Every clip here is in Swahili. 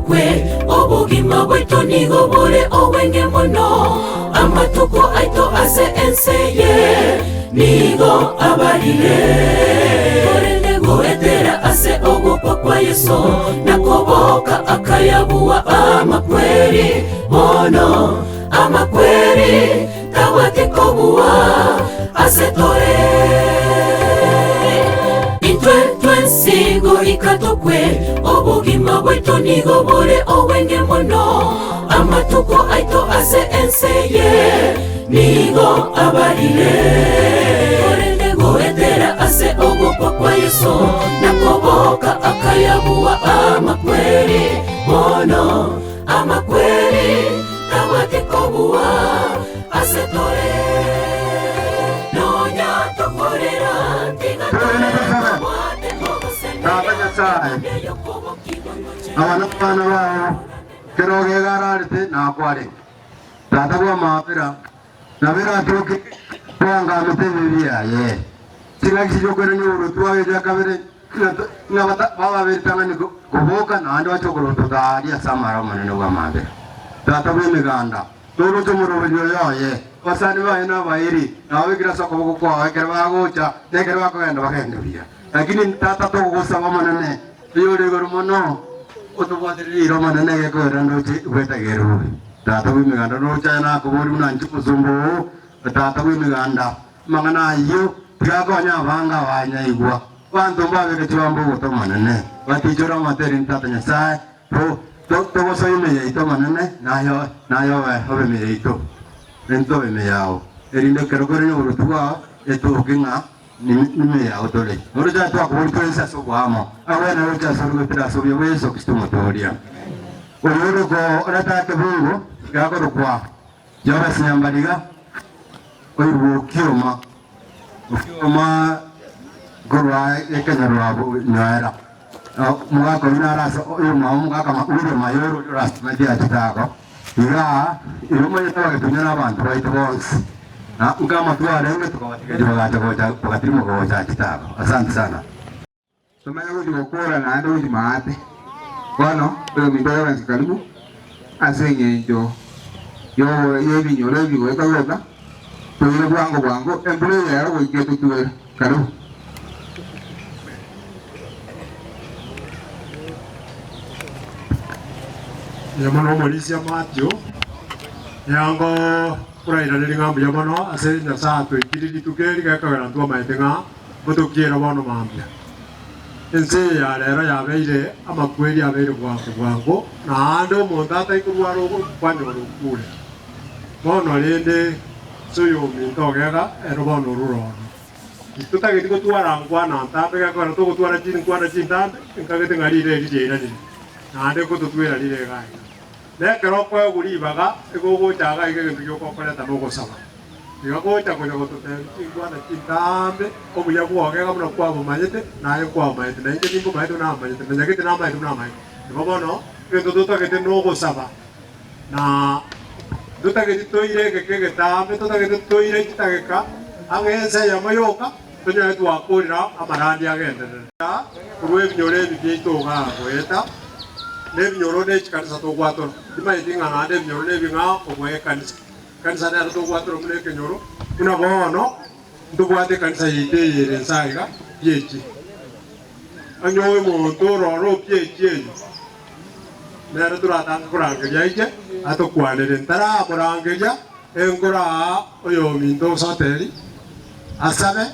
ikatokwe obugima bwaitu nigo bure obwenge muno amatuko aito ase enseye nigo abarire korende goetera ase ogupa kwa Yesu nakoboka akayabuwa amakweri mono amakweri tawate kobuwa ase tore Sigo ikatokwe obugima bwaitu nigo bure obwenge muno amatuko aito ase enseye nigo abarire korende goetera ase ogupa kwa Yesu nakoboka akayabuwa amakweri mono amakweri tawate kobuwa ase tore nonya tokorera Abana wao keroge gararite na kware tata kwa mapira na vera toke kwanga mtebia ye silaki jokere ni urutwa ya kabere na baba betanga ni kuboka na ando chokoro tutaria samara maneno kwa mapira tata kwa miganda toro tomoro yo ye wasani wa ina bairi na wikira soko kwa wakerwa gocha nekerwa kwa ndo bakende bia lakini tata to gusaba manene yore gormono otobadiri romana nege ko randochi wetageru tata wi miganda no chana ko bori munanchi kusumbo tata wi miganda mangana yo tiga ko nya banga wanya igwa bantu babe ke chwambo goto manene bati chora materin tata nya sai to go sai me ito manene na yo hobe me ito rento me yao erinde kero kero no rutua eto kinga ni me yao tole oro ja to ko to sa so guamo awena ro ja so ro pira so yo eso que estumo toria oro go ora ta ke bungo ga ko kwa yo ba sinyambaliga oibo kioma gorwa ekanyarwa nyaera muga ko ina rasa yo muga kama ure mayoro rasa media chitako ira mo yeta ke tunyana bantu right bonds na ngama tuare nge tukawatika jibaga goja pakatimo goja chitako asante sana somaya go kora na ndo jimate bueno pero mi toya en karibu asenye yo yebi nyore bi go kaweta pero bwango embule ya go iketu tuwe karibu Yamano Malaysia Matthew yango uraira riri ngambu yamano ase nyasato ikiriri tukeri gakagara ntwa maitenga mutukira bono mambya ense ya rero yabeire amakweri abeire bwango na ando mondata ikurwaro kwanyoro kule bono rende soyo mintogera ero bono ruro tutagiti gutwara ngwa na ntambe gakora to gutwara chintambe nkagete ngarire rijera ni nande ko tutwira rire gai nekero kwa guribaga ego chaga igenge yo kokora tamugo saba nigo cha kunya gotote ingwa na chintambe obuya bwoge gamuna kwa bumanyete naye kwa mayete na inge nimbo mayete na mayete na nyagete na mayete nigo bono kendo tutagete no go saba na tutagete toire keke tambe tutagete toire chitageka angense yamayoka tunya tu akorira amarandi agende kurwe binyore bibito ga goeta nebinyoro nechikanisa togwatoro imaitinga ngade binyoro nebinga obwe kanisa na togwatoro muleke nyoro kuna bono ndugwate kanisa yite yere saiga yechi anyowe muntu roro pyechi nero turata kurangeria ije atokwanire ntara murangeria engora oyo mindo soteri asabe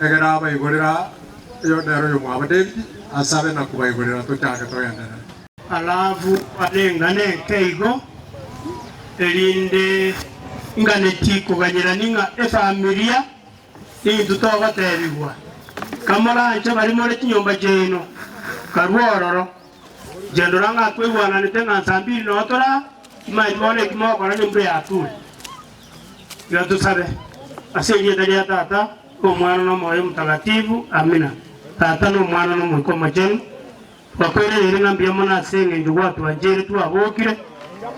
egera abaigorera yo nero yo mwaba David asabe na kubaigorera tochake toyandana alafu alengane keigo elinde ngane tiko ganyira ninga efamilia ni tutoba terigwa kamara nche bali mole kinyomba jeno karwororo jendoranga twegwana nitenga nsambiri notora mai twone kimoko na nimbre atu ya tusabe asije dalia tata omwana no moyo mtakatifu amina tata no mwana no mwiko majeni bakwere iringa mbya mona senge ndugwatu wajere tu abokire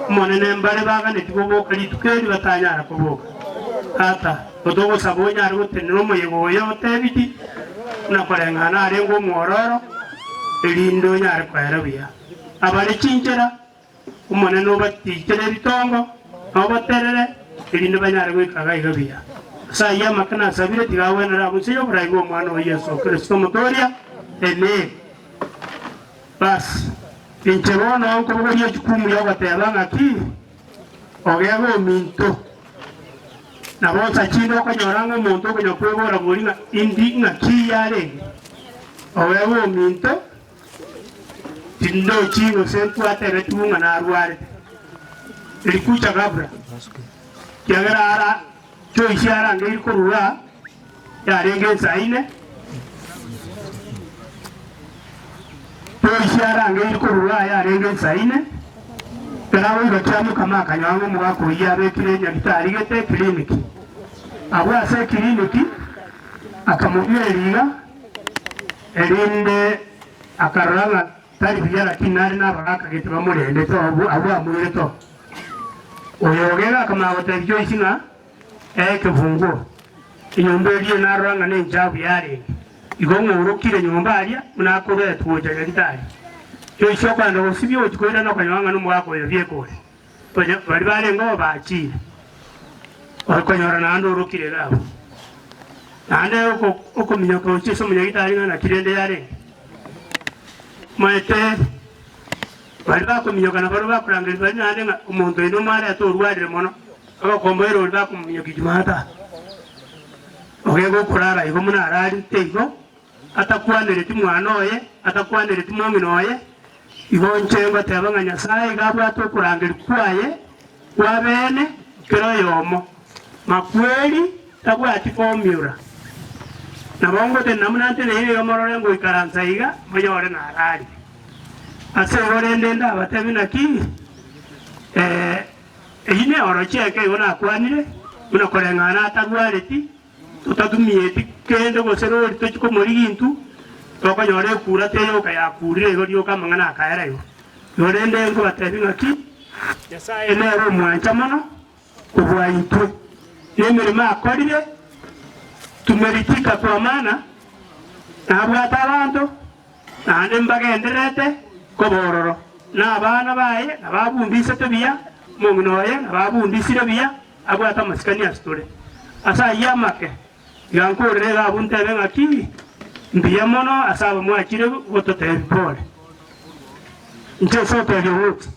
monene mbare baga netiboboka litukeri batanyara kuboka hata otogo sabonya ari gutenero moyego yote na korengana ari ngo mwororo elindo nyari kwera biya abari chinchera umonene obatikere ritongo obaterere irinde banyare gwikaga igabia sa ya makana sabire tigawenera abusiyo burayigo omwana wa Yesu Kristo mutoria ene bas incherono onko bugoriyo chikumu yogateba ngaki ogego minto na bosa chino kanyoranga omonto kanyakwegora buringa indi ngaki yare ogego minto tindo chino sentu atere tunga na arware ilikucha gabra kiagara ara choishi ara ngiri kurura ya renge saine choishi ara ngiri kurura ya renge saine perawo gachamu kama kanyango mwako yabe kile nyabitari gete kliniki abwa se kliniki akamubwiriga erinde akaranga tari bijara kinari na baraka gete bamurende to abwa amure to oyogera kama batebyo isinga kevungo inyumba eri naranga nenjabu yare igongo urukire nyumba aria munakore tuoja nyagitari yo shoko ndo osibyo chikwera no kanyanga no mwako yo byekore bari bare ngo bachi okonyora nando urukire gabo nande uko minyoko chiso munyagitari na kirende yare maete bari bakominyoka na bari bakurangirira bari nande umuntu ino mara atorwarire mono abakomboero bakuminyoka ijumata ogego kurara igo muna arari teigo atakwanire timwanoye atakwanire timwaminoye igo nchengo tebanga Nyasaye gabwa to kurangirira kwaye wabene kero yomo makweli tabwa tifomura na bongo te namnante ne yo morore ngo ikaranza iga moyore na arari ase orendenda batemina ki ine orocheke yona kwanire una korengana atagwareti tutatumie kende gosero rito chiko morigintu tokonyore kura teyo kaya kurire gorio kamangana akaera yo yorende ngo batemina ki Nyasaye nero mwancha mono kubwa into nemirima akorire tumeritika kwa maana na abwata abantu nande mbagenderete kobororo na abana baye nababumbise tebia munginoye nababundisire bia abwata masikani astore asa yamake yankorere gabuntebe ngaki mbia mono asaba mwachire gotote pole nje soto yowut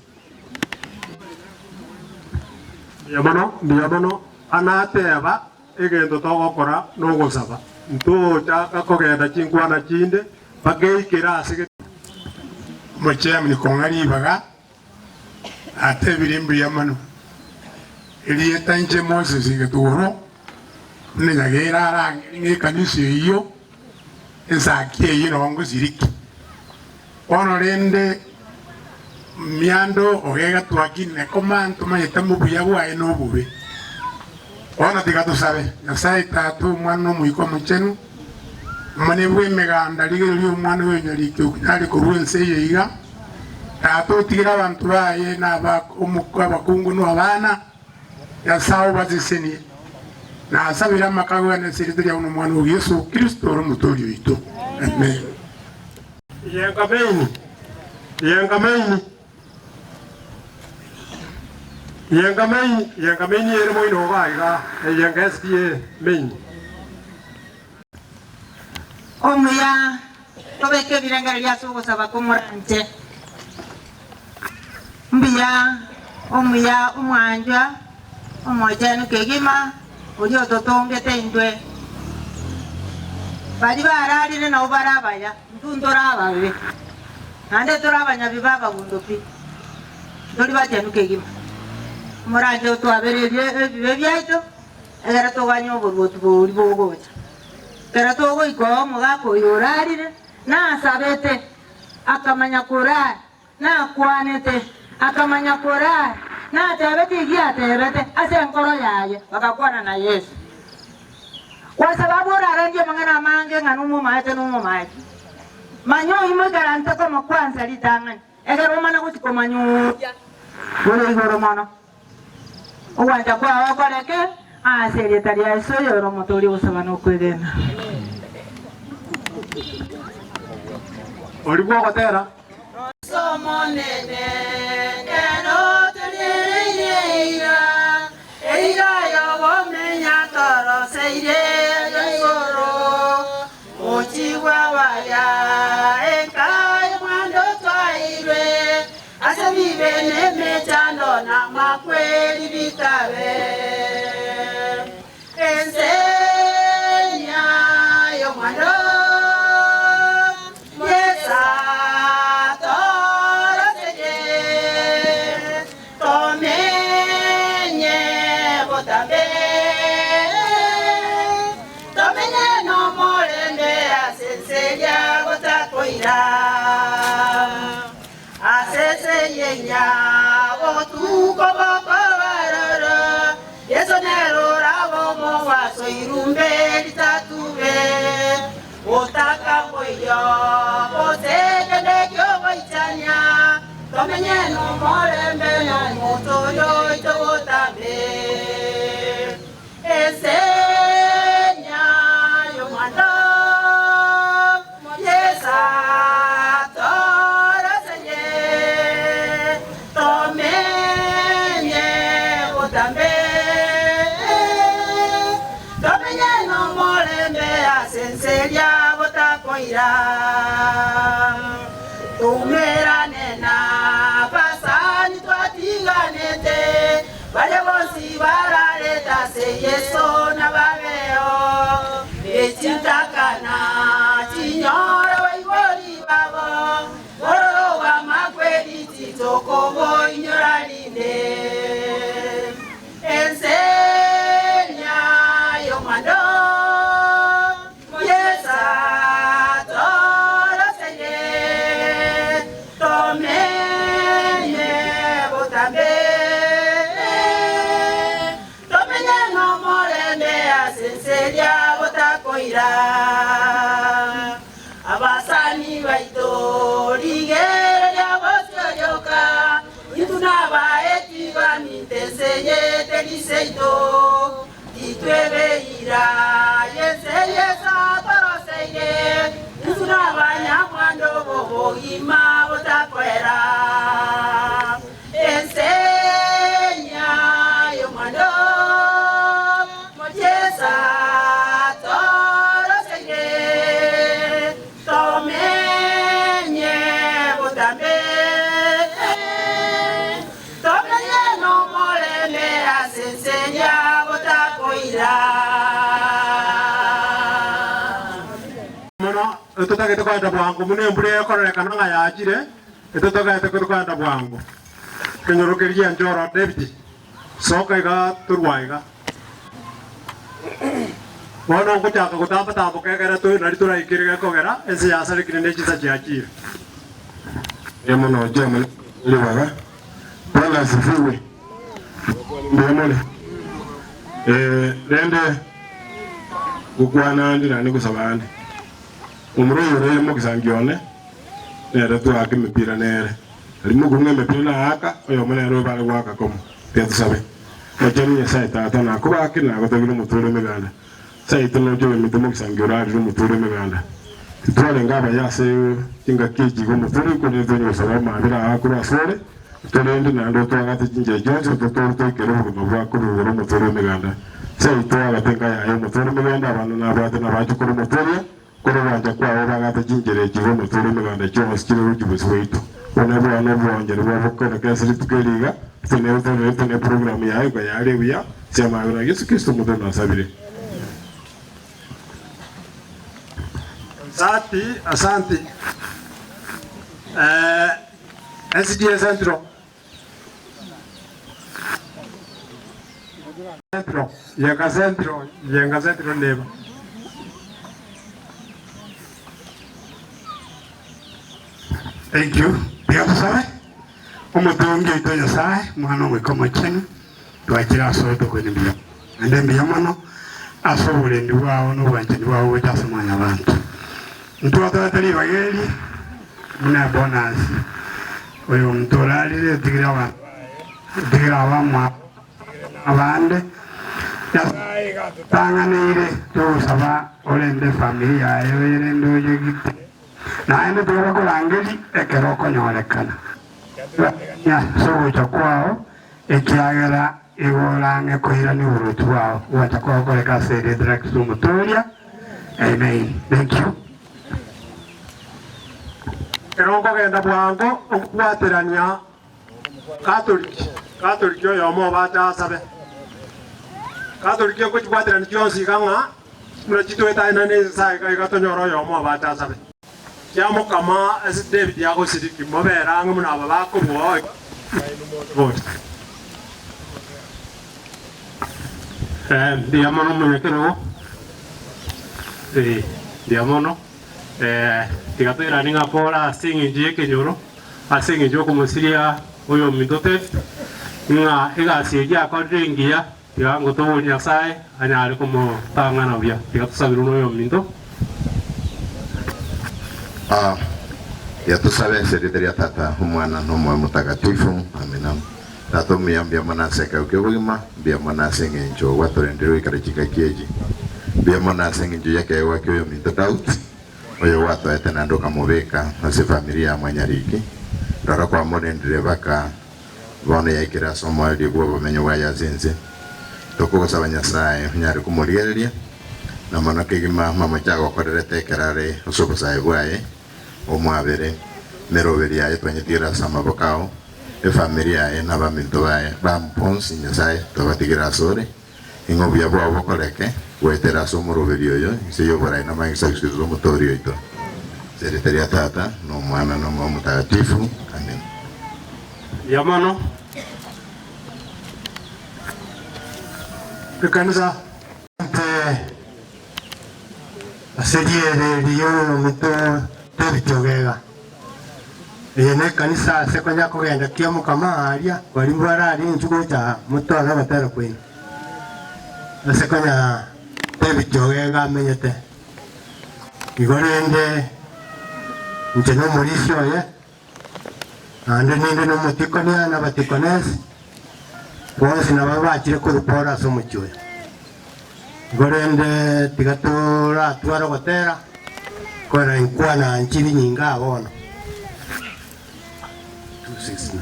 mbia mono anateba egendo togokora no gosaba nto chaka kogenda chinkwana chinde bageikira asige Mocham ni kongari baga ate birimbi yamano ili tanche Moses ngetoro ne yagera rang ni kanisi iyo ezaki yino ngo ziriki onorende miando ogega twakine komanto mayetamu buyabwa eno bube ona tigato sabe Nyasaye tatu mwana muiko muchenu mane bwe meganda ligeri umwana wenyali kyali ko ruense yiga tato tira abantu baye naba umukwa bakungu no abana ya sawo baziseni na asabira makawe na sirite ya umwana wa Yesu Kristo mutori wito amen yengameni ere moino baiga yengaskie men omuya tobeke biranga lya sugo saba komoranje mbiya omuya umwanjwa omojanu kegima uri totongete indwe bari bararire na ubarabaya ndundora abawe ande torabanya bibaba bundopi dori bajanu kegima moranje twaberebye bibe byaito egara toganyo borutu bori bogocha kera togo iko mugako yorarire na sabete akamanya kurara na kwanete akamanya kurara na tebete gia tebete ase nkoro yaye bakakwana na Yesu kwa sababu raranje mangana mange nganumu maete numu maete manyo imo garante kama kwanza litangani egero mana kutiko manyo wole igoro mana uwanja kwa wakoreke aseri ya Yesu yoro motori usaba no kwegena olibwo gotera somonene eno terireira eira yo womenya toro seire yoro mochiwa waya enkai mwando twaire asa vivene mechando na makweli vitabe ensenya yo mwando Aseseyenya otuko babarara yeso nero rabo mo waso irumbe litatuve otaka boyo osete de kyo boichanya tomenye no morembe no motoyo itotabe esenya yo manda yesa senseria bota koira tumera nena pasani twatiganete vale bosi barareta se yeso na babeo echitakana chinyora waibori babo oro wa makweli titoko boinyora linde ensenya yo mando abasani baito ligere ya bosioyoka ituna baeti baniteseye teliseito itwebeira yeseye satoroseire ituna banyamwando boboima botakwera ensenya yo mwando mochesa tutagete kwenda bwangu mune mbure yakorereka nanga yajire tutagete kwenda bwangu kinyorukiria njoro David soka iga turwaiga wana ngochaka gutamba tambo kegera tu nari turaikirige kogera ese yasarikire nechiza chiachire Emo no jema liwaga Bwana asifiwe Mbemole rende gukwana ndi nani gusabandi umuro yore mo kisangione nere tu akimipira nere arimo kumwe mepira haka oyo monero bale waka komo pia tusabe mojeni ya saita atana kuba akina gotagiro mutore meganda saita no jowe mitemo kisangiora ari mutore meganda twale ngaba yase kinga kiji ko mutore ko ne tonyo salama abira akura sore tolende na ndo to agati jinje jonzo to to kero ko bwa ko ro mutore meganda saita abatenga ya mutore meganda abantu na abatu na bacu ko mutore kuri banje kwa bagata jinjere kibo mutore meganda cyo sikiro rujubuzi weito onabwa n'obwongere bw'abakora kasiri tukeliga tune program yayo kwa yale biya sema na Yesu Kristo mudana sabire asante SDA Centro yenga centro neba Thank you. Pia sawa. Umutungi itoya sawa mwana mwikomo chenu. Twakira soto kwenye mbia. Ande mbia mano asobule ndi wao no bwanje ndi wao wetasa mwanya abantu. Ntu atatali bageli muna bonus. Oyo mtolali digira wa mwa abande. Tangane ile to saba olende familia yo ile ndo yegite. naende tuba kurangeri ekeroko nyorekana ya so chakwao ekiagera igorange kuhirani urutu wao watakuwa koreka sere direct sumutoria. Amen. Thank you. Erongo genda bwango okwaterania Katoliki oyo mo batasabe Katoliki ko kwaterania kyonsi kanga muna chitweta ina ne sai kai katonyoro yo mo batasabe kyamo kama as David yago sidiki mobera muna baba ko bo vote diamono munyekero diamono tigatwira ninga pora singi je kenyoro asingi jo kumusiria oyo mitote nga igasiria ko dringia yango to Nyasaye anyale komo tangana bya tigatusabira oyo minto yatusabe seriteria tata umwana n'umwe mutagatifu. Amina. Tato miyambia manaseka ukebugima bia manasenge njo watorendero ikarikika kieji bia manasenge njo yake wake oyo minto doubt oyo watu etena ndoka mubeka ase familia ya Mwanyariki rara kwa morendere baka bone yakira somo ali bwo bamenyo wa yazinze toko gusaba Nyasaye nyari kumuriyeria na manake gima mama chago korerete kerare usobo sai bwaye omwabere meroberia etwanyitira sama bokao familia ena baminto bae bamponsi Nyasaye tobatigira sore ingobya bwa bokoreke wetera somoroberio yo seyo bora ina mangisa kizo motorio ito seriteria tata no mwana no mutagatifu. Amen. Yamano Kanisa aserie de yo mito tebitogega ene kanisa sekonya kugenda kiamu kama aria wali mbara nchuko cha mutwara batara kwini sekonya tebitogega menyete igorende nteno morisho ye ande ninde no mutikonia na batikones bose na babachire kurupora so mucyo igorende tigatura twara gotera kora inkwana nchiri nyinga abono 269.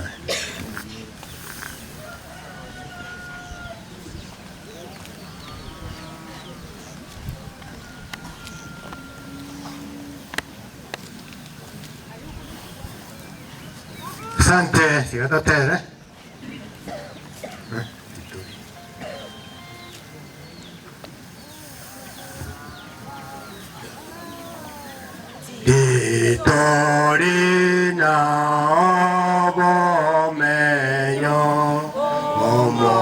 Sante, sigato tere. Torina bomenyo momo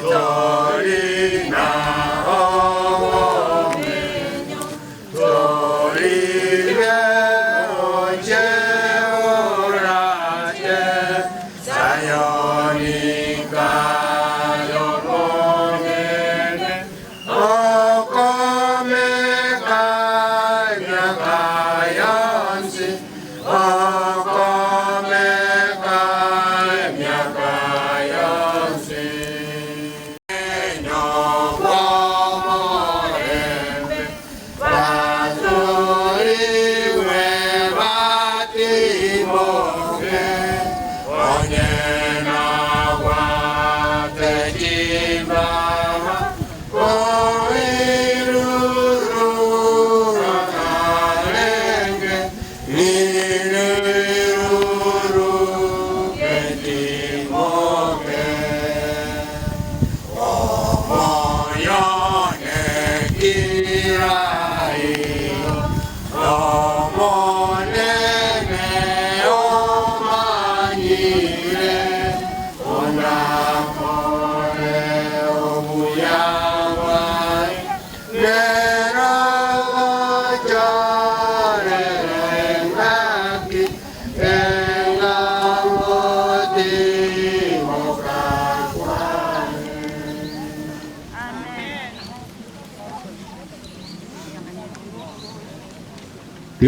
Torina, oh,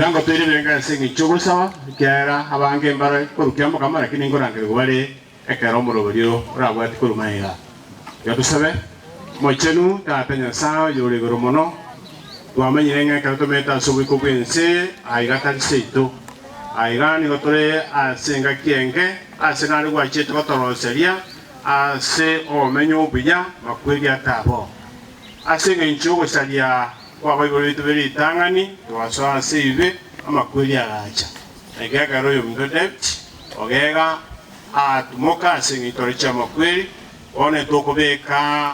Yango tuli benga singi chugo sawa kera abange mbara kurukiamo kamara kini ngorangere gwale ekero murobolio rabwati kurumaiga yadusabe mochenu tatanya sawa yore goromono twamenyire ngaka tometa subi kubwense aigata seito aigani gotore asenga kienge asenali gwacheto gotoroseria ase omenyo buya makweli atabo asenga inchugo salia kwa Bible bitu biri tangani twaswa sibe amakweli agacha egega royo mdodept ogega atumoka asenga itoricha makweli one tokobeka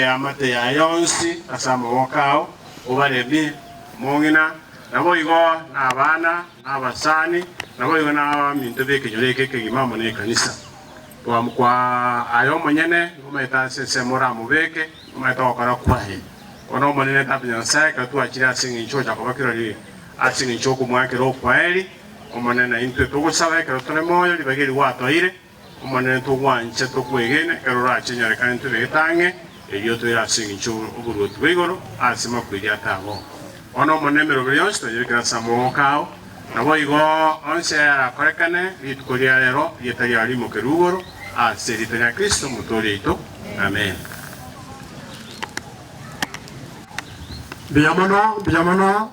amate ya yonsi asama wakao obarebe mongina nabo igo nabana nabasani nabo igo na minto beke joleke ke imamo ne kanisa kwa ayo monyene ngometa sese mora mubeke ngometa okara kwahe ono monene tapinya saka tu achira singi chocha kwa kirori asingi choko mwake ro kwaeli omonene inte tugusabe ke tole moyo libagiri wato ire omonene tu wanche to kwegene kerora achinyare kantu betange eyo to ira singi cho oburu twigoro asima kwiria tabo ono monene ro byosto yekira samo kao nabo igo onse ara korekane litukoria lero yetari ali mokerugoro aseritonya Kristo mutorito amen. Biyamono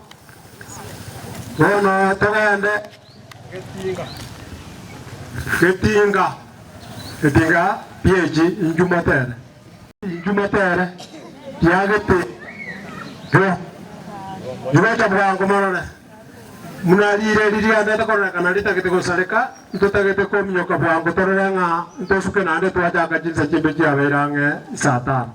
bono togende ketinga pieji injumatere yagete yubacha bwango marore munalire liria ndete korora kana litakete gusareka ntotagete komyoka bwango tororenga ntosuke nande twachaka jinsa chindu chiaberange isata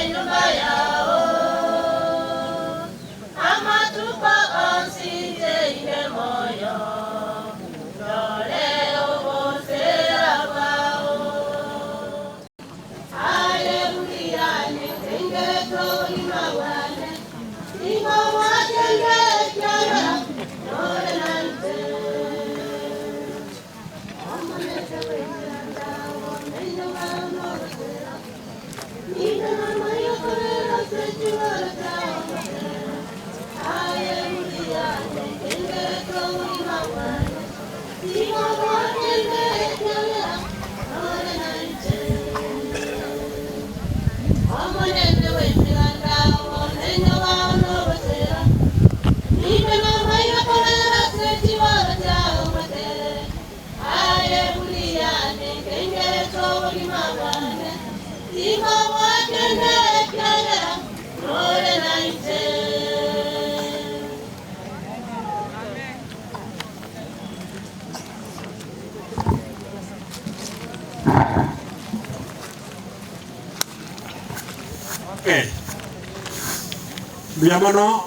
Nyumba yao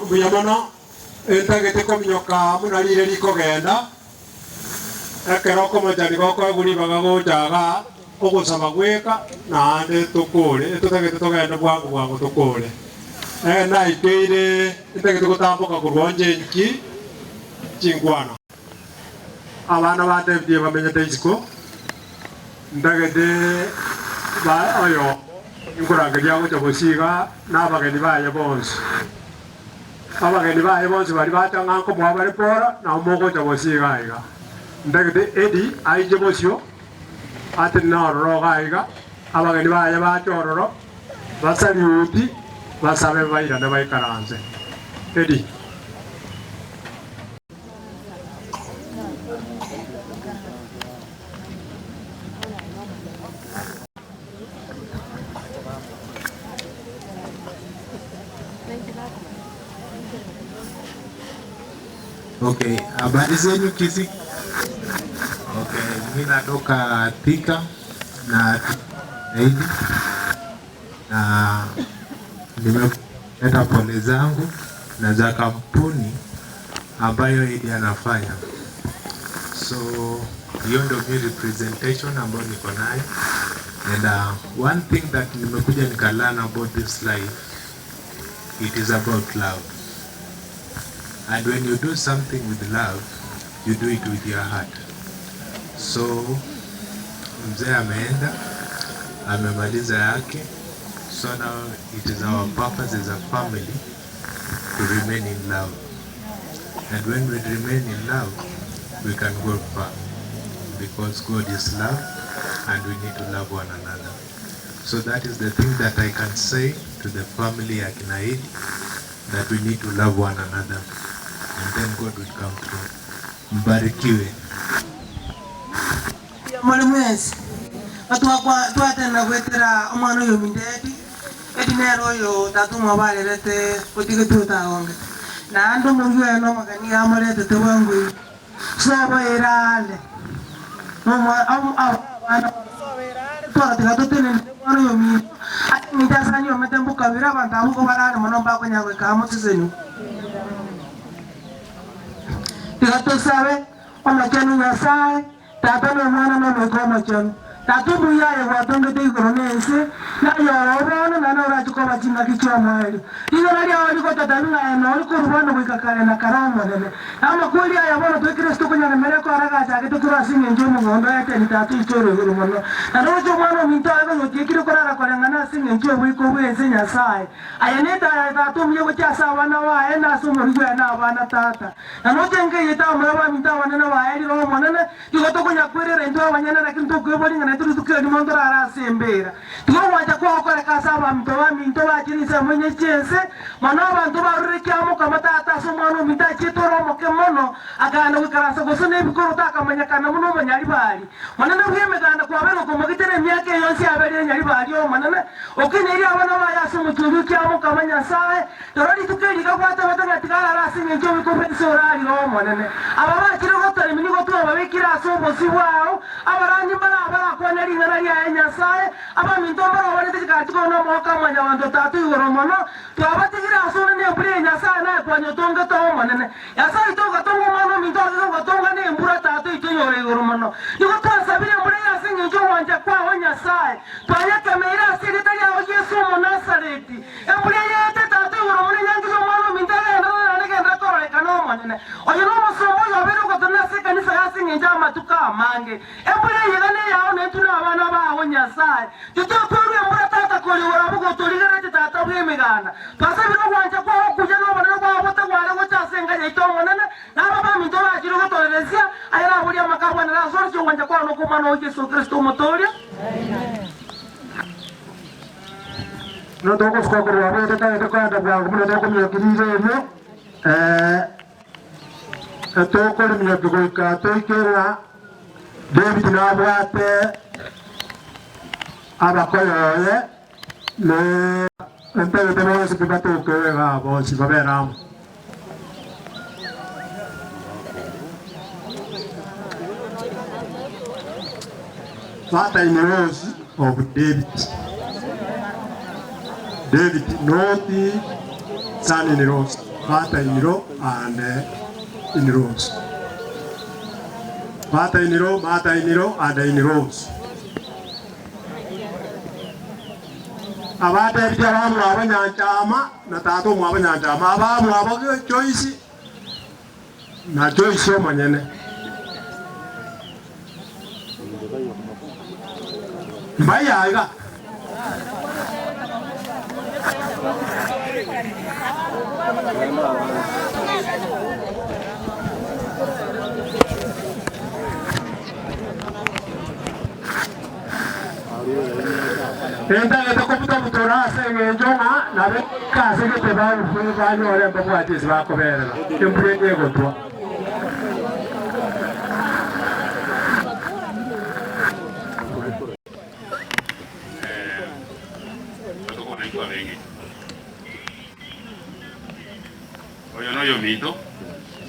Buyamano entagete komyoka munalire likogenda ekeroko machani goko eguri bagagojaga ogosaba gweka naende tukure etutagete togenda bwangu tukure naikeire entagete gotambuka kurwonje nki chingwana abana ba David bamenyete isiko ntagete ba oyo inkurangeria gocha gosiga n'abageni baye bonse abageni baye bonse bari batanga nko mwabare pora na umugocha gosiga iga ndagete edi aije bosio ate nororo gaiga abageni baye bachororo basaliuti basabe baira na baikaranze edi Okay, habari zenu Kisii? Okay, mimi natoka Thika na Daidi na nimeleta pole zangu na za kampuni ambayo Idi anafanya. So hiyo ndio mi representation ambayo niko nayo, and one thing that nimekuja nikalearn about this life, it is about love. And when you do something with love, you do it with your heart. So mzee ameenda, amemaliza yake. So now it is our purpose as a family to remain in love. And when we remain in love, we can go far. Because God is love and we need to love one another. So that is the thing that I can say to the family at Naid, that we need to love one another. And then God will come through. Mbarikiwe. Mwalimu Yesu, twatenda gwetera omwana oyo mindedi edinero oyo tatu mwabarerete otigetuta na ando muriwe no magani amoretete wangui sobo irale abana twatega tutene omwana oyo mi ati mitasanyo metembuka bira abantu abuko barare mono mbako nyagwe kamutsizenu tigato sabe omachanu Nyasaye tata no mwana no mekoma chanu tatu buyaye watonge te ikonense na yorobona na na rachuko bachinga kichwa mwali iyo nali awali ko tata na no liko rubano bikakale na karama nene ama kweli aya bona to Kristo kunya mere ko araga chake to kurasinge njomo ngondo yake ni tatu ichoro rumono na rojo mwana minto ayo yote kiro korara kolengana singe njo bwiko bweze Nyasaye ayeneta tatu mye gocha sawa na wa ena sumo riyo na abana tata na noje nge yeta mwa minto wana na wa eri ro monene tigoto kunya kwere ndo abanyana na kinto kwebori ngana turu tukeni mondora arasembera tigo wacha kwa okore kasaba mtowa minto bachirisa mwenye chense mwana abantu barure kyamo kamatata so mwana minta chitoro moke mono agana wikarasa gosone bikoro takamanya kana muno manyari bali mwana bweme ganda kwa bero ko magitere myake yonsi abere nyari bali o mwana okineri abana bayaso mutubu kyamo kamanya sae torari tukeni gakwata batanga tikara arasinge njo bikopeso orari o mwana ababa kiro gotari mini gotu ababikira so bosi wao abaranyi bara kwa nari ngari ya Nyasaye aba minto bara wale tikati ko no moka manya wanto tatu yoro mono twabatikira so ne bure Nyasaye na kwa nyotonga to mwana Nyasaye to gatongo mono minto gatonga ne mbura tatu ito yoro yoro mono yuko twasabire mbure yasinge njo wanja kwa Nyasaye twaya kamera sirita ya Yesu mo Nazareti mbure yete tatu yoro mono nyangizo mono minto na ne genda to re kano mwana oyo no mosomo yo bero ko tona se kanisa yasinge njama tukamange mbure yegane yao ne tuna abana bawo Nyasaye tutokuru mbura tata ko yora bugo toligere tata bwemegana pasabiro kwanja kwa kuja no bana kwa bota kwale ko chasenga ne to monana na baba minto bajiro ko toleresia ayira buri amakabwana na sorcho kwanja kwa no kumano Yesu Kristo motoria no toko sko ko ro tata to ka da bwa ko to ko mi kirire no toko mi ko ka to ikera David na bwate abakoyoye le entebe tebo se pipato que va bo si va vera Fata in rose of David Noti son in rose Fata in ro and in rose Fata in ro mata in ro and in rose Abate bijara mwaba nyanchama na tato mwaba nyanchama aba mwaba choice na choice yo manyene Mbaya aiga Enta esta computa motora se ngenjonga na be ka se ke te ba fu ba no re ba kwa ti se ba ko bere laempre ke go to Oyo no yo mito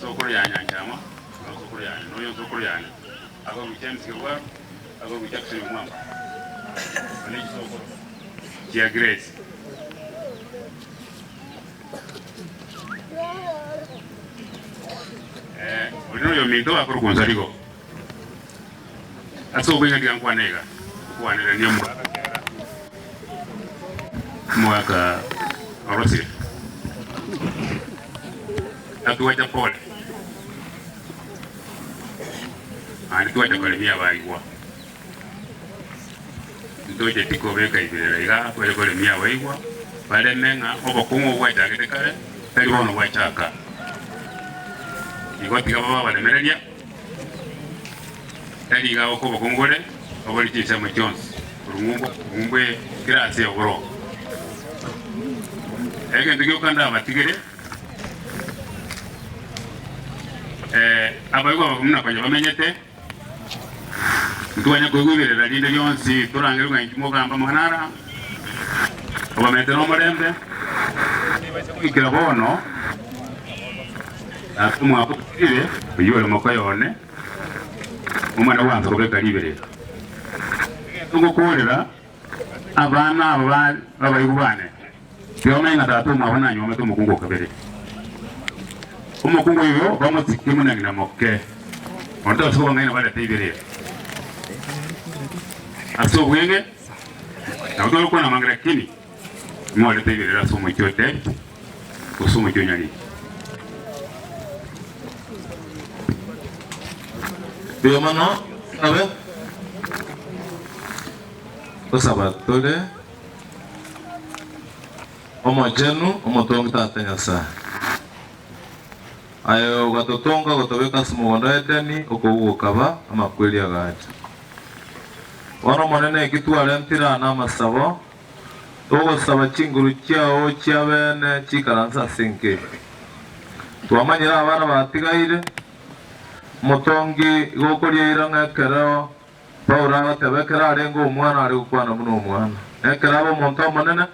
sokoro ya nyanchama no sokoro ya no yo sokoro ya ako mchenzi kwa ako mchakisi mwamba ani sokoro ya Grace oyo no yo mito akoro kunzaligo aso benga dia kwanega kwanela ni mwaka orosi atuwaja pole ani tuwaja kolemia baigwa ndoje tiko beka ibirera iga kwele kolemia baigwa bale menga obokungu bwaja ketekale tali bono bwachaka igoti kaba balemereria tali ga okobokungule oboli chisema Jones urungumbo ngumbe grazie obro ege ndigyo kanda batigere abaigwa bakumuna kwanya bamenyete ntuwanya kwegwibirira linde lyonsi turangira ng'ankimo gamba mwanara obametera omurembe ikira bono atumwa akutire oyole mokoyone omwana wange kobeka libirira tugukurira abana aba abaigubane byomenya tatumwa abana nyoma tumukungu kabere umukungu yo bamutike munangina mokke onto so ngena bale tibirira aso bwenge na uto ko na mangra kini mo le tibirira so mo chote ko so mo chonyali Pero mano, a ver. Osabatole. Omojenu, omotongi tata nyasa. Ayo gatotonga gotobeka sumugonda edeni okugukaba amakweli agacha. Wano monene kitwale ntira na masabo. Togo saba chinguru kyao kyabene chikaransa sinke. Twamanyira abana batigaire. Motongi gokoria iranga kero paura batebekera arengo umwana ari gukwana muno umwana ekera abo monto monene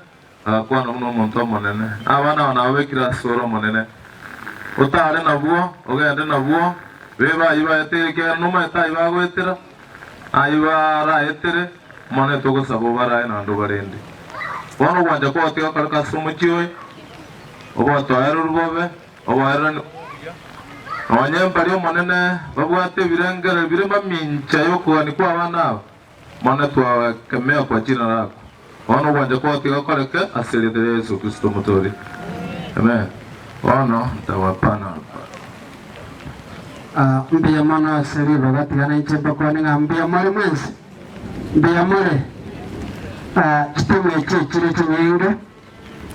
akwana muno monto monene abana banabekira soro monene utare nabuo ogende nabuo beba iba etereke numa eta iba gwetera aiba ra etere mone togo sabo bara ina ndo barende wono gwanja ko atyo kalka sumu chiwe obo to ero rubobe obo ero Awanyempari monene babwate birengere birema mincha yoko ni kwa bana mone twa kemea kwa jina lako ono gwanje kwa tiga koleke asili ya Yesu Kristo mutori amen ono tawapana mbia mana asili bagati gana ichemba kwa ninga mbia mare mwensi mbia mare chiteme chire chinyenge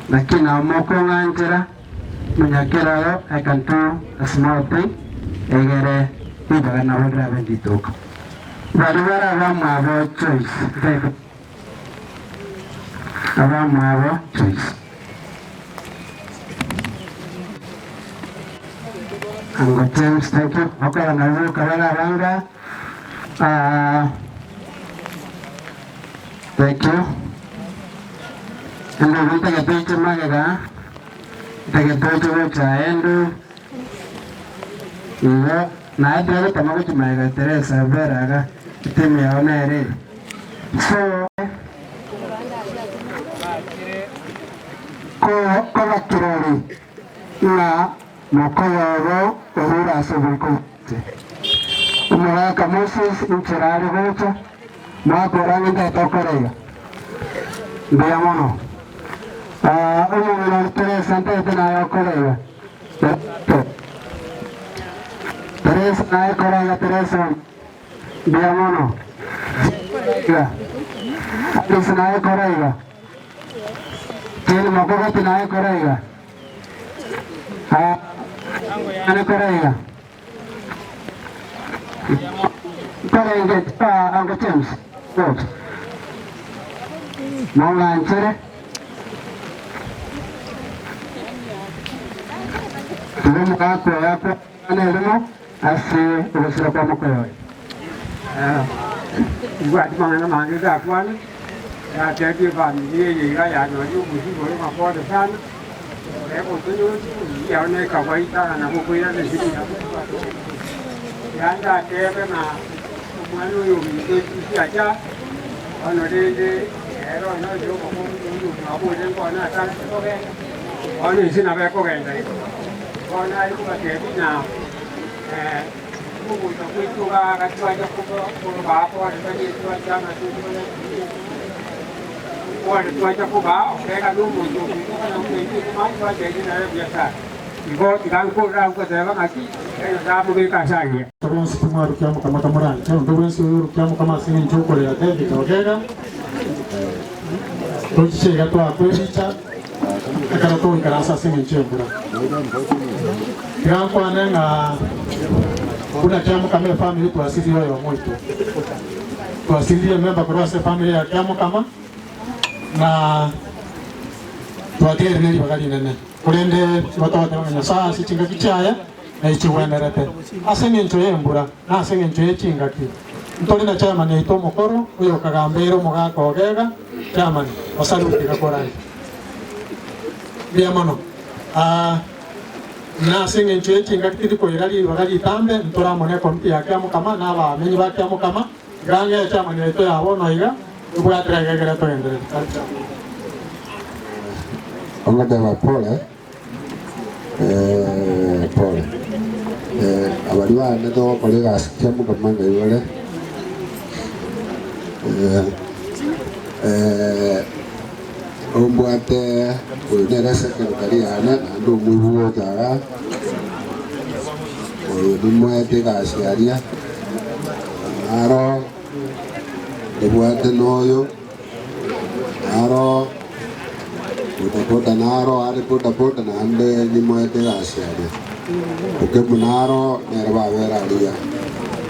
lakini amoko nganjera Munyakera I can do a small thing. Egere ibaga na wadra benditoka. Baribara rama abo choice. Rama abo choice. Ango James, thank you. Okay, nazo kabala ranga. Thank you. Ando vita ke picha magaga. Take picha ko chaendo. Iyo na ndio kama kwa magaga Teresa Veraga timu ya onere. So ko bakirori na mokoyoro ohura sobiko. Umuraka Moses inchirari gocha makorani ndatokorega. Ndiamono. Umu Teresa ntete nayo korega. Teresa nayo korega Teresa. Ndiamono. Ya. Teresa nayo korega. Tele makoga nayo korega. Ana korega. Korega Uncle James. Good. Mama Anchere. Tulimu kako yako anelimo asi ulisira kwa mkoyo. Ngwati mangana mangeza kwani ya tete familia ya ya no yu busi bole mapoda sana. Eko tunyo ya ne kawaita na kukuira ne sisi ya nda tebe na mwanu yu mtesi acha ono de ero no yo como yu abu den ko na ta ko ge ono sina be ko ge dai ko na yu ba te na ku to ga twa ja ko ba ko de ni twa ja na tu ko de twa ja ko ba o ge ga lu mu tu ko na mu ni ko ma twa de ni na ya sa Igo tigang ko ra ko sa ba aki ay sa mo ka sa ya Tawon si tumaru kama kama kamuran kama doben si kama kama singin choko ya de kawega Tochi ga to akwelicha akara to ikarasa singin chembura Tigang ko anenga kuna kama kama family to asili yo moito to asili ya member kwa se family ya kama na to atere ni bagali nene Kurende watoto wana saa si chinga kichaya na ichiwenerete asenye nchoye mbura na asenye nchoye chinga ki ntoli na chama ni ito mokoro uyo kagambero mogako ogega chama ni osaruti gakorani bia mono na asenye nchoye chinga ki ko irali bagali tambe ntora mone kompi ya kama kama na ba menyi ba kama kama gange chama ni ito ya wono iga ubwa tragegera to endere Ongadeva pole pole abali bane to kolega sikia mukamanga yole ombwate unera sekretari ana ndo mubuo tara dumwete gasiaria aro debwate noyo aro Puta naro ari puta na ande ni moete asiade. Oke munaro nerva vera dia.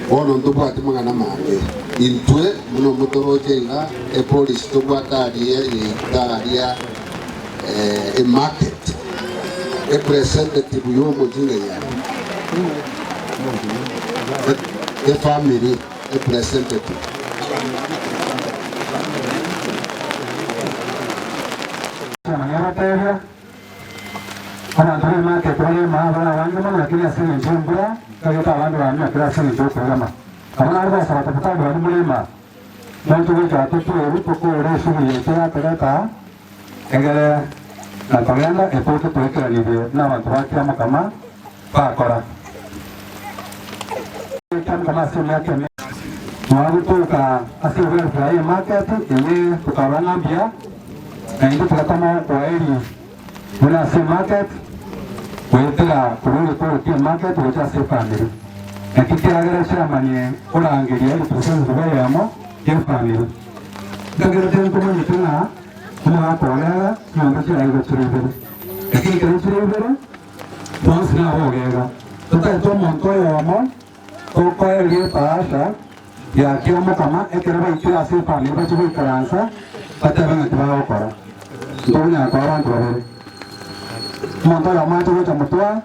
Ono ndo pati mangana mange. Intue muno motoro jenga e police to bata dia e market. E representative yo mojinga ya. E family e representative. Manera tega ana tuli ma ke pole ma bana wangu ma lakini asili njumbura kaya ta wangu wa kila asili njumbura programa kama arba sa ta pata wa mulima dan tu ga ta tu ru ko re su ni ta ta egere na paganda e poco to que ni na wa ta kama kama pa kora kama se me ke Malu tu ka asli flyer market ini tukaran dia. Na itu terutama kuairi. Mula asli market, kuitela kuruli kwa market kuita asli family. Na kita agak rasa mani orang anggeria itu proses sebagai amo yang family. Kalau kita cuma itu na, cuma apa orang yang macam ayat cerita. Tapi kalau cerita, bangsa na hoga. Kita itu montoy amo, kau kaya dia pasal. Ya kira mo kama ekera itu asli family baca buku karansa pada banget bawa kora tuhnya koran tuh monto yang macam macam tua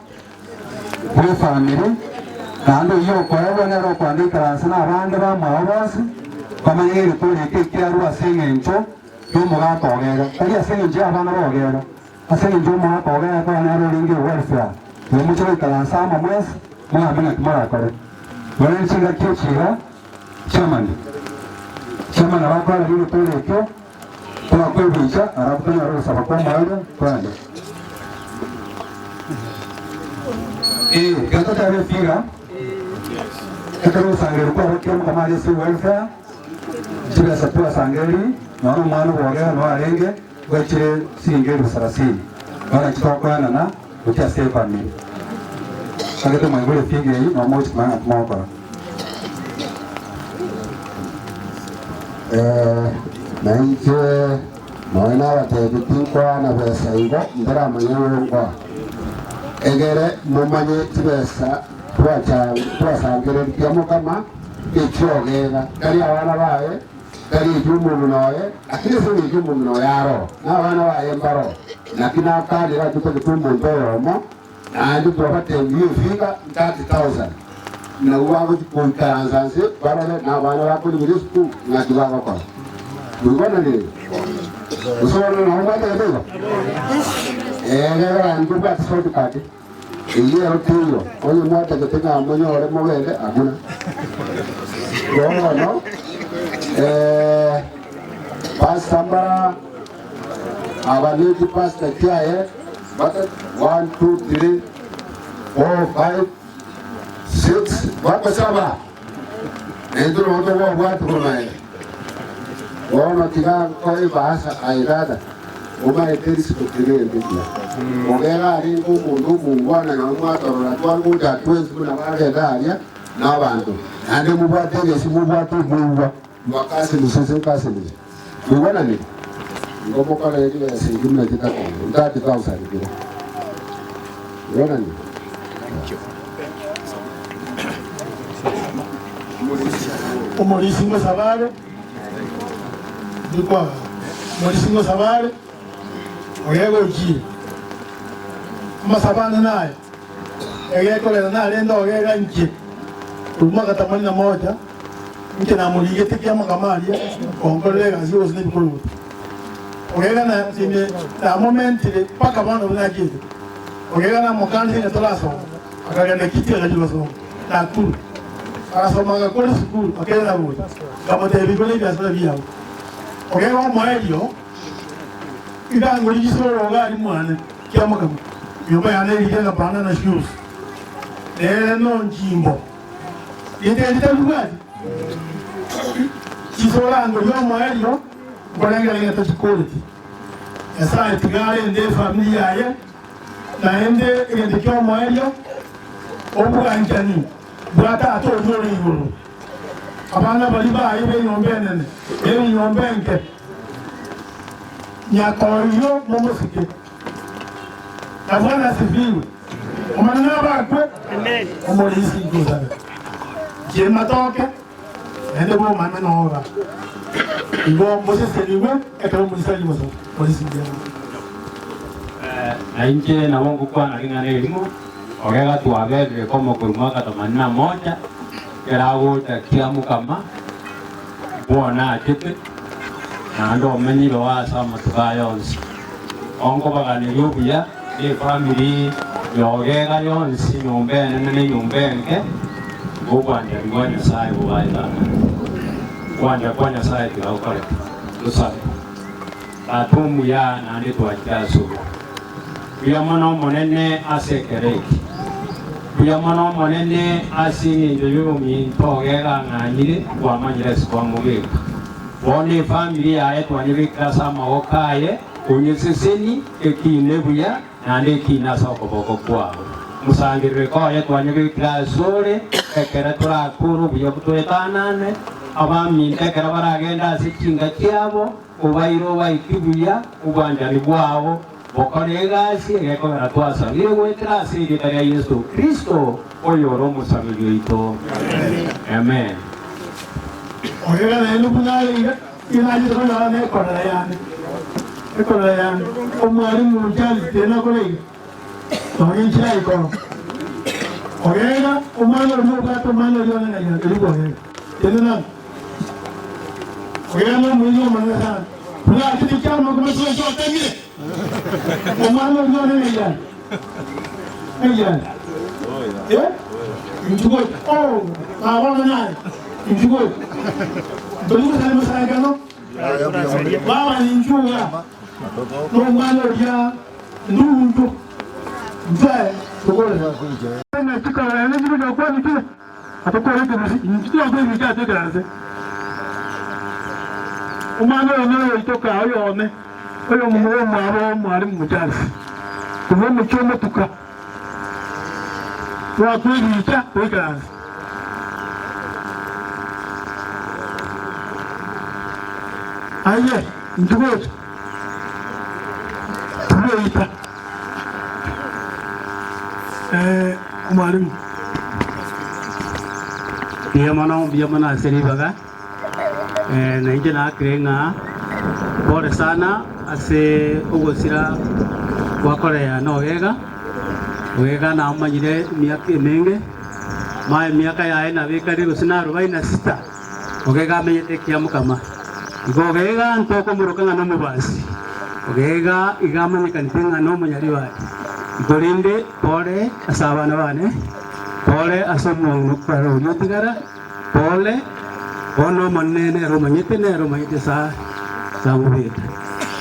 buku family nanti yo kaya bener ro pandi karansa na randa ba mawas kama yeye tuli kiki aru asengencho yumo gatogera kali asengencho abana bogera asengencho mo atogera kwa na ringi welfare yemucho ikansama mwezi mwana kimara kare wale chinga kichira chaman abakora biri tuli kyo kwa kwibicha arabutanya ro sabako mwana kwanda gato tabe figa kakaro sangeri kwa kyo kama yesi welfare chira sapua sangeri na mwana bogera no arenge gwechire singeri sarasini bara chitokwana na ucha Stephanie sagete mwangule figa hii na mochi mwana tumoko na ike noina watebitikwa na besa ingo ndara manyongo egere mumanye tibesa twasangere kiamo kama ikyogera kali abana baye kali ijumuntu noye akiri se ijumuntu noye aro na abana baye mbaro nakina kali ra tuko tumuntu yomo andi twabate yifika 30,000 na uwango kuntanzanze barale na abana bakuri muri school na kibaba kwa ngona ni usona na ngata ndio ngara ndio kwa sauti kati ile rotiyo oyo mwata ketenga monyore mobende aguna no pasamba abaniki pasta kiaye but 1 2 3 4 5 6 wako saba ndio ndio watu kunaye wana tiga kwa ibasa aidada uma eterisi kutigere ndio ogera ringo mundu mwana na mwata na twangu ja twezi kuna bale dalia na bantu ande mubate ngesi mubate mbuwa mwakasi lusese kasi lusese ngona ni ngopo kala ile singimna kitako 30,000 kilo ngona ni Omolisingo Sabale dikwa Omolisingo Sabale oyego iki masabana naye egeko le na lendo ogega nki umaka tamani na moja mke na mulige tikia makamalia kongolega zio zini bikulu ogega na zime na moment ile paka bana na kitu ogega na mokani ni tolaso akagenda kiti la jibaso na kulu asoma kwa school akenda bodi kama televisheni ya sasa bia ogega mwaelio idango lijisoro gari mwana kiama kama nyumba yana ijenga pana na shoes no njimbo yende lugari kisolango yo mwaelio kolenga lenga tachikoti esa tigale ende familia ye na ende kyo mwaelio obuganjani bwata atonyoro yoro abana bali ba ibe nyombene ebe nyombenke nyakoyo momosike abana sibiwe omana bakwe amen omolisi ngoza je matoke ende bo mama nova ngo mose seliwe ekalo mulisali mozo polisi ndia ainje na wongo kwa na ngane elimo ogega tuabebe como kwa mwaka 81 kerawo ta kiamu kama bona tete na ndo meniro wa sama tukayonsi ongo bagane yobia e family yogega yonsi nyombene nene nyombenke gobanya ngwanya sai bubaida kwanya sai tukakole tusale atumu ya na ndi twajaso ya mano monene asekereki ya mano monene asingi njoyo mi togera nganyire kwa manyire kwa mubeka bone familia yetu wanibika sama okaye kunyeseseni ekinebuya nande kinasa okoboko kwao musangire ko yetu wanibika zore ekera turakuru buya butoetanane abami ndekera baragenda sikinga kyabo ubairo bayikibuya ubwanjani bwabo bokorega egeko baratwasa gwetera sirita ya Yesu Kristo oyoro musamiro ito amen ogega na elu kunale ina jizo na ne kola yani omwalimu mujali tena kole torinchira iko ogega omwana rumo gato mwana yona na ya eligo ogega tena Ogera mwinyo manana. Pula ati kama kama sio chote mile. Omwana ndio ni ya. Eya. Injugo. Oh, awana naye. Injugo. Ndio sana msaidia no. Baba injuga. No mwana ya ndugu. Ndio. Tokole. Na tikala na ndio kwa nini? Atokole ndio kwa nini katika umwana oyo itoka oyo one oyo muwe mwabo mwari mujazi kuva mu cyomo tuka wakwigisha wigaza aye ndugoje tuyoita mwalimu biyamana seri baga na nje na krenga pole sana ase ugosira wakorea no wega na amanyire miaka mingi mai miaka yae na bekari gusina 46 ogega menyete kiamukama igo gega ntoko murukanga no mubasi ogega igamanyika ntinga no munyari wa igorinde pole asabana bane pole asomo kwaro yotigara pole ono manene romanyete sa mubita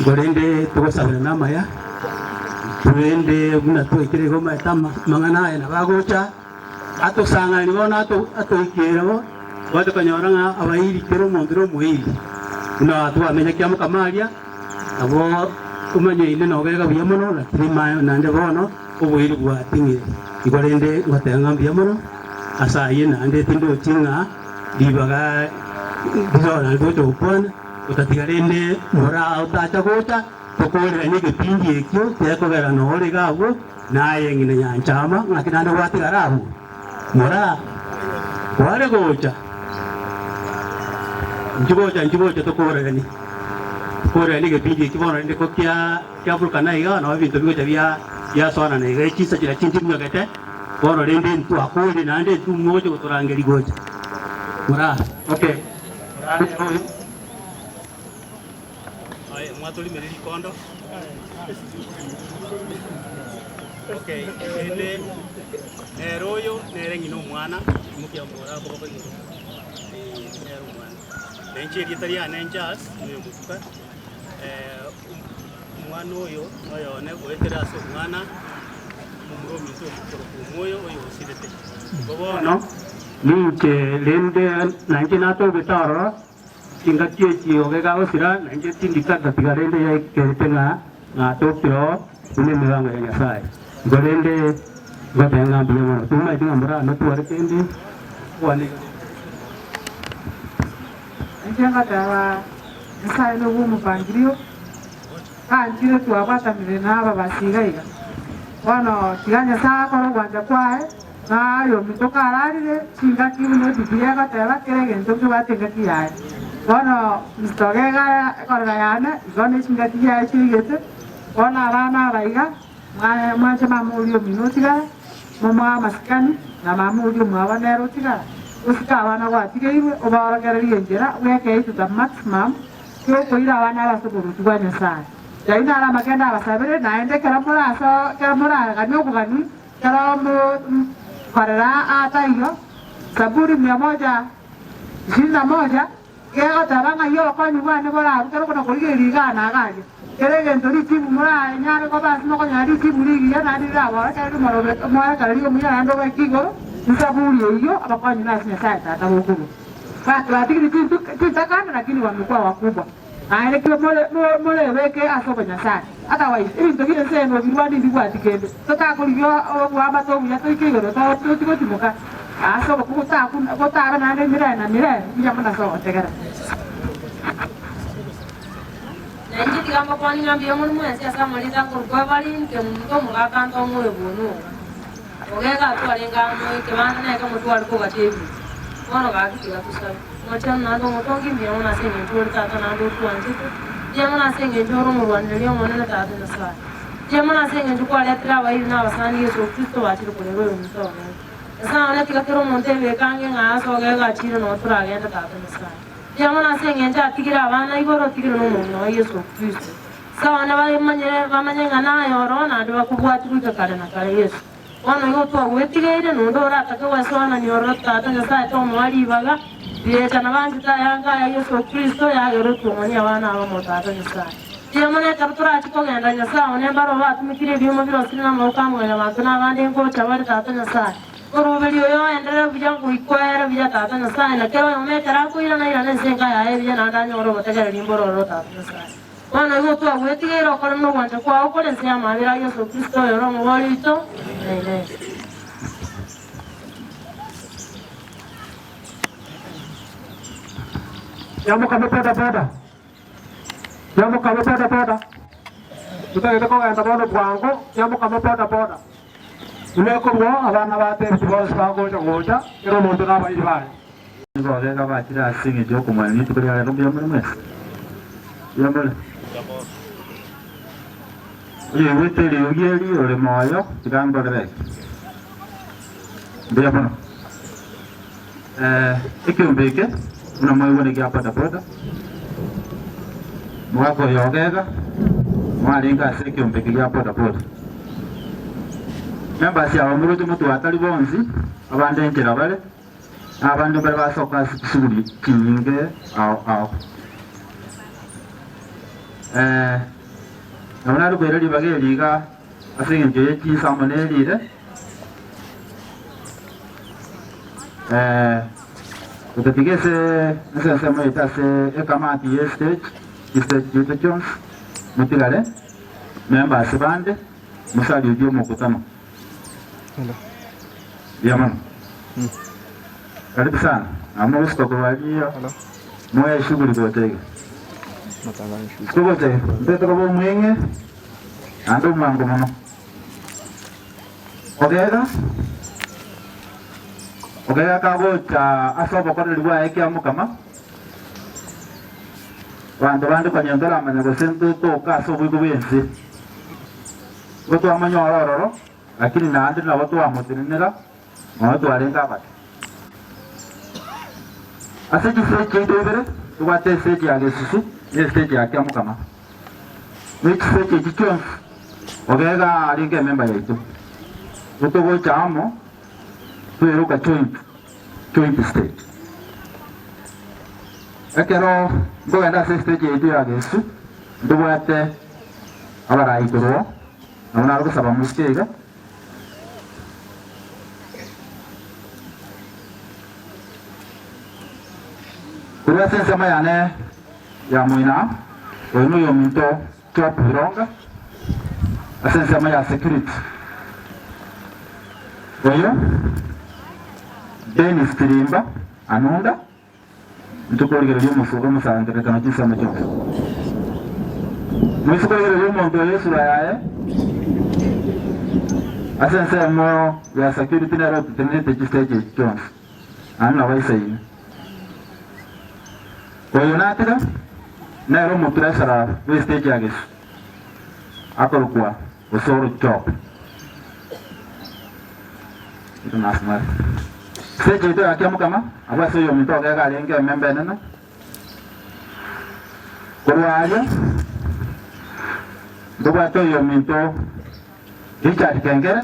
gorende tugosabira namaya turende guna twikire goma tama mangana na bagocha atosanga ni bona atoikero watu kanyoranga abairi kero mondro muiri una atu amenya kiamu kamaria abo kumanye ine no gega biamono na trima nande bono obuiri bwa tingire igorende watenga biamono asaye nande tindo tinga dibaga dizona goto upona utatigarende mora utacha gota tokore ni gipingi ekyo teko gara no ore gawo naye ngine nyanchama ngakinanda wati garabu mora wale gocha njibocha tokore ni kore ni gipingi kibona ndi ko kya bulkana iga no bintu bigocha bya sona ne ga chisa chira chinti mnyagete bono rende ntu akole nande tu mojo kutorangeri gocha mora okay mwatuli merili kondo okay royo nerengi no mwana mukia mora boko ni nero mwana nenche ritaria nenjas ni mutuka mwana oyo ne goetera so mwana mumro miso ko moyo oyo sidete bobono ninche lende nanche nato betaro tinga chichi ogega osira nanche tindika tigarende ya ketenga na tokyo une mewanga ya sai gorende gotenga biemo tuma tinga mura no tuare kendi wani njenga dawa sai no gumu pangrio kanjire tuabata mirena aba basigaika wano tiganya saa koro gwanja kwae na yo mitoka ararire chinga kiuno dibiya gatera kerege ntoke batenga kiyae wano mistogega korga yana igone chinga kiyae chigete wana abana baiga mwaje mamulio minotiga mama maskani na mamulio mwabanero tiga usika abana gwatigeirwe obaragariye njera weke itu the maximum kyo koira abana basuburu tuganya sana jaina ala magenda abasabire naende keramura ganyo kugani keramu karera ataiyo saburi 121 kego tabanga yo konyu bane bora kero kono kurigeri gana gaje kerege ntori timu mura nyare ko bas no nyari timu rigi ya nari rawa kero marobe mwa kari yo muya ndo bakigo saburi yo abakonyu nasi sasa tabukuru kwa tigiri titakana lakini wamekuwa wakubwa aile kile mole weke asobonya sana otherwise ibintu bile seno birwadi bigwati kende totakulyo waba to buya toikigoro to tikotimuka asobo kutara nande mire bijamana so tegara nanji tigamba kwani ngambiye muri mwensi asamaliza kurwa bali nke muntu mugakanto mule bunu ogega twalenga mu kibanda neka mutu aliko gatebu ono gakiga kusaba Macam nado motongi biar mana sengin jual tata nado tuan situ, dia mana sengin jual rumah dia mana tata nasar, dia mana sengin jual lihat terawih na basani itu tu wajib boleh boleh untuk orang. Asal orang tiga kilo monte bekange ngas orang gacir no tu lagi ada tata nasar. Yamana sengenja tigira abana igoro tigira n'umuntu wa Yesu Kristo sawa bamanyanga nayo rona ndo bakubwati kuja kare na kare Yesu wana yo to wetigere no ndo rata ko wasona ni orota tanga sa to mwali baga yeta na bantu ta yanga ya Yesu Kristo ya yoro to mani abana aba motata ni sa yamana kaptura chiko genda nya sawa ne baro batu mikire bimo biro sina mo kamwe na bantu na bande ngo chabari tata nya sa Koro video yo endera bija kuikwera bija tata na sa na kero me tara kuira na ira senga ya bija na danyo ro botega limboro ro tata na sa wana yo to wetigero kono no wanja kwa ko le sia mavira Yesu Kristo yo ro mo bolito amen Yamo kame pada. Yamo kame pada. Kita ko enta bono bwango, yamo kame pada. Uleko ngo abana bate bose bagoja ero muntu nabayiri baye. Ngo rega bakira singe byo kumwana ni tukuri ya rumbi yamwe mwese. Yamwe. Yewe teri ugeri ore moyo tigango rebe. Ndio bana. Ikiumbeke una moyo wone gya pada. Mwako yogega. Mwalinga sekiumbeke gya pada. Members ya omuruti mutu atali bonzi abande njira bale abantu bale basoka suri kinge ao nabona rugwera libageliga asinge ki samonelire ukatigese nse moita se ekamati stage Jones mutigale members bande musali udio mukutano. Yaman. Karibu sana. Amo usko kwa wajia. Moya shughuli kwa tege. Kwa tege. Mteto kwa mwenge. Ando mango mono. Ogega kabo cha asobo kwa liwa eki amu kama. Wando kwa nyandala manyago sento to kaso wigo wensi. Watu amanyo arororo. Lakini naandi na watu wa mutinira watu walenga bati asiji stage ndebere tubate stage ya Yesu ni stage ya kyamu kama which stage jicho ogega alinge member yetu utogo chamo tueruka joint stage akero ngoenda stage yetu ya Yesu ndubate abara ikoro na unaroko saba muskega Kura sensa mayane ya muina, wenu yo minto top hironga, sensa maya security. Oyo, Dennis Tirimba, Anunda, ntukoligira yo mufugo musanga kana kisa macho. Musikoligira yo muntu Yesu yaye. Sensa mo ya security na ro tenete stage Jones. Anna waisai. Kwa United na ro mutrasara stage ya Yesu akorukwa osoro chop ito nasma stage ito akiamu kama abaso yo mito ga lenge membe nana kurwaje doba to yo mito Richard Kengere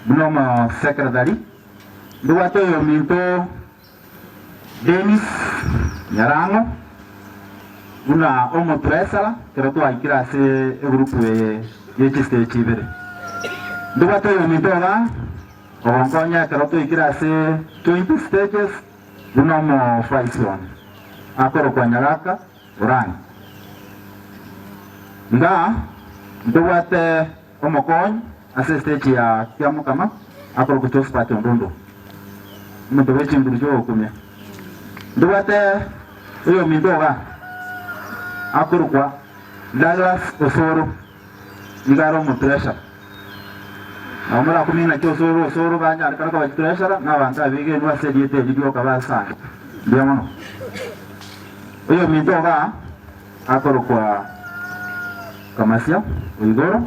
Bloma secretary doba to yo mito Dennis Nyarango una omo tresala kero tu aikira se grupo ye stage chibere duba to yo mitoga ogonkonya kero tu aikira se 20 stages una mo faison akoro kwa nyaraka urani nga duba te omo kon ase stage ya kiamu kama akoro kutos pa tondondo mto wechi ngurjo kumya Duwate uyo mindoga akurukwa Douglas Osoro ngaro mutresha amara kumina cyo Osoro banya arikana kwa tresha na banta bige nwa sediete video kabasa ndiamono uyo mindoga akurukwa Kamasia Uigoro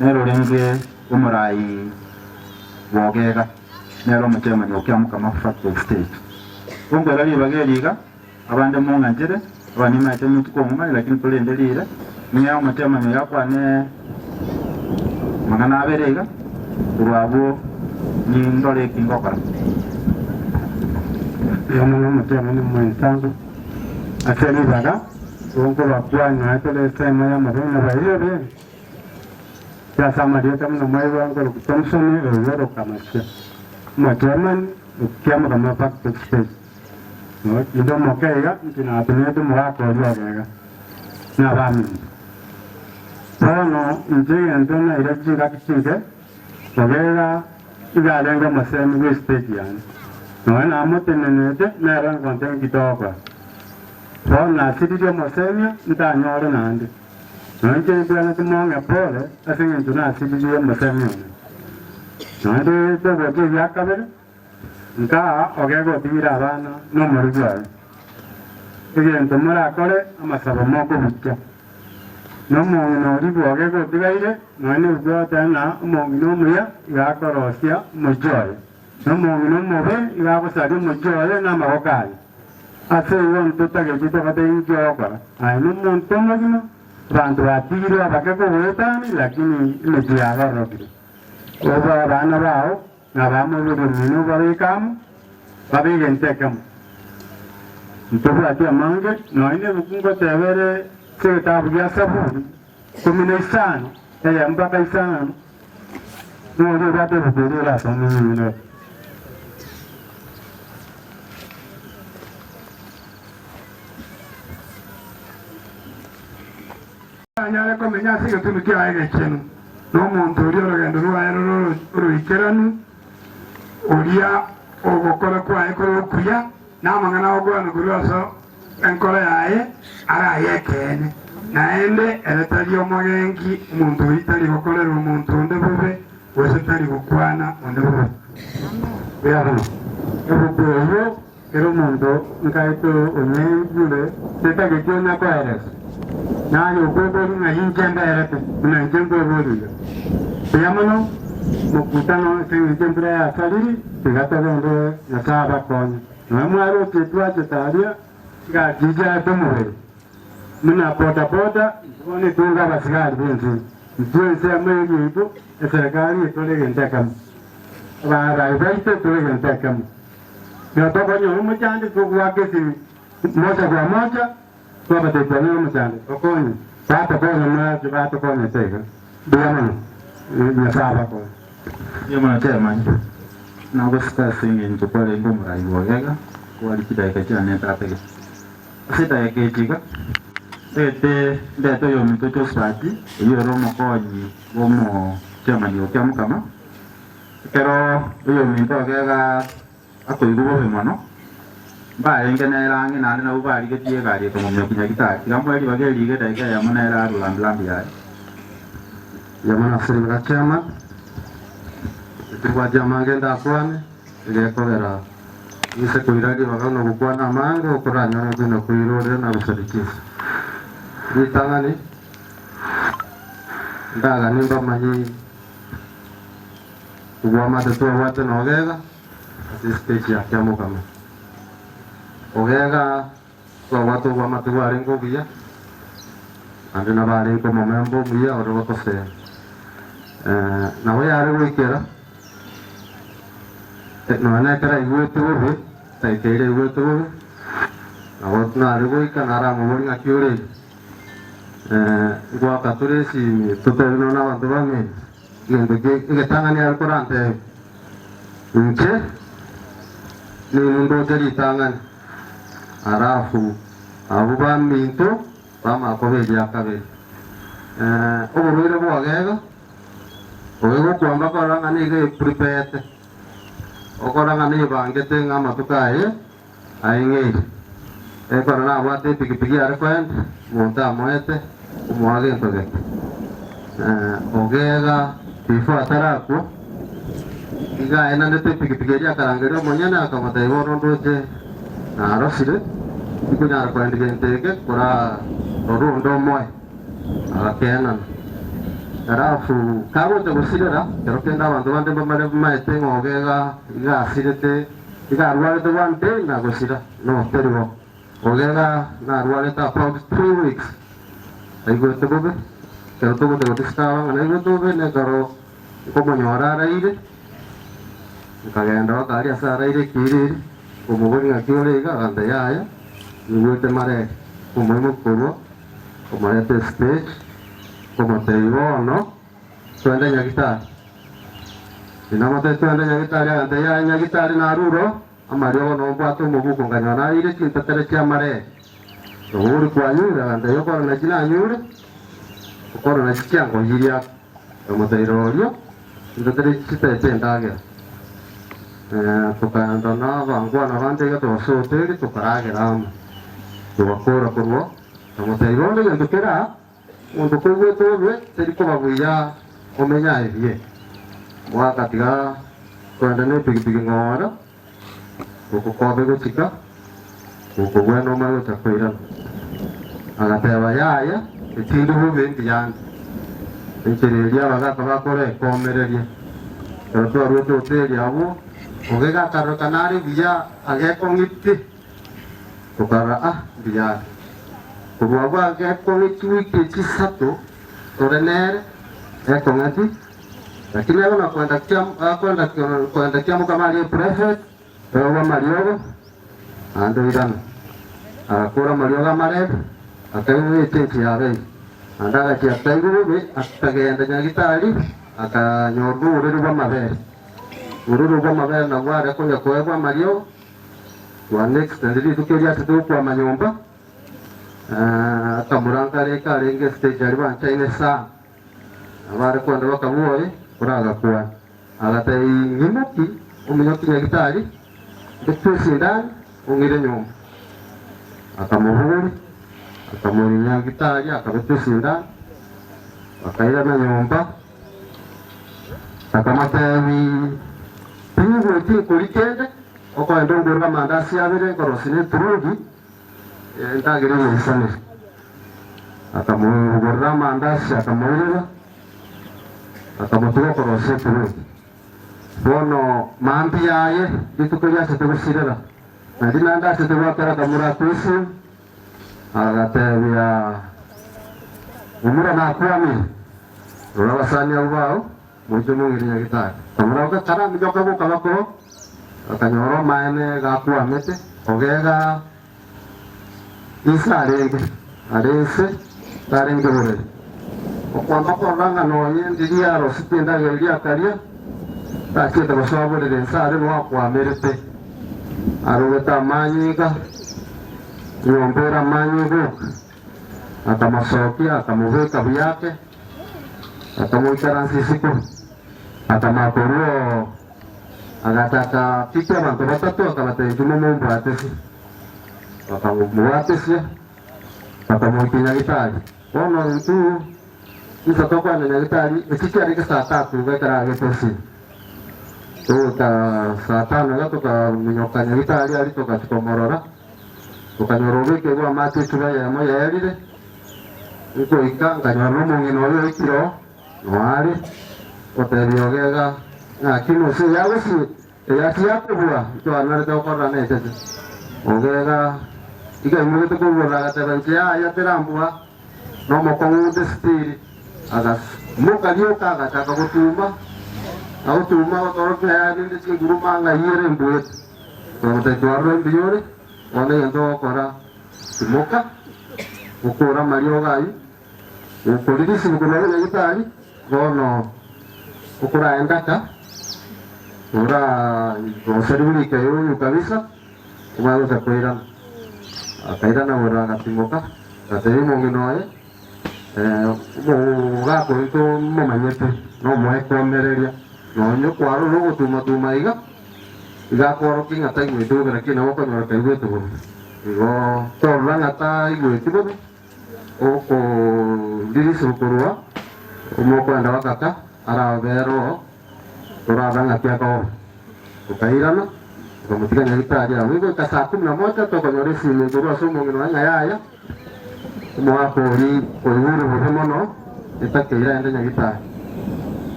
nero lenge umurai wogega nero mchema nyokiamu kama factory stage kungo rali bageliga abande munga njere abani mache mituko ngoma lakini tulendelire niya mchema yakwane magana aberega urwabo ni ndole kingokora yamuno mchema ni mwensangu ateli baga kungo bakwanya atele sema ya mabona bayo ya sama dia kama na mai wangu ku Thompson yoro kama sia machema kiama kama factory stage no ndio mokega kina atenedo mwako yoga na bami Bueno, entonces era chica que sigue, porque igalenga masemi we stage yani. No na amote nenete na ran konten kitoko. Bona sidi yo masemi ndanyore nande. No nje bwana tumonga pole, asinga tuna sidi yo masemi. No de to bote yakabere. Nka ogego tira bana no morujwa. Ege ntomara kore amasaba moko bukya. No no ribu ogego tigaire no ni ubwa tana mo no muya ya korosia mojoy no mobe ya ko sari mojoy na mahokai ase yon tutage jito kate injoka ai no monto magino randu atiro abake ko wetani lakini mejiaga robi oba bana bao na bamo lo mino babe kam babe gente kam ntoba ati amange no ine bukungo tevere se tabu ya sabu komunisano ya mpaka isano no ndio watu wapelera sana mimi anyale ko menya siga tumukia aige chenu no muntu uri oragendo ruwaero ruikeranu uria ogokora kwa ekoro kuya na mangana ogwana kuruaso enkora yae ara yekene naende eletario magengi muntu itali gokorera umuntu onde bube wese tali gukwana onde bube bero ebo ero muntu ngaito onyengule tetage kyona kwaeres nani ukwebori na hinjembe erete na hinjembe bori yamano mukutano sinjembe ya saliri tigata bende na saba koni na mwaro tetwa tetaria ga jija tomore muna boda one tunga basigari benzi mtuense amegi ipo serikali itolege ntakam bara ibaite tolege ntakam na toka nyo mchande kwa kesi moja kwa moja kwa batepani mchande okoni tata kwa na tata kwa na tega biamana ni saba kwa yamana tema na gosta singi ntopale ngomra iwogega kwa likidai kachane tatege sita yake chiga ete ndeto yo mitoto spati iyo romo konyi bomo chama ni okyamu kama kero iyo mito kega akoigubo bimono ba engene rangi nani na ubali ketie gari ko mo kinya kita kirambo eli bageli ge dai ya mana era rulambi ya yamana sirga chama tuwa jama genda kwane ile kolera ise kuiragi bagano gukwana mango kuranya no bino kuirore na busadikisi ditangani ndaga nimba maji uwama tetua wate na ogega ati stage ya kiamu kama ogega kwa watu uwama tewa ringo bia andi na bari ko momembo bia oro wako se na waya ari wikera no na kara iwetu we taikere iwetu na watu na ari wika na ra momori ngakiore gua katore si tutorino na bantu bangi ngende ke tangani al Qur'an nche ni mundo jadi tangan arafu abu ban minto bama ko be ya kabe o ruire bo agega o ego kwamba ko ranga ni ge prepare o ko ranga ni bangete ngama tukae ainge e ko na wate piki ar kwent monta moete umwage ntoge ogega tifo ataraku iga ena nete piki ya karangero monyana akamata iboro ndoje na rosire ikunya kwendike nteke kora roru ndo moy akena Arafu kago te gusirera kero kenda bantu bande bamare maete ngogega igasirete igarware te bante na gusira no terigo ogega na rware ta about 3 weeks aigo te bobe kero to te stava ngana aigo to be ne karo como nyora raire kagenda kari asa raire kiri como boni akiorega ganda yaya ni te mare como mo koro como este stage como te digo, ¿no? Tuanda nya gitar. Dinamo te tuanda nya gitar ya ante ya nya gitar na ruro, amario no buato mo buko ngana ire kinta tere chamare. Uri kwa nyura ante yo kwa na china nyura. Kwa na chikia ko hiria. Como te digo, kinta tere chita tenda ga. Toka ndona vangwa na vante ga to so te to karaga ram. To wakora kurwo. Como te digo, le ndokera untuk kau itu jadi kau bawa omenya ini, wah ketika kau ada ni pergi ngawara, kau bego cika, kau buat nomor kau cakuiran, agak terbayar ya, itu dulu bentian, pencuri dia agak kore, kau mereka, kalau tu arus tu dia abu, oke kan karo kanari dia agak kongiti, kau kara dia. Kubuwa ke kongiti wiki chisatu torener kongati lakini leo na kwenda kiamu kama ali prefect wa Mariogo ando idan akura Mariogo mare akamu ite yare anda ga chia taigu be atagenda nyagitari akanyordu ururu ba maber na ware ko yakwa Mariogo wa next ndiri tukeria tutu kwa manyomba kamurangare karenge stage ari bancha ine sa abare kwanda bakabuoye uraga kwa agatai ngimuki umunyoki nyagitari ndetwesinda ungire nyomba akamuhuri akamuri nyagitari akabetwesinda akaira na nyomba akamatawi pingu kurikende oko ndongorwa mandasi abere korosine turugi entagire yisane akamugorra mandasi akamurira akamutuga korose turugi bono mambi yaye ditukoya setugusirira nandi nanda setugakara kamura kusi agatebya umura nakwami urabasanya ubao mujumu ngirinya gitari kamura ukakara mijoka bukabako akanyoro maene gakwamete ogega isarenge arese tarenge bore okwamba koranga nonye ndiria rositenda geria karia takete basabore de sare no akwamerete arugeta manyiga yombera manyigo atamasokia atamuveka byake atamuikaransisiko atamakoruo agataka picha bantu batatu akabatejumo mumbatesi akamuatesi atamuikinya gitari ono ntu isatoka na gitari ikikia rika saa 3 gakara getesi tuka saa 5 gatoka munyokanya gitari ari toka tukomorora tukanyoroke kwa mati tuba ya moya yarire iko ikanga nyaro mungino yo ikiro noari oteriogega na kino se yagosi ya tiakubwa to anareta okora na etete ogega iga imwe to kubura gatabantia ya terambua no mokongu destiri agas mukalioka gataka gutuma au tuma otoroke ya ninde chinguruma nga yire mbuet to tetwaro mbiyore wana yando okora timoka ukora mariogai ukolirisi nukulole na gitari gono ukura endaka ura osaribuli kayo kabisa kumalo sa kuiran akairana ura katimoka kateri monginoye ga ko ito momanyete no moe komereria no nyo kwaro no tuma iga koro kinga tai ngito gara kina wako ngara kai wetu bo igo torla ngata igweti bo oko dirisu kurwa umoko anda wakaka ara vero tora ranga kia ko ukairana ukamutika nyagita aja wigo ka 11 to ko resi ni kurwa sumo ngino anga ya mo ako ri ko nguru bo mono itakeira ende nyagita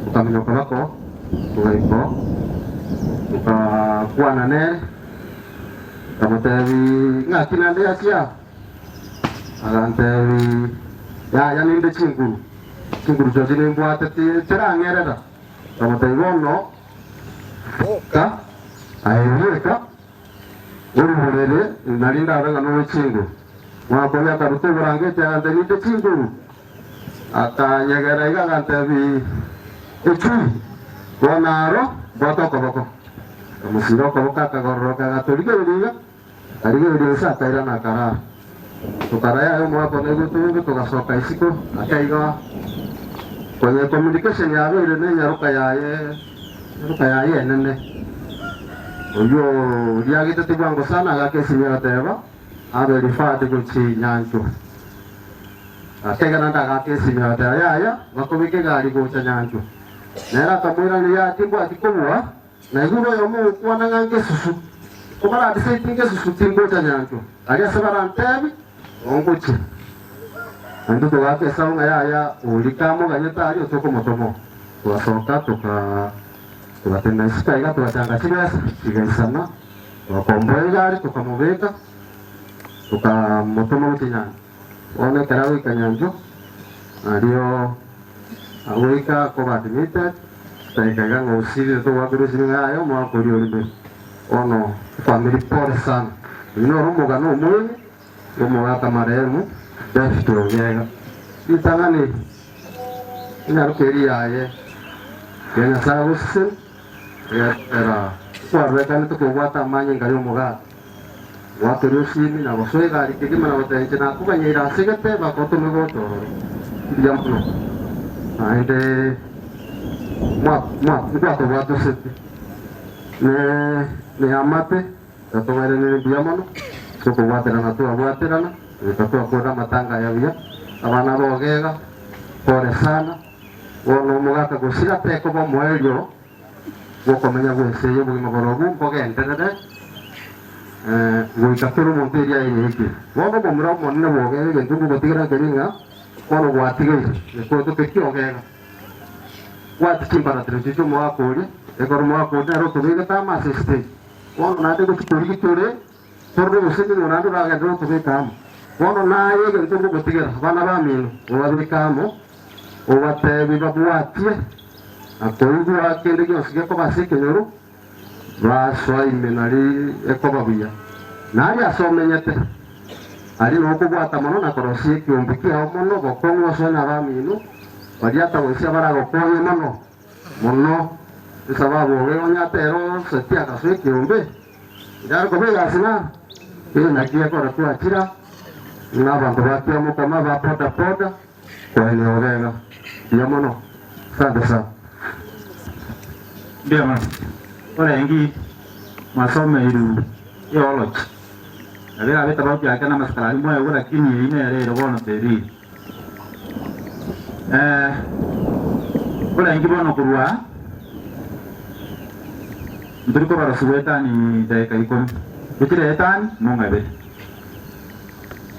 ukaminyoka bako ugaiko ukakuana nere kamutebi ngakina nde asia agantebi ya ninde chinguru chozi nimbwate tirangerera kamutebi bono ka ayureka ururere narinda abenga no chingu mwakonya karutu burange cyane ninde chinguru akanyegera igagantebi echu bonaro botoko musiro ko kakagororoka gatorigeriga arigeriga sakaira na kara tukaraya yo mwa kone gutu tugasoka isiko akaiga kwenye communication yawe ile ne nyaruka yaye nene oyo riagite tibwango sana agakesinya teba abe rifate guchi nyancho akega nanda agakesinya teba ya bakobike gari gucha nyancho nera kamwira ni ya tibwa tikobwa na iguro yo mu kwana ngange susu kumara adise tinge susu tingo cha nyancho ari asabara ntebi onguchi ando to wake saunga ya ulikamo ganyeta ari otoko motomo tuasoka tukatenda isika tukatanga chirasa chigaisana tukakomboe gari tukamubeka tukamotomo utinyana one karawi kanyanjo ario awika kobatimite taikaga ngosiri to wagurusi ngayo mwa kuri olibe ono family pore sana ino rumoga no mwe rumoga kamaremu defto yega itangani ina rukeri yaye kena sagusin era kwa to kuwata manye ngari moga waturusimi na bosoi gari kigima na botenje na kubanyira sigete bakoto megoto diampuno ainde mwato watu seti ne amate tatomere ne biamono soko waterana tu awaterana tatua kora matanga ya via abana bogega pore sana wono mugaka gusira teko bo moelyo gokomenya gweseye bugima borogu bogenterere goikaturu monteria yiki wono bomra monne bogega gentu botigira keringa wono gwatigire ko to pekiyogega wati kimbara trecho mwakuri ekoro mwakuri ro tubiga tama siste wono nate ko tukuri kitore tordo usini nonado raga ro tubiga wono naye gentu botigira bana bamino owabikamo owatebi babwatie akoigu akende gyosige ko basike nyoro baswa imenari ekobabia nari asomenyete ari no kubwata mono na korosie kiombe kiao mono bokongwa sona bamino bariata wese barago konye mono sababu leo nyatero setia kaswe kiombe ndaro kobega sina na kia kwa kwa tira na bantu batia mo kama ba poda kwa eneo vega ya mono sana ndio maana ore ngi masome iru yoloch abira beta ba ya kana maskara mo ya ora kini ine ere bono teri ore ngi bono kurwa ndiko bara suweta ni daika ikon bitire etan mongabe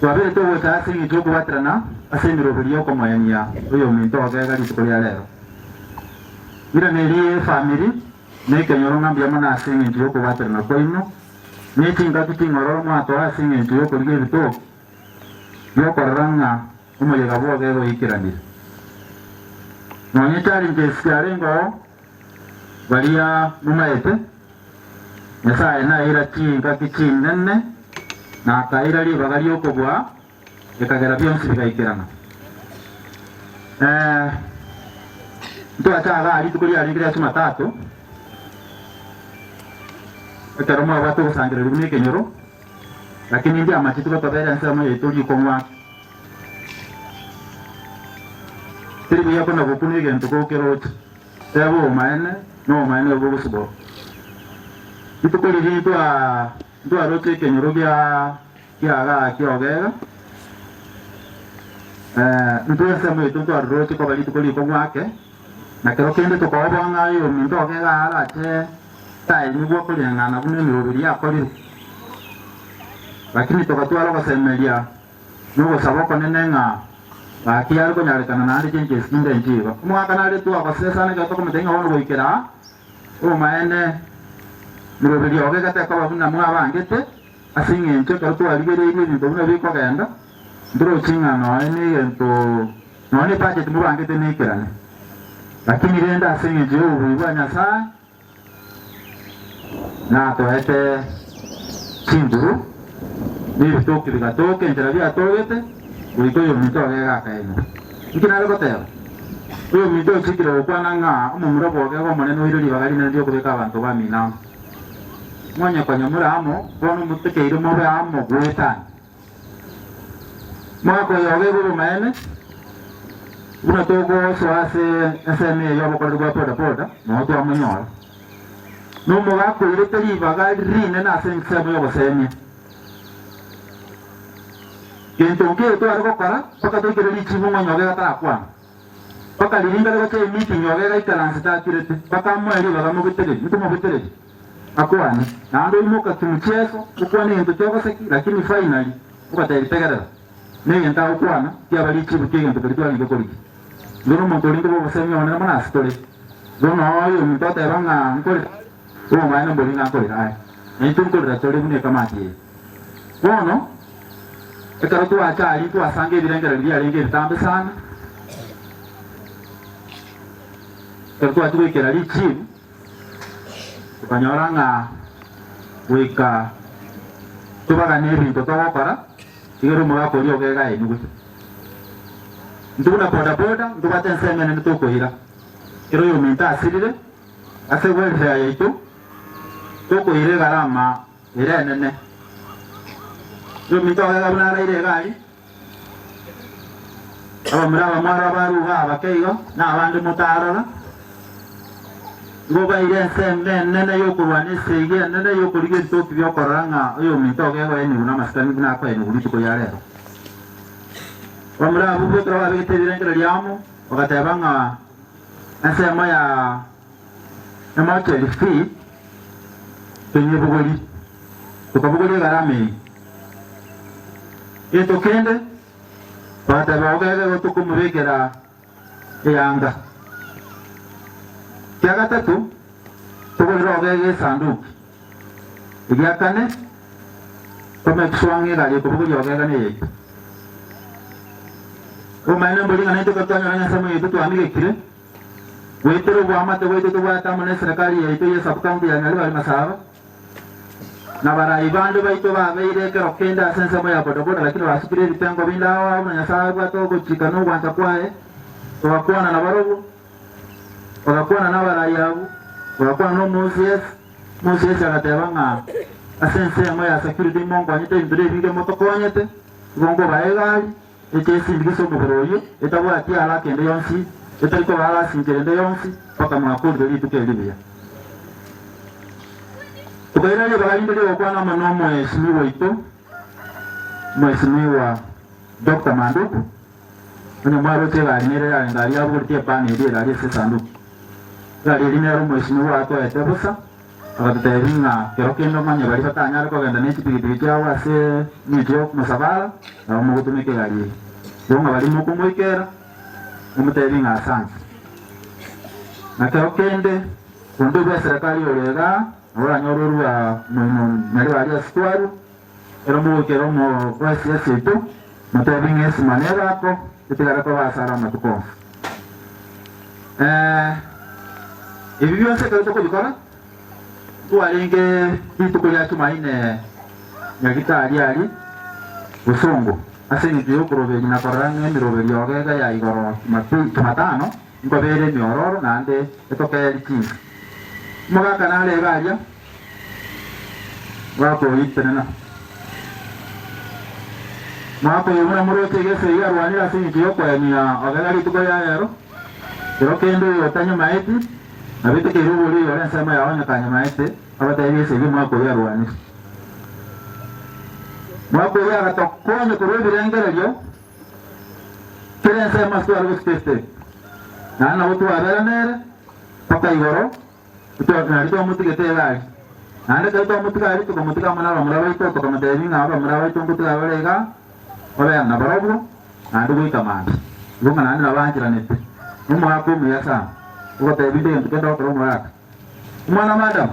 twabere to wata singi jogo watrana asemiro buriyo ko mayanya oyo minto agega litukolia lero mira neli family ne kenyoro ngambia mana singi jogo watrana ko ino ne tinga kitingoro ma to asingi jogo lige to yo koranga umo llega bo agego ikirani no nyetari ngeskarengo varia mumaete nyasaye na ira tinga kitinene na kaira ri bagari okobwa ekagera byonse bikaikirana ndo ataga ari tukuri ari ngira chuma tatu etaroma watu kusangira rubuni kenyoro lakini ndia machitu kwa tabera nsema yetoli komwa tiri ya kona bokuni gento ko kerot tabo maene no maene obo subo itukuri ri ndo arote kenyoro kiaga kiogega ndo nsema ndo arote ko bali tukuri komwa ke na kero kende to ko banga yo mindo ogega ala che tai ni bwo ko lenga na bune mi obiri akoli lakini to katwala ko semelia no saboko nenenga bakiar ko nyarekana na ndi chenje skinde njiba mwaka na letu akasesa ne gato kumtenga wono boikera o maene nirobiri oge gate ko babuna mwa bangete asinge nche ko to aligere ile ni dobuna biko genda ndro chinga no ene ento no ne budget mu bangete ne kirane lakini renda asinge je ubuwa nyasa na to ete chinduru ni bitoki bigatoke njera bya togete uliko yo mito ga kaino ikina le kotero yo mito chikira okwana nga umumura boge go monene oirori bagali na ndio kubeka abantu ba mina mwanya kwa nyamura amo bono muteke iro mobe amo gweta mwako yoge go maene una togo so ase SME yo bokora gwa poda no to amonyora no mo ga ko ire teri bagali rine na sense mo yo bosemi kento ke to argo kara paka to kire lichi mo nyoge gata kwa paka liringa le gote meeting nyoge ga italansi ta kirete paka mo eri baga mo bitere mtu mo bitere akwani na ndo mo ka tumchezo ukwani ento choka seki lakini finally ukata itegera ne yenta ukwana ya balichi bukenge ento kirito ni kokori ngono mo tolingo bo semi ona mana story ngono yo mtoto eranga nkori o maana bolinga nkori ai ento nkori da story mune kama ati ngono ekaro tu achali tu asange birengera lirenge tambe sana kertu atu ikera lichi kanyoranga wika tubaga nebi to para igero mo ko yo gega inu nduna boda nduba tenseme ne to ko ira ero yo minta asirire ase welfare yetu to ko ire garama ire nene yo minta ga buna ire gai aba mura mara baru ga bakeigo na abandi mutarara goba ire sembe nene yo kurwani sege nene yo kurige to kibyo koranga yo minta ga ga ni una maskani buna ko ni uri ko yare wamra bubu trawa bete direngera liamo okatabanga asema ya amache lifi penye bugoli tukabugoli garame eto kende pata baogere goto kumubegera yanga kya gatatu tugolero ogege sanduku igya kane kome kuswangira ye kubugoli ogega ne o maana bolinga naito katanya na samu yetu tuamige kile wetero bwa mate wetu bwa tamane serikali yetu ye sub county ya ngali bali masaba na bara ibando baito ba beire ke rokenda sensa moya boda lakini wasipire bitango bindawa na nyasaba to go chikano kwanta kwae wakwana na barogo wakwana na bara yabu wakwana no Moses agatebanga asense moya security mongo anyite indire binge motokonyete gongo baegali etesi ndigiso muboroyo etabwa ati ala kende yonsi etariko bala singerende yonsi paka mwakurdo lituke libya tukaira le bagalinde le okwana manomo esimiwa ito mwesimiwa Dr. Manduku ane mwaro tega nere ya ngari ya burti pani ile la se sanduku gari linero mwesimiwa ato etebusa abateringa kerokendo manya bali batanya ko ganda ne chipigiti chawa se nityo masabala na mo gutumike gari donga bali mo kumoikera umuteringa asante na kerokende kundu bya serikali olega ora nyorurwa no nari bali asitwaru ero mo kero mo kwasi aseto muteringa esi manera ko titigara ko basara matuko ibi byose ko bikora tualenge kitu ya tumaine ya kitali ali usongo aseni dio kurobeli na koranga ndirobeli ogega ya igoro matano ngobere nyororo nande etoka eliti moga kanale galia wako itena mako yuna morote gese ya rwani aseni dio kwa ni ogega lituko ya yero kendo yotanyo maiti na vitu kirubuli wale sema yaonya kanya maiti abata hivi sasa mwako ya rwani mwako ya gatokonye kurubi rengerelyo kile sema sio algo steste na watu abera nere paka igoro uto na mutu gete gali ande gato mutu gali to mutu kama na mura waito to kama devi na mura waito mutu abera ga wale na barobu ande go ikamanda Bunga nani nabanjira nete. Umwaka umwe sana. Uko tebinde ngenda ko umwaka. Umwana madam.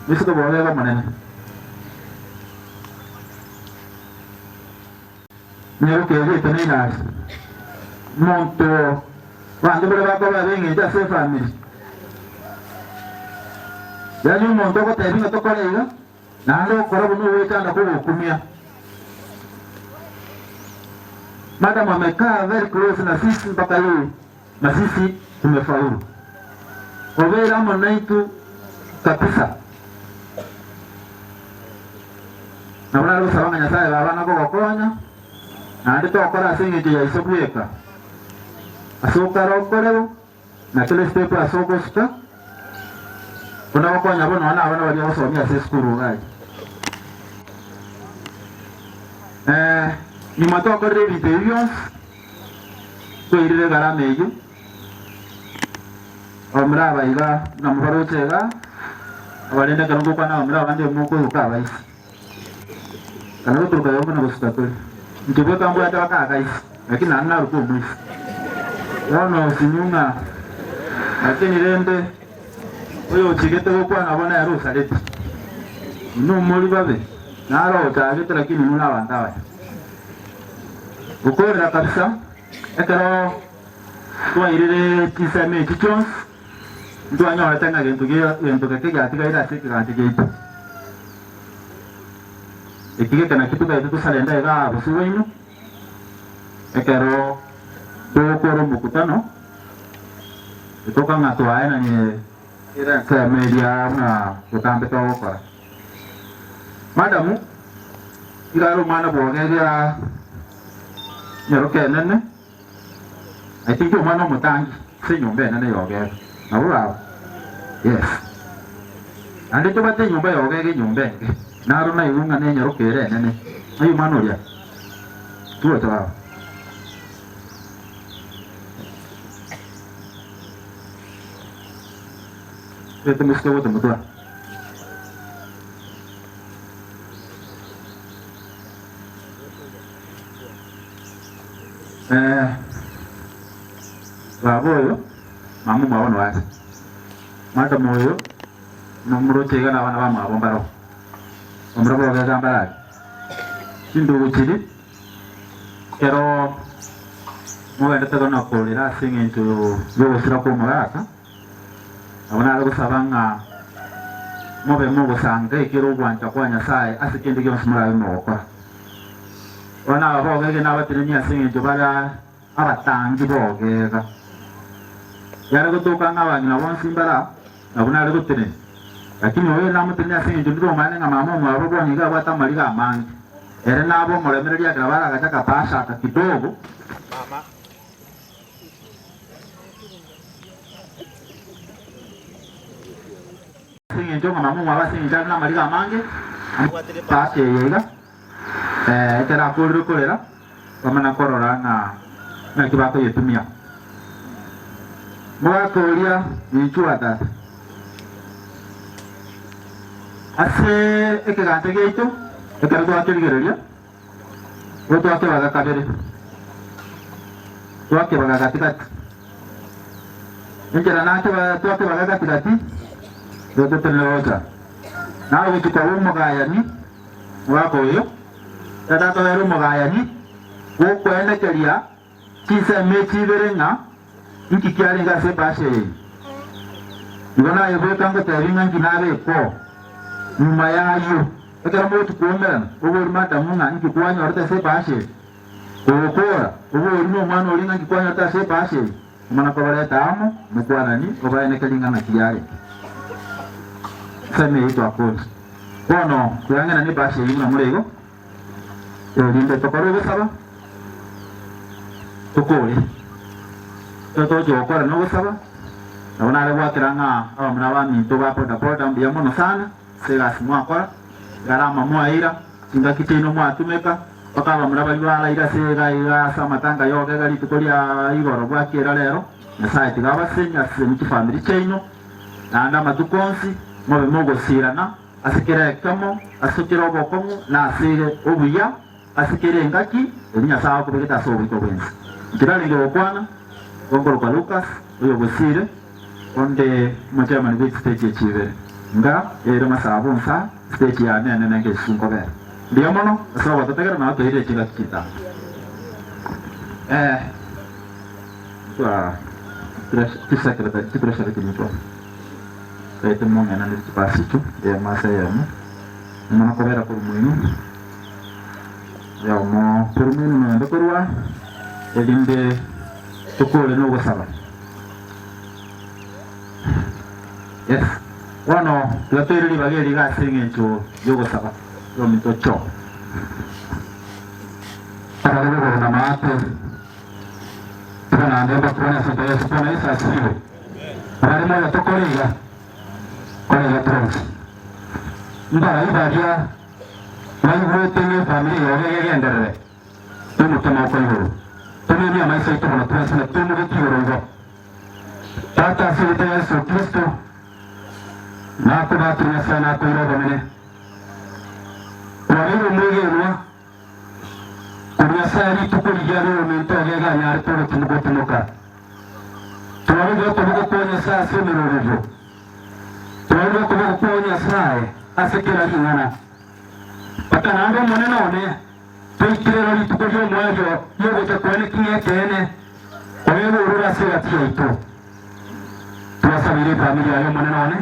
Bisiko bolega manene. Nyero ke vete ni nas. Monto. Quando voleva come venga già se fammi. Ya ni monto ko tebinga to kolega. Nalo korobu no weta na ko kumia. Madam amekaa very close na sisi mpaka leo. Na sisi tumefaulu. Overa mwanaitu kabisa. Na wala rusa wanga nyasaye babana ko bakonya. Na ndito akora singe je isokueka. Asoka rokorero na kile step asoko sta. Kuna bakonya bono abana bali basomya se skuru gai. Ni mato corre viterios. Koirire garameyo. Omra baiga na mfaro chega. Abalenda kanungo kana omra bande muko ukaba isi. Kana turuka yomo na gustatori. Ntibo tambo ata kaka isi. Lakini anna ruko mwisi. Wono sinyunga. Lakini rende oyo chigete kwa na bona yaro saleti. No moli babe. Naro utagete lakini nuna bandawa. Ukorera kabisa. Ekero twairire kisame chichons. Ndwanya tanga gento keke atika ira sika kantige. Ekige kana kitu ka itu salenda ega busuwaino. Ekero dokoro mukutano. Itoka ngatwa ena ni ira ka media na kutambe kwa. Madamu igaro mana bogega nyaroke nene. I think you want to mutangi si nyumba nene yoge. Abura. Yes. Ande to bate nyumba yoge nyumba. Naro na yunga ne nyaroke re nene. Ayu manoria. Tuwa tawa. Ete musko wote mutwa. Baboyo mamu mawano wasi mata moyo namuro chega na wana bama bombaro omrabo ga gambara sindu uchiri pero mwenda tagona kolera singing to yo sira ko maraka abana ro sabanga mobe mobo sange kiro gwanta kwa nyasaye asikende kyo smara no kwa wana abo ga na batini singing to bala abatangi bogega yara kutoka ngawa na wansimbara abuna ari gutene lakini wewe na mutene asinje ndiro mane nga mama mu abo ni ga bata mali ga mangi ere nabo mulemereri ya gabara gataka pasha ka kidogo mama singe njo mama mu aba singe na mali ga mangi pase yega tera kurera kama na korora na kibako yetumia mwaka ulia nichua tata. Ase ekegante geito, ekero wake ligereria. Woto wake waga kabere. Wake waga katikati. Njera nake wake waga katikati. Woto tenelota. Na woto kwa umogayani. Wako yo. Tata kwa umogayani. Woko ene keria. Kisa mechi verenga. Iki kiari nga se bashe. Ngona yebo tango teringa nginabe ko. Nyuma yayo. Ekara motu kuomera. Obo mata munga nki kwanya orta se bashe. Okora. Obo no mano linga nki kwanya orta se bashe. Mana ko bare tamo mukwana ni oba ene kelinga na kiari. Seme ito akon. Kono kuyanga na ni bashe yina murego. Linde tokoro besaba. Tokore. Toto jokora no gusaba nabona ari gwakiranga abamuna baminto bapoda poda mbiya muno sana segas mwakora garama mwaira singa kitino mwatumeka paka abamuna balwala ira sega ira samatanga yoga gali tukolia igoro bwakira lero na site gabasenya semiti family chaino nanda matukonsi mobe mogo sirana asikere kamo asikere obokomo na asire obuya asikere ngaki elinya sawa kubeketa sobi ko bwenzi kirali ndio kwana gongoro kwa Lucas uyo bosire onde machama ni stage ya chive nga ere masabu nsa stage ya nene nenge sunko be ndio mono so watategera na watu ile chiga kita kwa secretary secretary kinito kaite monga na nisi pasitu ya masa ya mwana kobera por mwinu ya mo por mwinu na ndokorwa elinde tukole no gosaba. Yes, wano tuateri bageri gasinge ncho yogo saba yo mitocho para luego na mate para ndeba kuna sita ya spona isa siwe para mo ya tokoliga kolega tronzi ndara ibadia na iwote ni familia yoge gendere tumu tama ko yo tumu ni amaisa ito na tumu na tumu de kirogo tata sita Yesu Kristo nako batunya sana ko iro bamene walimu mwege nwa kunya sari tukulijaro mento gega nyar toro tumugotumoka tuwarugo tubugo konya saa semirorero tuwarugo tubugo konya saa asekera hingana patanando monena one tuikirero litukojo mwajo yogo takwene kinye kene oyego urura sega tiyaito tuwasabire familia yo monena one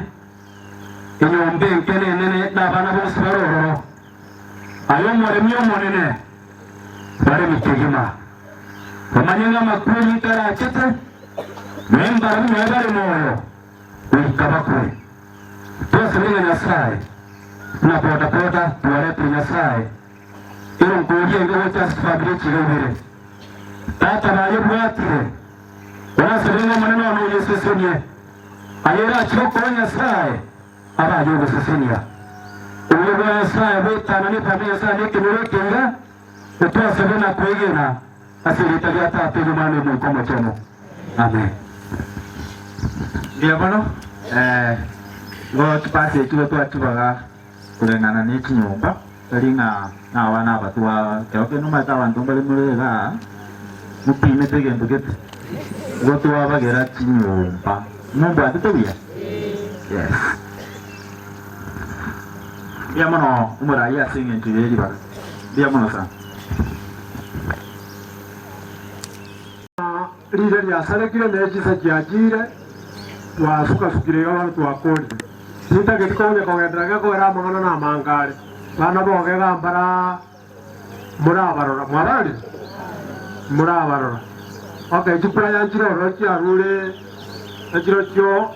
inyombe nkene nene nabana bose barororo ayo mwaremyo monene bare mitegima bamanyenga makuru itara chete membara mwebare moyo wikabakwe tuwasabire nyasaye na pota pota tuwarete nyasaye iro nkulie ngewe tasifabire chigabire tata bayo bwatire wanasabire monene wano yesusenye ayera choko nyasaye aba yogo sesenia uyogo nyasaye betana ni pamia sana nikimurekenga utoa sebena kwegena asirita ya tatu mane mu komo chono amen ndio bano go tupase tuwe tubaga kulengana ni kinyumba kalinga na wana batwa keoke no mata wantu bale mulega mupime tegendo gete go tuwa bagera kinyumba mumba atubia yes ya mono umura ya singe ntuyeli ba ya mono sa lile lya salekile nechisa kyajire twasuka sukire yo twakoli sita getikonya kogendraga ko era mangana na mangale bana boge gambara murabarora okay chipura yanjiro rokia rule ajiro kyo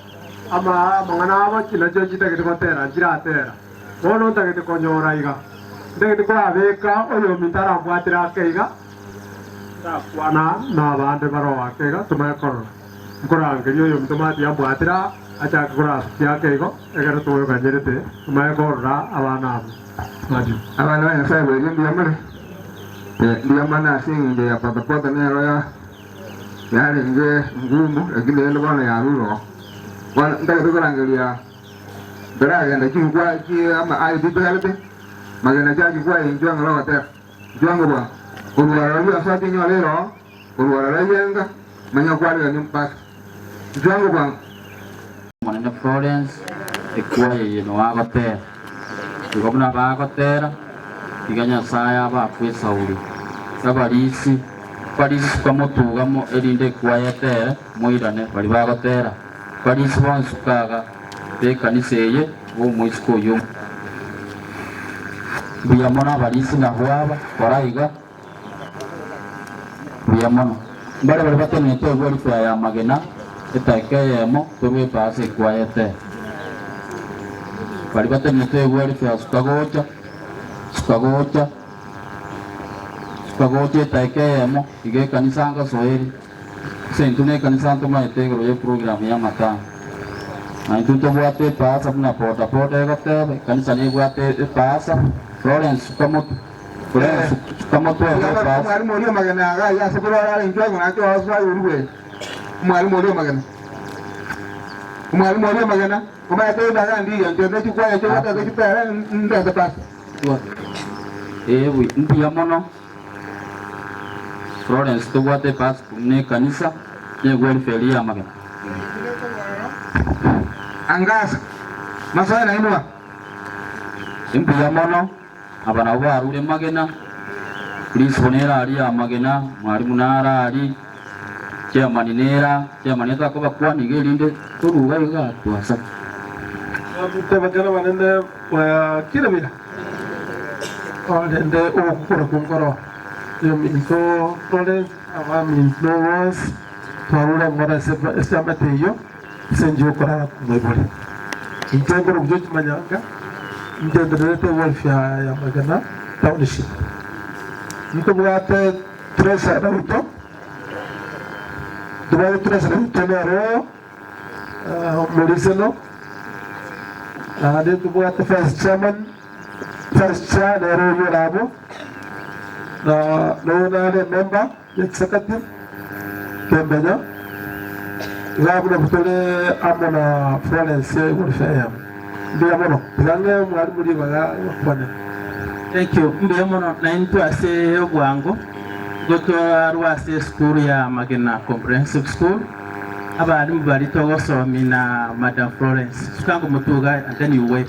ama mangana aba kinacho chitagetikotera njiratera bono ntagetikonyora iga ndegetikobeka oyo mitara bwatira keiga kwana na bande baro akega tumakorora nkorangerio yo mtomati yabwatira acha kora yakego egera toyo kanjerete tumakorora abana abo maju abana bana sabe ndi yamare ndi amana singe ya papa papa ne roya yale nge ngumu egile ndo bana ya ruro wana ndagetokorangeria beraga ndakingwa ki ama ai bibelete magana jaji kwa injwanga lo wate jwango bwa uruwara rwa asati nyolero uruwara yenga manya kwali ni mpaka jwango bwa mwana Florence ekwaye yeno wagote ngomna bagotera iganya saya bapwe Sauli sabarisi kwa mutugamo erinde kwayetera muirane bali bagotera barisi bonsukaga bekaniseye bo muisiko yo biyamona barisi na hwaba koraiga biyamona bale batene to goli fa ya magena etakeyemo tobe pase kwayete bali batene to goli fa sukagocha etakeyemo ige kanisanga soeri sentune kanisanga maitego yo program ya matanga na itu buate pasa na porta egotebe kanisa ni buate pasa Florence como tu pasa mwali mori magana ga ya sekora ala njwa ngana to aswa urwe mwali mori magana kuma ya to daga ndi ya to ti kwa ya to ta ti pera nda ta pasa wi ndi yamono Florence tugwate pas ne kanisa ne welfare ya Magena. Angasa. Masaya na inua. Impu ya mono abana barure Magena. Please bonera ali ya Magena, mwalimu nara ali. Chairman nera, chairman ta ko bakwa ni gelinde turuga iga tuasa. Tabagana manende wa kila bila. Nende okukora kunkoro. Minto Florence aba minto was twarura ngora sepateyo senjo kora kumebole. Intengoro bjoji manyanga. Intendrete welfare ya Magena township. Niko bwate Teresa Rauto. Dua Teresa Rauto nero Moriseno. Ada tu bwate first chairman nero Yorabo. No ada member executive Kembenya. Labu na butole amona Florence welfare. Ndio mono. Zange mwalimu ndi baga kwana. Thank you. Mbe mono na into ase ogwango goto arwase school ya Magena Comprehensive School. Abali mbali togo somi na Madam Florence. Sukango mutuga and then you wait.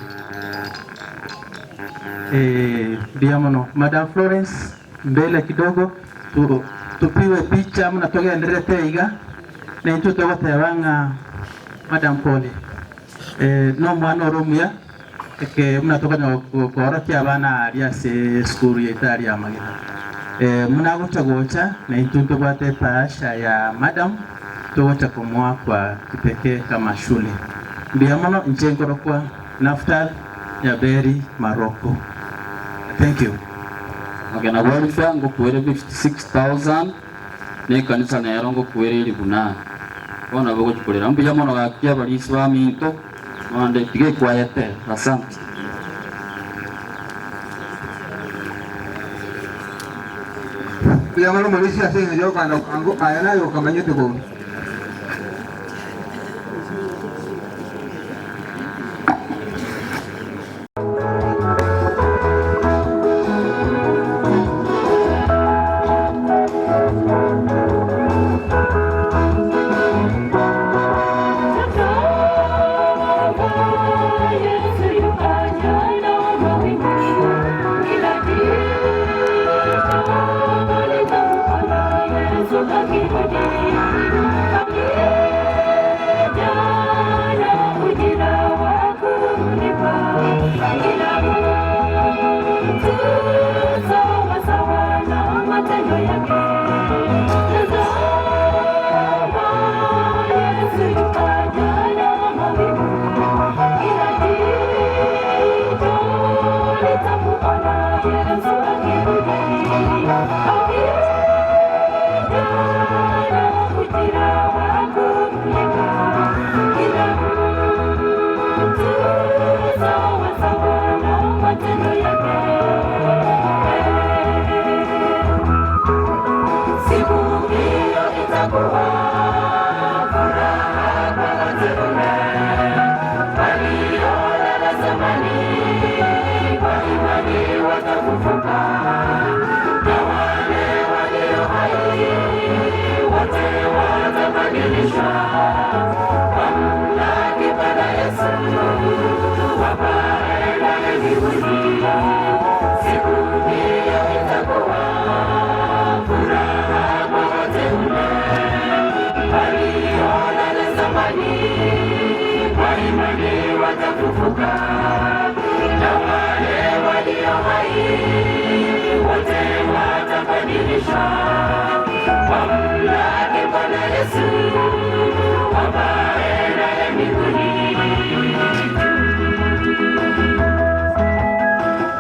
Ndio mono Madam Florence mbele kidogo tupiwe picha mnatoka ndirete iga na into togo tewanga Madam Pole. No mwana oromia ke mnatoka na korokia abana alia se school yetari ya Magena. Mnagocha gocha na intunto bate pasha ya Madam togocha kumwa kwa kipekee kama shule. Ndiamano nchengoro kwa Naftal ya Beri Maroko. Thank you. Magena welfare ngo kuwere 56,000 ne kanisa na yarongo kuwere libuna. Bona bogo chukolera mbiamano gakia baliswa minto wande tige kwayete. Asante. Yang Malaysia sih ngejauh kan anggo ayana yo kamanya tu bom.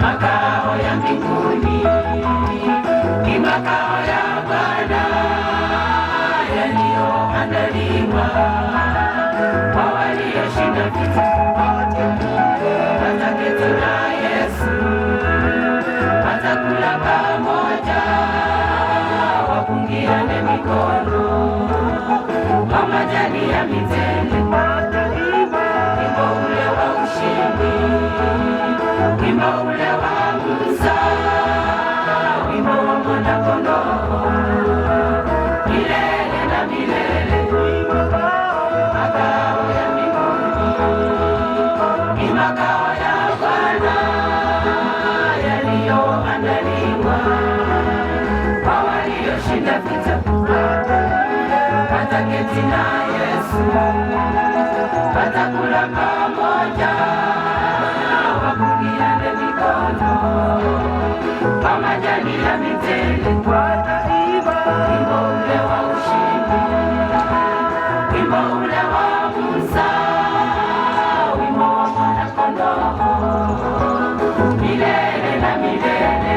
Makao ya mbinguni ni makao ya Bwana yaliyoandaliwa kwa walioshinda vita. Wataketi na Yesu, watakula pamoja, wapungiane mikono kwa majani ya mitende. Wimbo ule wa ushindi, wimbo ule wa Musa, wimbo wa mwana-kondoo. yaliyoandaliwa kwa walioshinda vita, wataketi na Yesu, watakula pamoja, wapungiane mikono kwa majani ya mitende, wataimba wimbo ule wa ushindi, wimbo ule wa Musa, wimbo wa Mwana-Kondoo, milele na milele.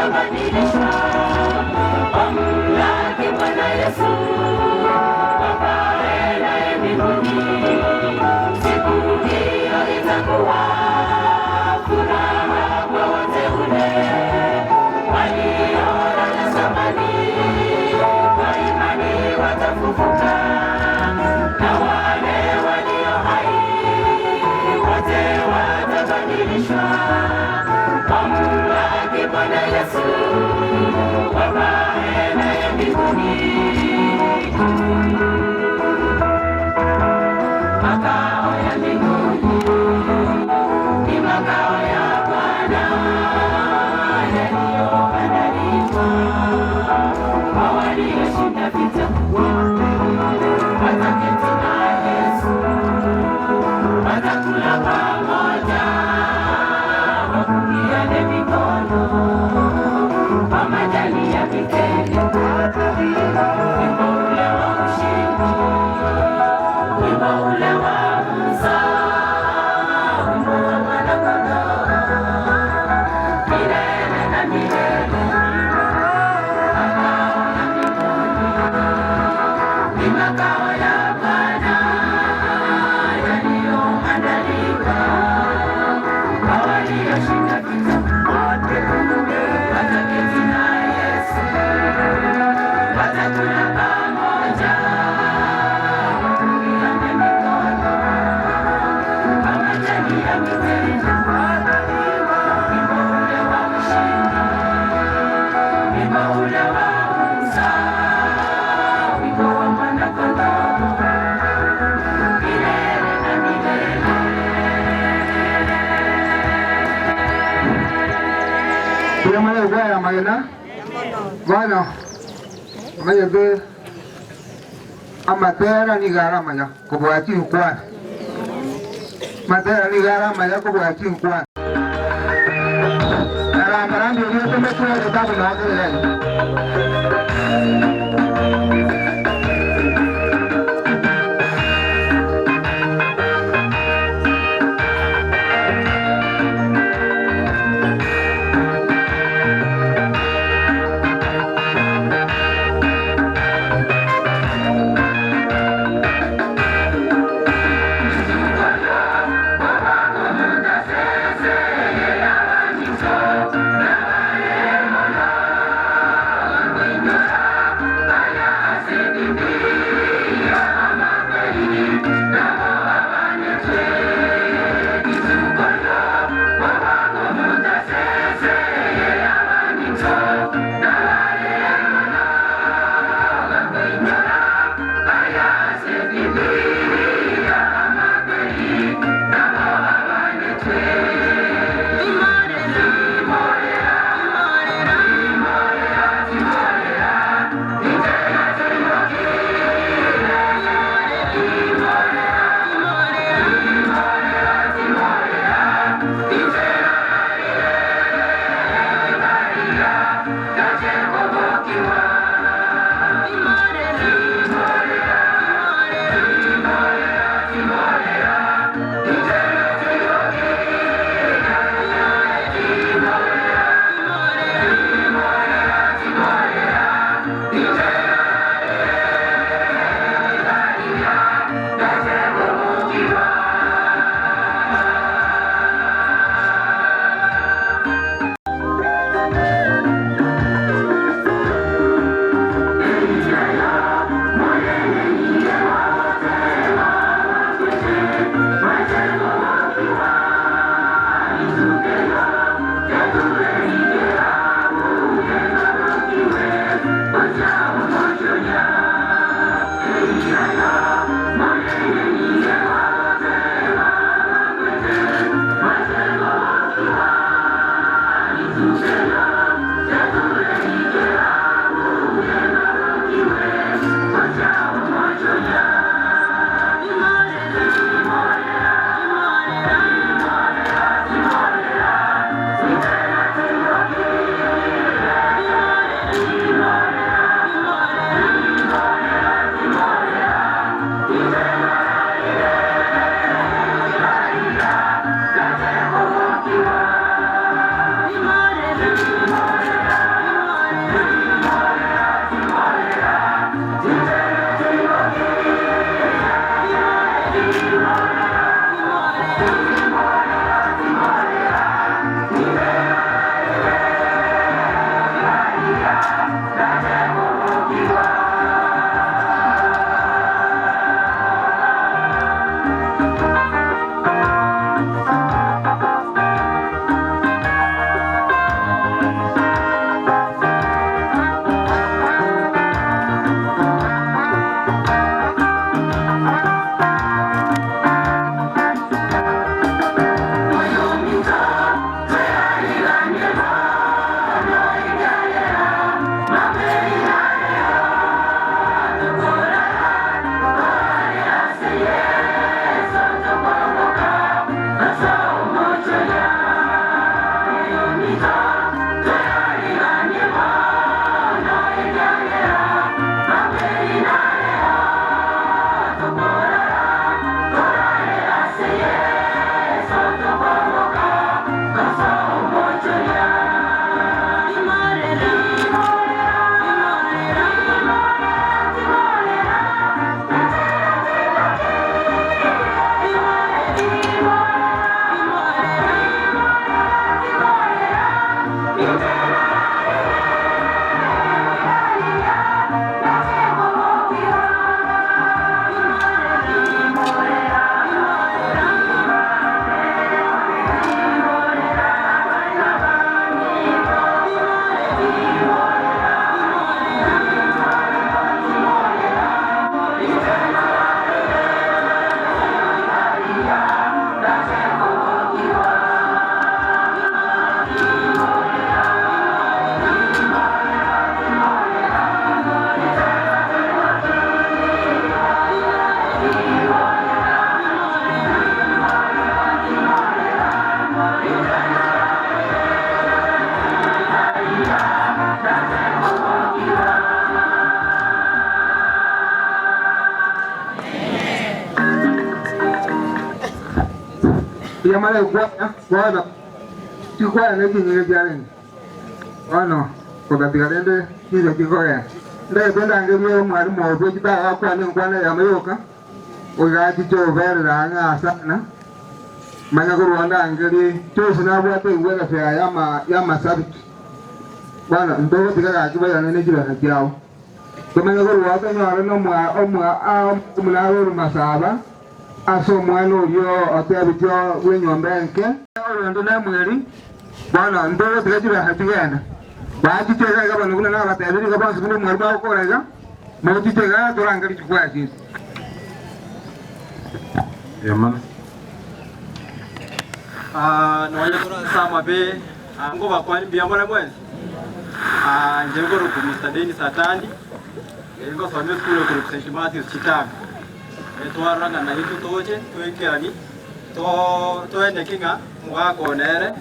watabadilishwa wamlaki Bwana Yesu wapae naye mbinguni. Siku hiyo itakuwa furaha kwa wateule waliolala zamani, kwa imani watafufuka, na wale walio hai wote watabadilishwa wamlaki Bwana Yesu wapae naye mbinguni. Makao ya mbinguni ni makao ya Bwana yaliyoandaliwa kwa walioshinda vita. Wataketi na Yesu, watakula pamoja, wapungiane mikono kwa majani ya mitende. Wimbo ule wa ushindi, wimbo ule wa Musa, wimbo wa Mwana-Kondoo, milele na milele. Makao ya mbinguni ni makao ya Bwana yaliyoandaliwa kwa walioshinda vita. Wataketi na Yesu, watakula pamoja, wapungiane mikono kwa majani ya mitende. Wimbo ule wa ushindi, wimbo ule wa Musa, wimbo wa Mwana-Kondoo, milele na milele. Kuya maya gaya magana. Bueno, maya be amatera ni gara maya kubwati ukwa. Matera ni gara maya kubwati ukwa. Ara marambi ni tumekuwa kitabu na wale. Bye. ya mala kwa chukua na kinyi jaren ono ko katika dende hizo kikoya ndio kwenda angebia mwalimu wa utoji ba kwa ni kwana ya mayoka ogaji cho vere ranga sana manya ko Rwanda angeli cho sina bwate uwega fe ya masabiki bwana ndogo tika kiba ya nene jira hakiao kama ko Rwanda nyara no mwa mlaro masaba aso mwana yo atabityo wenyombenke ndo na mweli bwana ndogo tika jira hakiana baji tega ga bana kuna ba tabiri ga bana sunu marba ko raga moti tega to angeli chukua chini Yaman. Noanya kuna sama be ngo bakwani biamala mwenzi. Njengo ro kumustadeni satani. Ngo somyo skule ko St. Matthews Chicago. Etwaranga na hitu toje twekerani to ene kinga mwako nere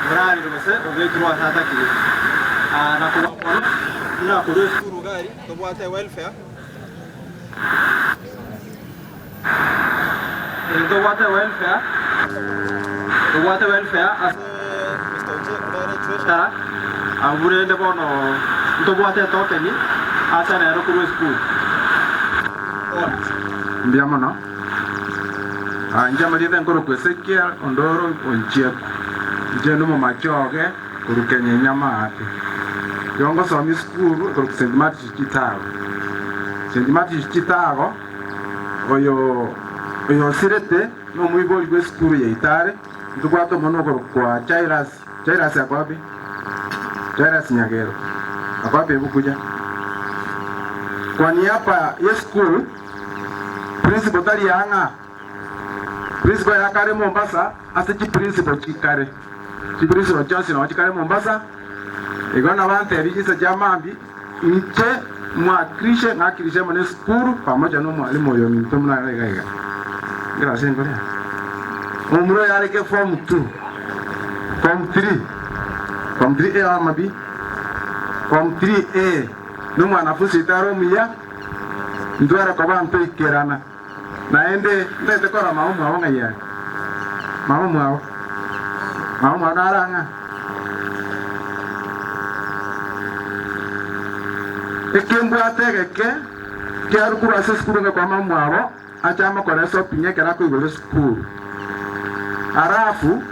murari rwose obekirwa tataki na kuba na kudo skuru gari to bwate welfare the water welfare as Mr. Avure de bono the water tokeni as an aeroplane school. Ndiamo no. Njama di den koro kwesekia ondoro onchie. Jenu mo machoge kuru kenye nyama ate. Yongo somi school kuru St. Matthews Chicago. St. Matthews Chicago oyo sirete no muy boy go skuru ya itare ndugwato mono kwa Jairus akwapi Jairus Nyagero akwapi bukuja kwa niapa ya school principal tari anga principal ya kare Mombasa asiki principal chikare chi principal Johnson wa chikare Mombasa igona wante bijisa jamambi nche mwa krishe na krishe mone skuru pamoja no mwalimu yo mtumna gaiga gracias ngoria umro yale ke form 2 form 3 ya mabi form 3A no mwanafunzi taro mia ndwara kwa bantu ikerana naende ndete kora maumu awanga ya maumu naranga ekembwa tegeke kiaru kura seskuru kwa maumu awo achama kwa so pinye kera ko igolo school arafu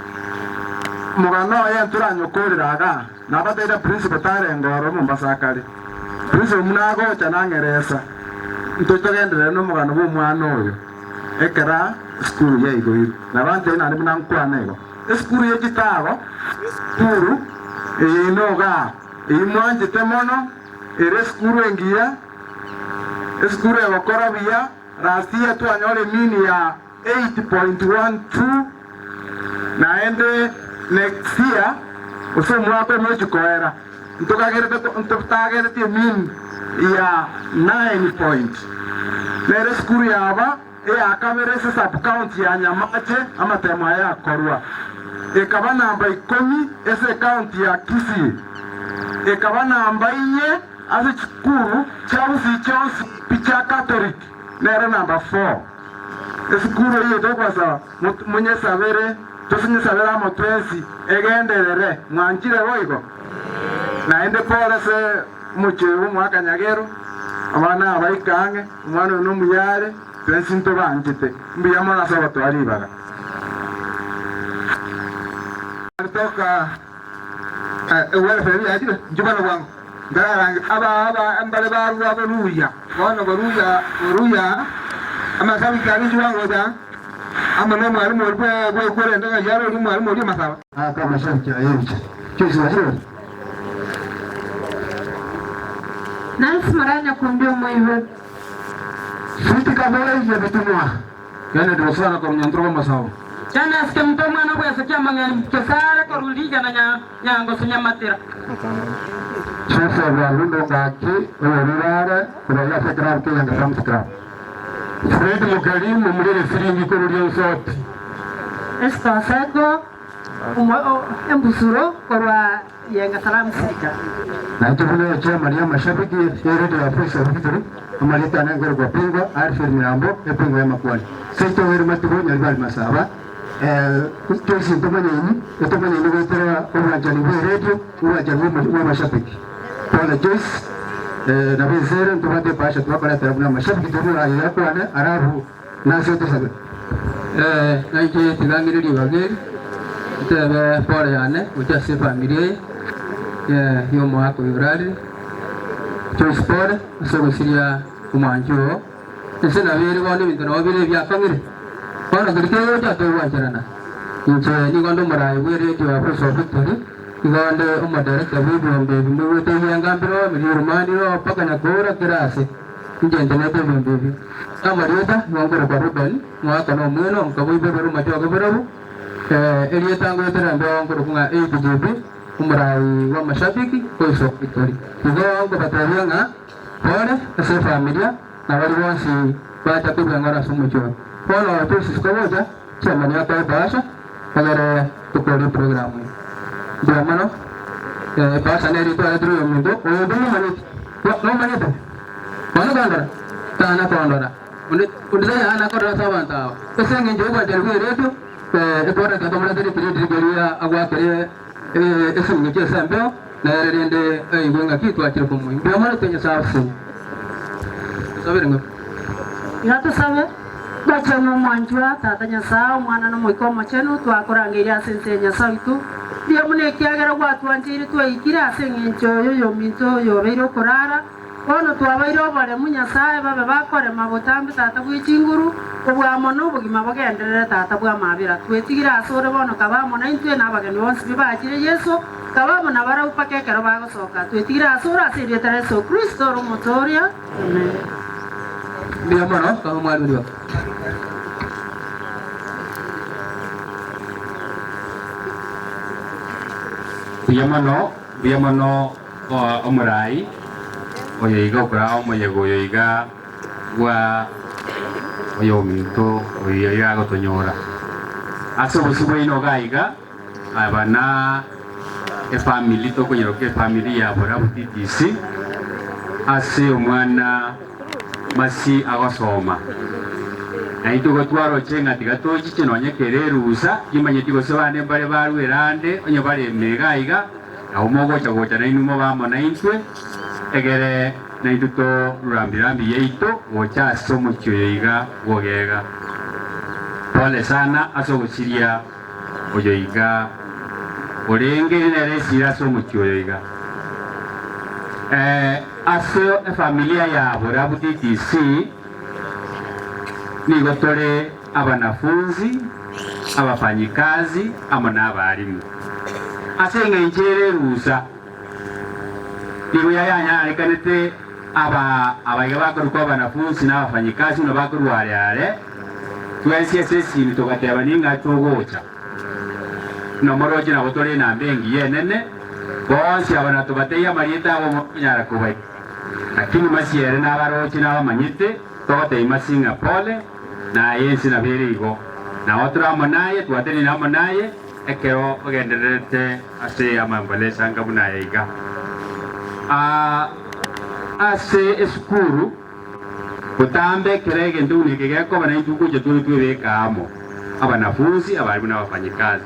mugano ya nturanyo koriraga na batera principal tare ngoro Mombasa kale principal munago chanangeresa ntotogendere no mugano bo mwana oyo ekera school ya igoiro na bante na nimuna nkwanego school ya Chicago school inoga imwanje temono ere school engia school ya Korabia last year tu anyole mini ya 8.12 naende next year uso mwako mwechi koera ntokagere tie mini ya 9 point nere skuru ya aba akamere se sub county ya Nyamache ama tema ya Korwa ekaba namba 10 ese county ya Kisii ekaba namba 4 ase chikuru chabusi chonsi picha Catholic nere number 4 esikuru hiyo tokwasa mwenye savere tosinye savera motwensi egenderere mwanjire boigo naende pole se muchebu mwaka Nyagero abana abaikange umwana no muyare twensi nto banjite mbiyamo na sabo twaribaga toka welfare ya jira jubana wangu ndaranga aba ambale baru abaruya wana baruya ama sabi kali juwango da ama no mwalimu alikuwa kwenda ndanga yaro ni mwalimu ali masaba kama shabiki ayeje kesho hiyo Nansi maranya kumbio mwiwe Suti kabla hiyo bitumwa yana ndio sana kwa mnyandro kama sawa Jana sikia mtomo na kwa sikia mangani kesare kwa rulija na nyango sunya matira Sasa walundo ngaki ururara kuna ya fikra kwa yanga samskra Fred Mukalimu mlele filingi kwa rulio sote Esta sego embusuro kwa yenga salamu sika na tubule cha Maria mashabiki ya radio ya Fresh Victory amalita na ngoro kwa pingo arfi mirambo ya pingo ya makwani sasa wewe matubo nyalibali masaba Kesi tumanini gwetera uwanjani bwa radio uwanjani wa mashabiki pole Joyce na bezere ntubate pasha twakora tarabuna mashabiki tumura yakwana arabu nazo tusabe naije tigangiriri bageri tebe pole yane utase familia yo mwako yurari Joyce pole so siria kumanjo ese na bere bone bintu no bere byakangire bana kirikero jato wanjarana inche ni gondo marai we radio apo so victory igande umadirect abibombe bimwete yangambiro mirumani ro paka na gora kirase njende na bimbe amariota ngongora kwa Ruben mwaka no mweno mkabo ibero macho gabero eliye tango tera ngongora kunga ABDB umarai wa mashabiki kwa so victory ngo batarianga pole ase familia na wali wasi bata kubangora sumucho pole tu siskoja chama ni apa bahasa agar tukari program ini. Dia mana? Bahasa ni itu ada dulu yang itu. Oh, dulu mana itu? Mana bandar? Tanah bandar. Udah saya anak orang sawan tahu. Kesan yang jauh dari itu. Itu orang kata mana dari dia agak dari esok ni je sampai. Nara rende ibu ngaki tu ajar pemui. Dia mana tu yang sahaja. Sabar enggak? Ya tu sabar. Baca memanjua tatanya sao mwana no moiko machenu tu akorangeria sensenya sao itu dia muneki agara watu anjiri tu ikira sengencho yo minto yo beiro korara ono tu abairo bare munya sae babe bakore mabotambe tata bwicinguru obwa mono bugima bagenderera tata bwa mabira twetigira asore bono kabamo na intwe nabageni bonsi bibakire Yesu kabamo na bara upake kero bagosoka twetigira asore asirie Yesu Kristo ro motoria amen. Dia mana kamu malu dia? Biamano omurai oyiga okora omoyego oyiga gwa oyominto oyiga gotonyora ase obusibu ino gaiga abana efamily tokonyeroka efamily yabora butitisi ase omwana masi agosoma naito gotwaro chenga tigatoji chenonyekere rusa imanyeti gosebane bare barwerande onye bare megaiga awomogo chagocha nainumo bamo naintwe egere naito to rurambirambi yeito gocha somo kyoyiga gogega pole sana aso gusiria oyoiga orenge nere sira somo kyoyiga aso familia ya Borabutitc ni gotore abanafunzi abafanyikazi ama n'abarimu asenga inchere rusa nigo yayanya rekanete abayiga bakaruka abanafunzi n'abafanyikazi no bakurware twese ni togateba ninga togocha no moroje na gotore na mbengi yenene bonsi abana tubateya marieta abo nyara kubai lakini masiere na barochi na bamanyite tote imasinga pole na yensi na berigo na otro amonaye tuateni na amonaye ekero ogenderete ase amambale sanga bunaiga ase eskuru kutambe kerege nduni kegeko bana ituko je tuli twebeka amo abanafunzi abarimu n'abafanyikazi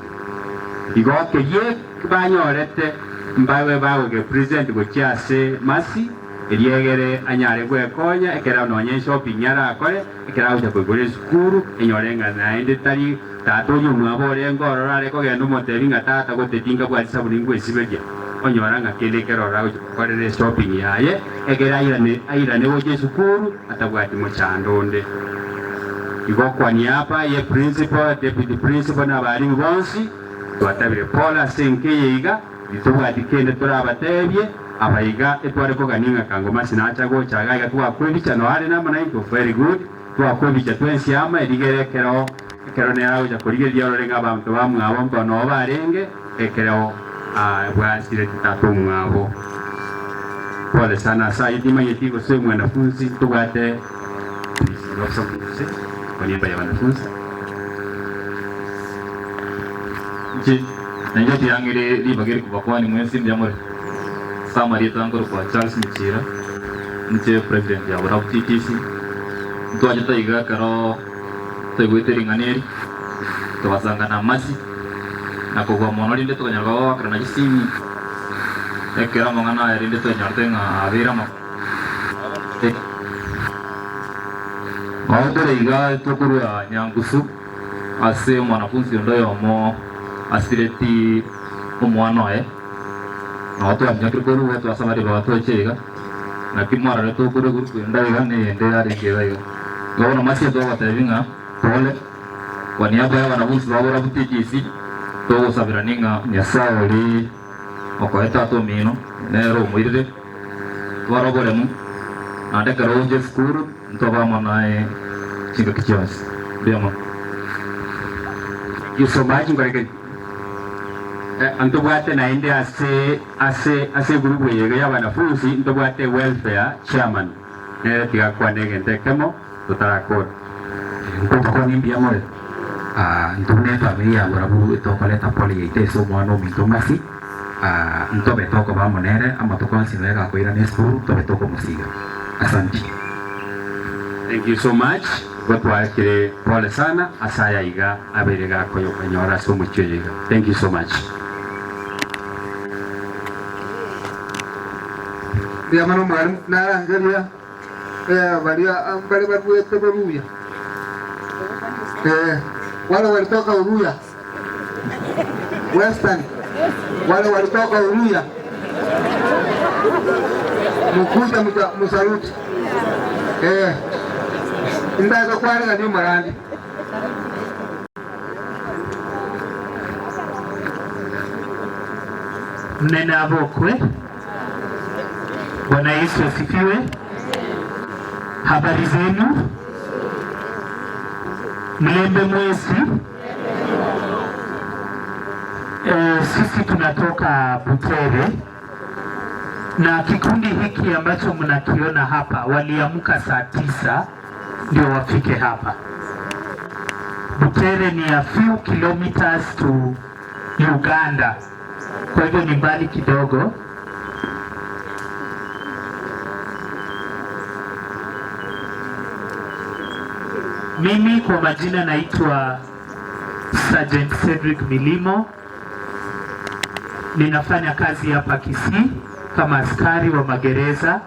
igoke ye banyorete mbawe bawe ke president go chiase masi eliegere anyare gwekonya ekera nonye shopping yara akore ekera uja kugure skuru enyorenga na ende tari tatonyo mwabore ngoro rare ko gendo motevinga tata go tetinga kwa sabu ningwe sibeje onyoranga kende kero rawo kore shopping yaye ekera irane oje skuru atabwati mochando igokwa hapa ye principal deputy principal na bari bonsi twatabire pola senke yiga itubwati kende turabatebye abayiga etware ko ganinga kangoma sinacha go chagaga twakwebicha no ari na mana iko very good twakwebicha twensi ama edigerekero ekero ne awo ja korige diaro renga bantu bamwe abo mpono barenge ekero bwa sire tatu mwabo pole sana saa itima yetiko swe mwanafunzi tubate losomise kwa niaba ya wanafunzi nanjye tuyangire libagere kuva kwani mwezi mbyamure Samaria tangoro kwa Charles Michira nje president ya Borabutitc twaje tayiga karo tegwete ringaneri tukasanga na masi na kugwa mono rinde tukanyarwa wakra na gisimi ekera mangana rinde tukanyartenga avira ma Maudere iga tukuru ya Nyangusu ase mwanafunzi ndoyo mo aspireti umwano na watu amjakuru watu asamari ba watu chega na kimara reto kuru kuru ndaga ne ende ari ngega gona masi to watavinga pole kwa niaba ya wanafunzi wa bora butijisi to sabira ninga nyasaoli okoeta to mino nero muirire warobole mu ande karoje skuru ntoba manae chinga kichwas biamo yusomaji ngoreke antobwate naende ase grupu yege ya wanafunzi ntobwate welfare chairman nere tiga kwanege ntekemo tutarakora Ntokoni biamo ntune familia burabu tokoleta poli iteso mwana mitomasi ntobe toko bamonere ama tokonsi nega koira nesku tobe toko musiga. Asante. Thank you so much. Gwatwakire pole sana asaya iga aberega koyo kanyora so muchega. Thank you so much. Dia mano mwalimu narangalia valia ambale babuete babuya wale walitoka Uruya Western, wale walitoka Uruya mukuja musaluti ndaga kwale ngani marandi Mnena abokwe. Bwana Yesu asifiwe. Habari zenu? Mlembe mwezi. Sisi tunatoka Butere na kikundi hiki ambacho mnakiona hapa waliamka saa 9 ndio wafike hapa. Butere ni a few kilometers to Uganda, kwa hivyo ni mbali kidogo. Mimi kwa majina naitwa Sergeant Cedric Milimo. Ninafanya kazi hapa Kisii kama askari wa magereza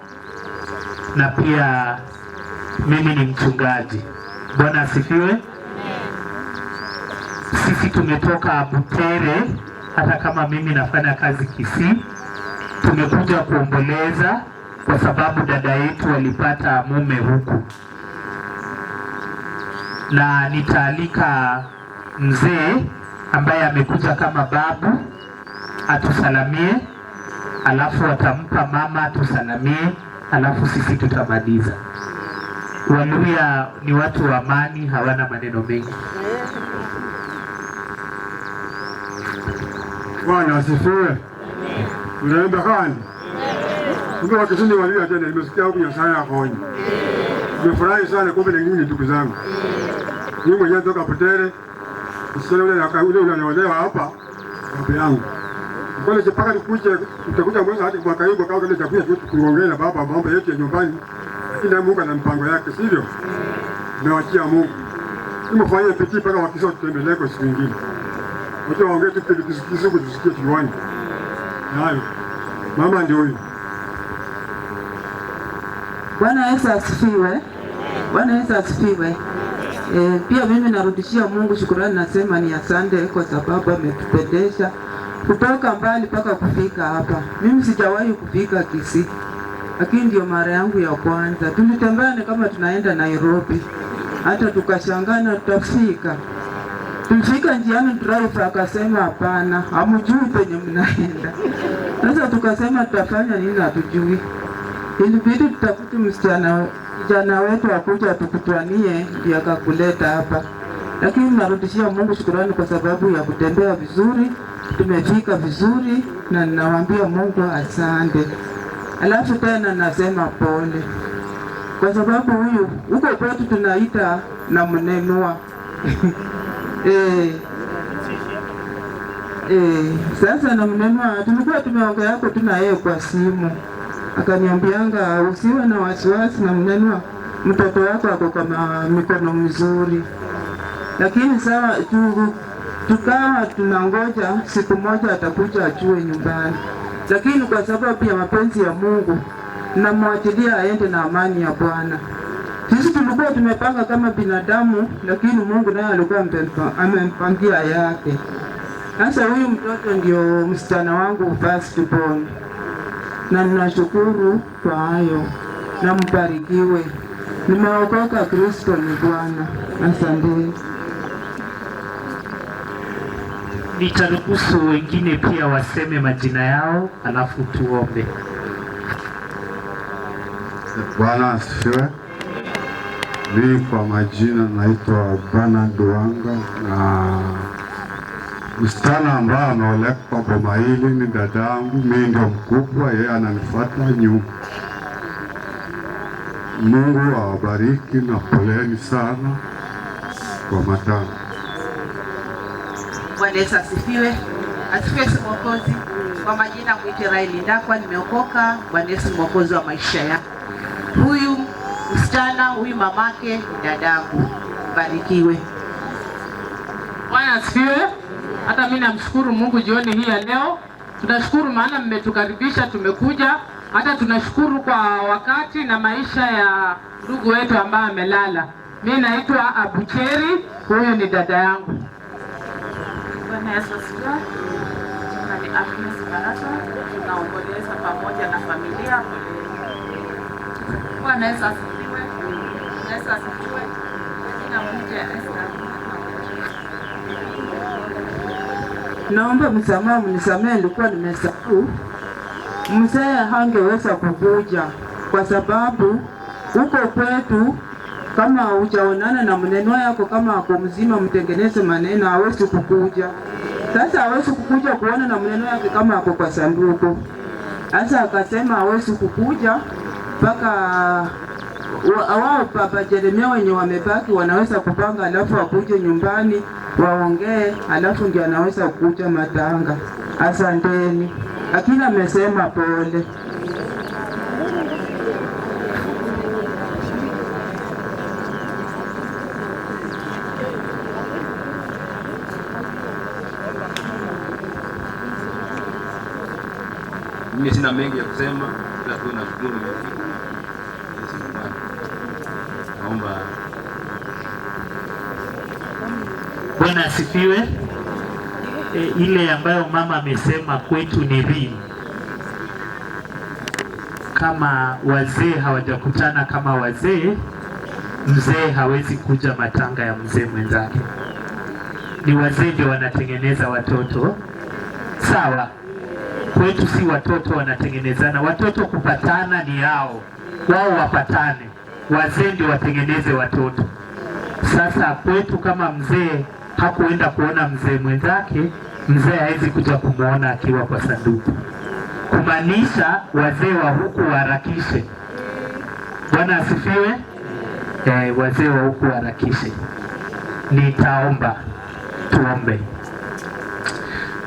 na pia mimi ni mchungaji. Bwana asifiwe. Sisi tumetoka Butere, hata kama mimi nafanya kazi Kisii. Tumekuja kuomboleza kwa sababu dada yetu walipata mume huku. Na nitaalika mzee ambaye amekuja kama babu atusalamie, alafu atampa mama atusalamie, alafu sisi tutamaliza. Waluya ni watu wa amani, hawana maneno mengi. Bwana asifiwe. Unaenda kani? Ndio wakisini Waluya tena nimesikia huko Nyasaye akonye. Nimefurahi sana kumbe na nyinyi ndugu zangu. Mimi mwenyewe toka Butere. Sasa ule akaule unaolewa hapa baba yangu. Kwa mpaka nikuje utakuja mwezi hadi mwaka huu kwa kile chakula tuongee na baba mambo yetu ya nyumbani. Kila Mungu ana mpango yake, sivyo? Nimewachia Mungu. Nimefanya piti mpaka wakisha tutembelee kwa siku nyingine. Watu waongee tu tusikie tuone. Hayo. Mama ndio huyu. Bwana Yesu asifiwe. Bwana Yesu asifiwe. Pia mimi narudishia Mungu shukrani, nasema ni asante kwa sababu ametupendesha kutoka mbali mpaka kufika hapa. Mimi sijawahi kufika Kisii, lakini ndio mara yangu ya kwanza. Tulitembea ni kama tunaenda Nairobi, hata tukashangana tutafika. Tulifika njiani, driver akasema hapana, hamjui penye mnaenda. Sasa tukasema tutafanya nini, hatujui. Ilibidi tutafute kijana wetu akuja tukutwanie ndio akakuleta hapa. Lakini narudishia Mungu shukrani kwa sababu ya kutembea vizuri, tumefika vizuri na ninawaambia Mungu asante. Alafu tena nasema pole. Kwa sababu huyu huko kwetu tunaita na mnenua. Sasa na mnenua tulikuwa tumeongea hapo tuna yeye kwa simu. Akaniambianga usiwe na wasiwasi na mnenua, mtoto wako ako kama mikono mizuri. Lakini sawa tukawa tunangoja siku moja atakuja achue nyumbani, lakini kwa sababu ya mapenzi ya Mungu namwachilia aende na amani ya Bwana. Sisi tulikuwa tumepanga kama binadamu, lakini Mungu naye alikuwa amempangia yake. Sasa huyu mtoto ndio msichana wangu first born, na ninashukuru kwa hayo, na mbarikiwe. Nimeokoka, Kristo ni Bwana. Asante. Nitaruhusu wengine pia waseme majina yao, alafu tuombe. Bwana asifiwe. Mimi kwa majina naitwa Bernard Wanga, na msichana ambaye ameoleka kwa boma hili ni dadangu. Mimi ndio mkubwa, yeye ananifuata nyuma. Mungu awabariki na poleni sana kwa matanga. Bwana Yesu asifiwe. Asifiwe Yesu Mwokozi. Kwa majina mwite Raeli Ndakwa, nimeokoka. Bwana Yesu Mwokozi wa maisha yangu. Huyu msichana, huyu mamake, dadangu. Barikiwe. Bwana asifiwe. Hata mimi namshukuru Mungu jioni hii ya leo. Tunashukuru maana mmetukaribisha, tumekuja. Hata tunashukuru kwa wakati na maisha ya ndugu wetu ambaye amelala. Mimi naitwa Abucheri, huyu ni dada yangu. Bwana Yesu asifiwe. Jina ni Agnes Baraka. Tunaomboleza pamoja na familia. Bwana Yesu asifiwe. Yesu asifiwe. Jina mwite Esther. Naomba msamaha, mnisamehe, nilikuwa nimesahau. Mzee hangeweza kukuja kwa sababu huko kwetu kama hujaonana na mneno yako kama ako mzima mtengeneze maneno, hawezi kukuja. Sasa hawezi kukuja kuona na mneno yake kama ako kwa sanduku. Sasa akasema hawezi kukuja mpaka wao Baba Jeremia wenye wamebaki wanaweza kupanga, alafu akuje nyumbani waongee, alafu ndio anaweza kukuja matanga. Asanteni. Lakini amesema pole. Mimi sina mengi ya kusema, ila tu nashukuru nimefika. Naomba. Bwana asifiwe. Ile ambayo mama amesema kwetu ni real. Kama wazee hawajakutana kama wazee, mzee hawezi kuja matanga ya mzee mwenzake. Ni wazee ndio wanatengeneza watoto. Sawa. Kwetu si watoto wanatengenezana, watoto kupatana ni yao. Wao wapatane. Wazee ndio watengeneze watoto. Sasa kwetu kama mzee hakuenda kuona mzee mwenzake, mzee hawezi kuja kumuona akiwa kwa sanduku. Kumaanisha wazee wa huku waharakishe. Bwana asifiwe. Wazee wa huku waharakishe. Nitaomba, tuombe.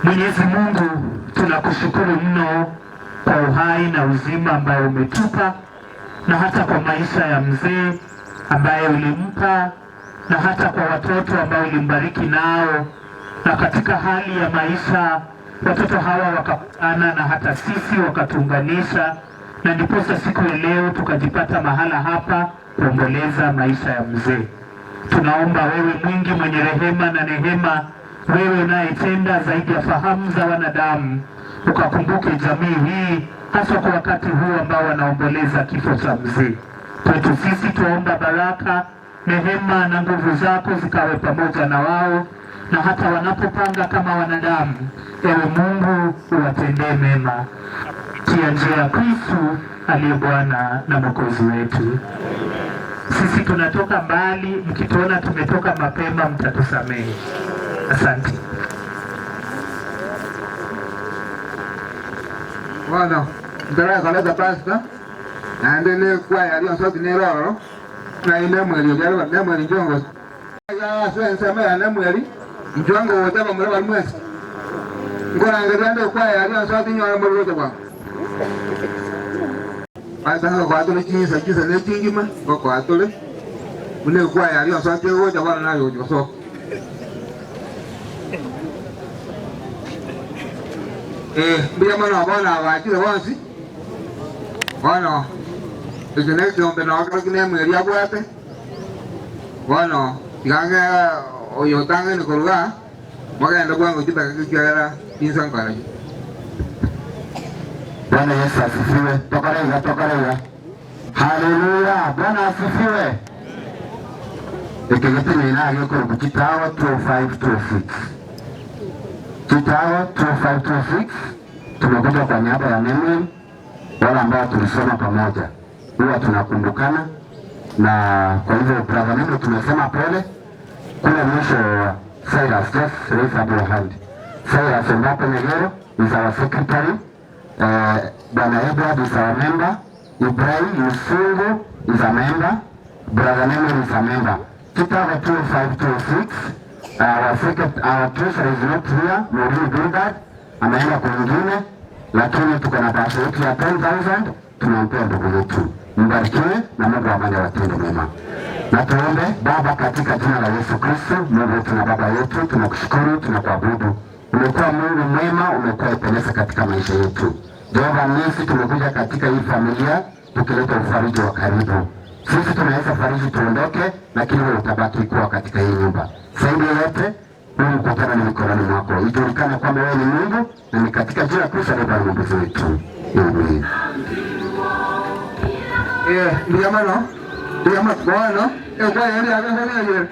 Mwenyezi Mungu, tunakushukuru mno kwa uhai na uzima ambao umetupa, na hata kwa maisha ya mzee ambaye ulimpa, na hata kwa watoto ambao ulimbariki nao, na katika hali ya maisha watoto hawa wakakutana na hata sisi wakatuunganisha, na ndiposa siku ya leo tukajipata mahala hapa kuomboleza maisha ya mzee. Tunaomba wewe mwingi mwenye rehema na neema, wewe unayetenda zaidi ya fahamu za wanadamu, ukakumbuke jamii hii, hasa kwa wakati huu ambao wanaomboleza kifo cha mzee. Kwetu sisi tuomba baraka, neema na nguvu zako zikawe pamoja na wao, na hata wanapopanga kama wanadamu, ewe Mungu uwatendee mema. Tia njia ya Kristo aliye Bwana na Mwokozi wetu. Sisi tunatoka mbali, mkituona tumetoka mapema mtatusamehe. Asante. Bueno, entonces con esta pasta, andele kwa ya Dios sote ni roro, na ile mweli ya roho na mweli jongo. Ya sema ya na mweli, jongo wote ba mweli mwezi. Ngora ngenda kwa ya Dios sote ni wa mweli wote kwa. Asa kwa tole kisa kisa le tingima, kwa tole. Mune kwa ya Dios sote wote ba na yo so. Mbia mwana bona wachile wonsi. Bono. Ikine kiombe na wakala kine mweri ya kwate. Bono. Tigange oyotange ni koruga. Mwagenda kwangu kita kikiara insan kara. Bwana Yesu asifiwe. Tokarega. Haleluya. Bwana asifiwe. Ekegete nina agekoro kuchitawa 2526. Chitawa 2526. Tumekuja kwa niaba ya Nemwin, wale ambao tulisoma pamoja. Huwa tunakumbukana, na kwa hivyo brother Nemwin tumesema pole. Kule mwisho Cyrus, just raise up your hand. Cyrus Mbape Negero is our secretary. Bwana Edward is our member. Ibrahim Musungu is a member. Brother Nemwin is a member. 2526. Our treasurer is not here. Maureen Bildad ameenda kwingine, lakini tuko na pesa yetu ya 10,000 tunampea ndugu yetu. Mbarikiwe na Mungu amani watende mema. Na tuombe. Baba, katika jina la Yesu Kristo, Mungu wetu na Baba yetu, tunakushukuru, tunakuabudu. Umekuwa Mungu mwema, umekuwa ipendeza katika maisha yetu. Jehova nisi tumekuja katika hii familia tukileta ufariji wa karibu. Sisi tunaweza fariji tuondoke, lakini wewe utabaki kuwa katika hii nyumba. Zaidi yote, Mungu kutana na mikononi mwako. Ijulikane kwamba wewe ni Mungu, na ni katika jina la Kristo ndiye Bwana Mungu wetu. Amen. Ndio maana bwana, kwa yeye anafanya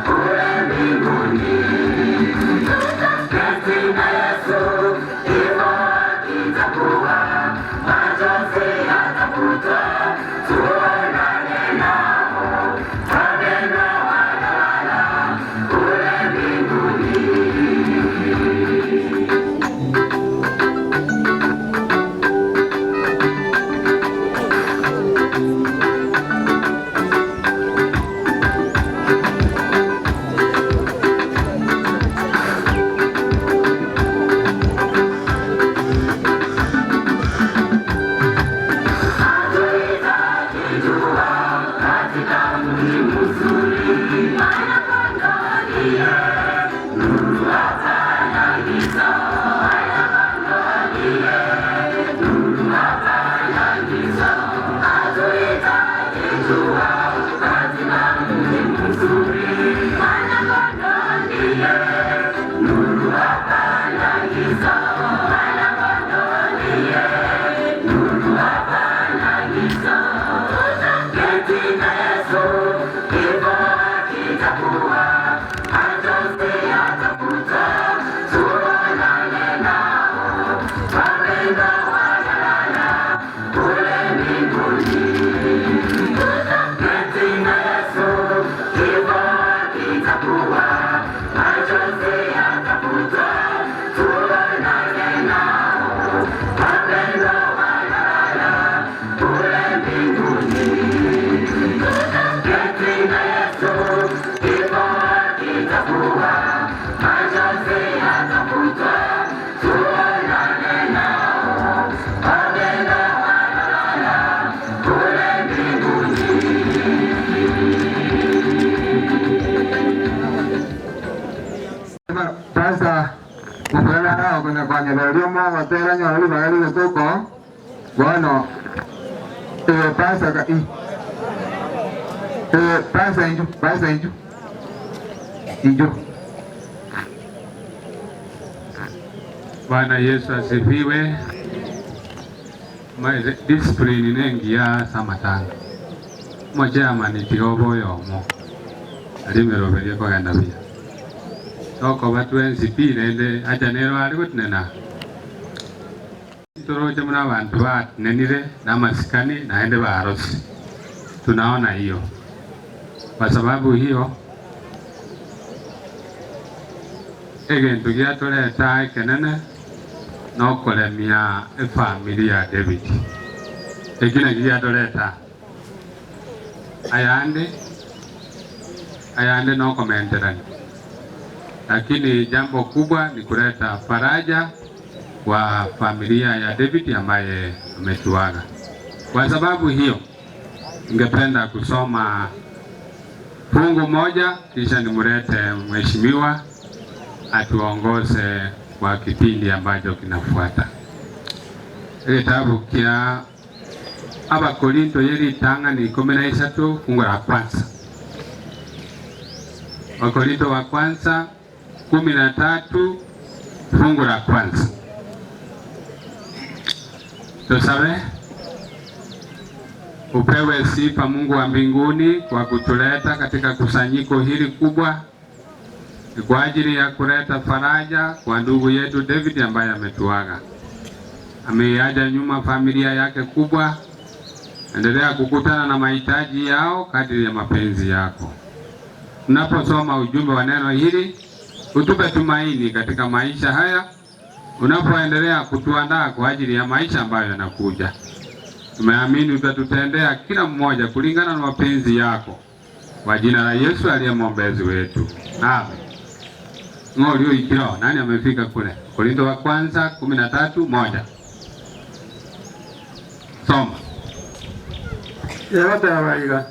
Ule Sasa mukana nao kuna kwanya leo mama tera nyali bagali gotoko bueno pasa ka pasa inju Bwana Yesu asifiwe. Discipline nengi ya samatanga mojama ni tigobo yomo alimeroberia kwa gandabia soko batu NCP nende ajanero ali gutnena toroje muna bantu nenire na masikani naende barosi. Tunaona hiyo. Kwa sababu hiyo egentu giatuleta kenene no kulemia familia ya David egina giatuleta ayande no komenterani, lakini jambo kubwa ni kuleta faraja kwa familia ya David ambaye ametuaga. Kwa sababu hiyo ningependa kusoma fungu moja kisha nimulete mheshimiwa atuongoze kwa kipindi ambacho kinafuata. Kitabu kia Abakorinto yeri tanga ni 13 fungu la kwanza. Wakorinto wa kwanza 13 fungu la kwanza. Tusabe. Upewe sifa Mungu wa mbinguni kwa kutuleta katika kusanyiko hili kubwa kwa ajili ya kuleta faraja kwa ndugu yetu David ambaye ametuaga. Ameiacha nyuma familia yake kubwa. Endelea kukutana na mahitaji yao kadri ya mapenzi yako. Unaposoma ujumbe wa neno hili, utupe tumaini katika maisha haya, unapoendelea kutuandaa kwa ajili ya maisha ambayo yanakuja. Tumeamini utatutendea kila mmoja kulingana na mapenzi yako. Kwa jina la Yesu aliye mwombezi wetu. Amen. Ngolio ikiro, nani amefika kule? Korinto wa kwanza 13:1. Soma. Yehote abaiga.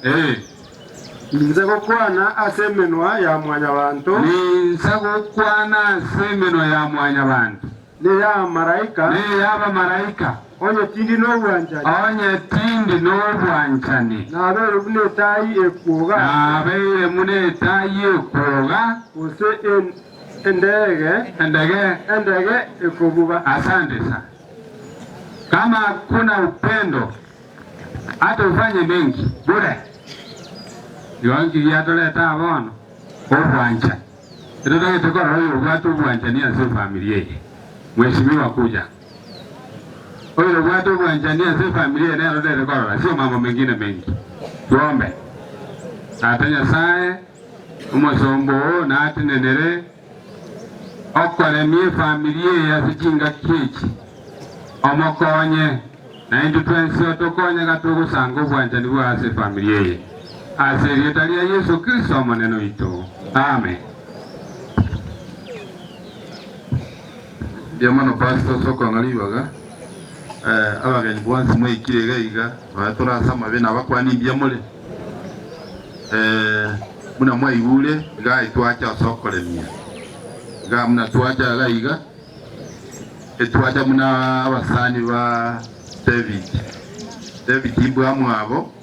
Ninza gukwana asemenwa ya mwanya bantu. Ninza gukwana asemenwa ya mwanya bantu. Ni ya maraika. Ni ya bamaraika. Onye tindi no bwanjani. Onye tindi no bwanjani. Na abere mune tayi ekuoga. Na abere mune tayi ekuoga. Use endege ekububa. Asante sana. Kama kuna upendo hata ufanye mengi bure. Niwangi yatoleta abono obwanja. Ndio tukora huyo watu bwanja ni aso familia hii. Mheshimiwa kuja. Huyo watu bwanja ni aso familia na ndio tukora sio mambo mengine mengi. Tuombe. Atanya sae umosombo na atinenere okoremie familia ya sijinga kiki. Omokonye na indu twensi otokonye gatugusango bwanja ni bwa ase familia hii. Aserietalia Yesu Kristo maneno ito. Amen. Diamano pastor soko ngalibaga abagenyi bwansi mwikire gaiga baturasama bena bakwani byamole muna mwaibule gai twacha sokolemia ga muna twacha gaiga etwacha muna abasani ba David ibwa mwabo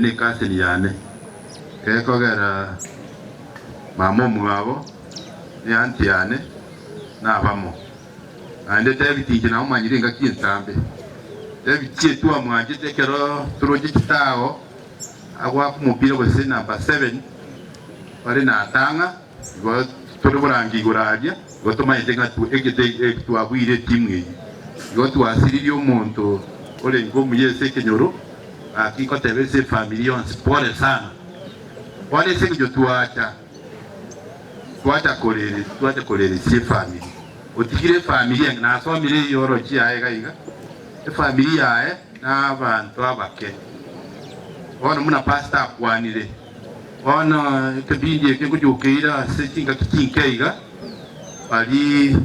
ni kasini yane kekogera mama mwabo ni anti yane na bamo ande David ingina umanyire nga kintambe David chetu amwanje tekero turoje kitao agwa kumupira wese namba 7 bari na tanga go tolo burangi goradia go toma itenga tu egete tu abwire timwe go tu asiri omuntu ole ngo muyese kenyoro akiko tebese familia pole sana wale siku jo tuacha kolere si family otikire familia na family yoro chi aega iga familia na abantu abake ono muna pasta kwanire ono kebindi ke kujukeira sekinga kikinkeiga ali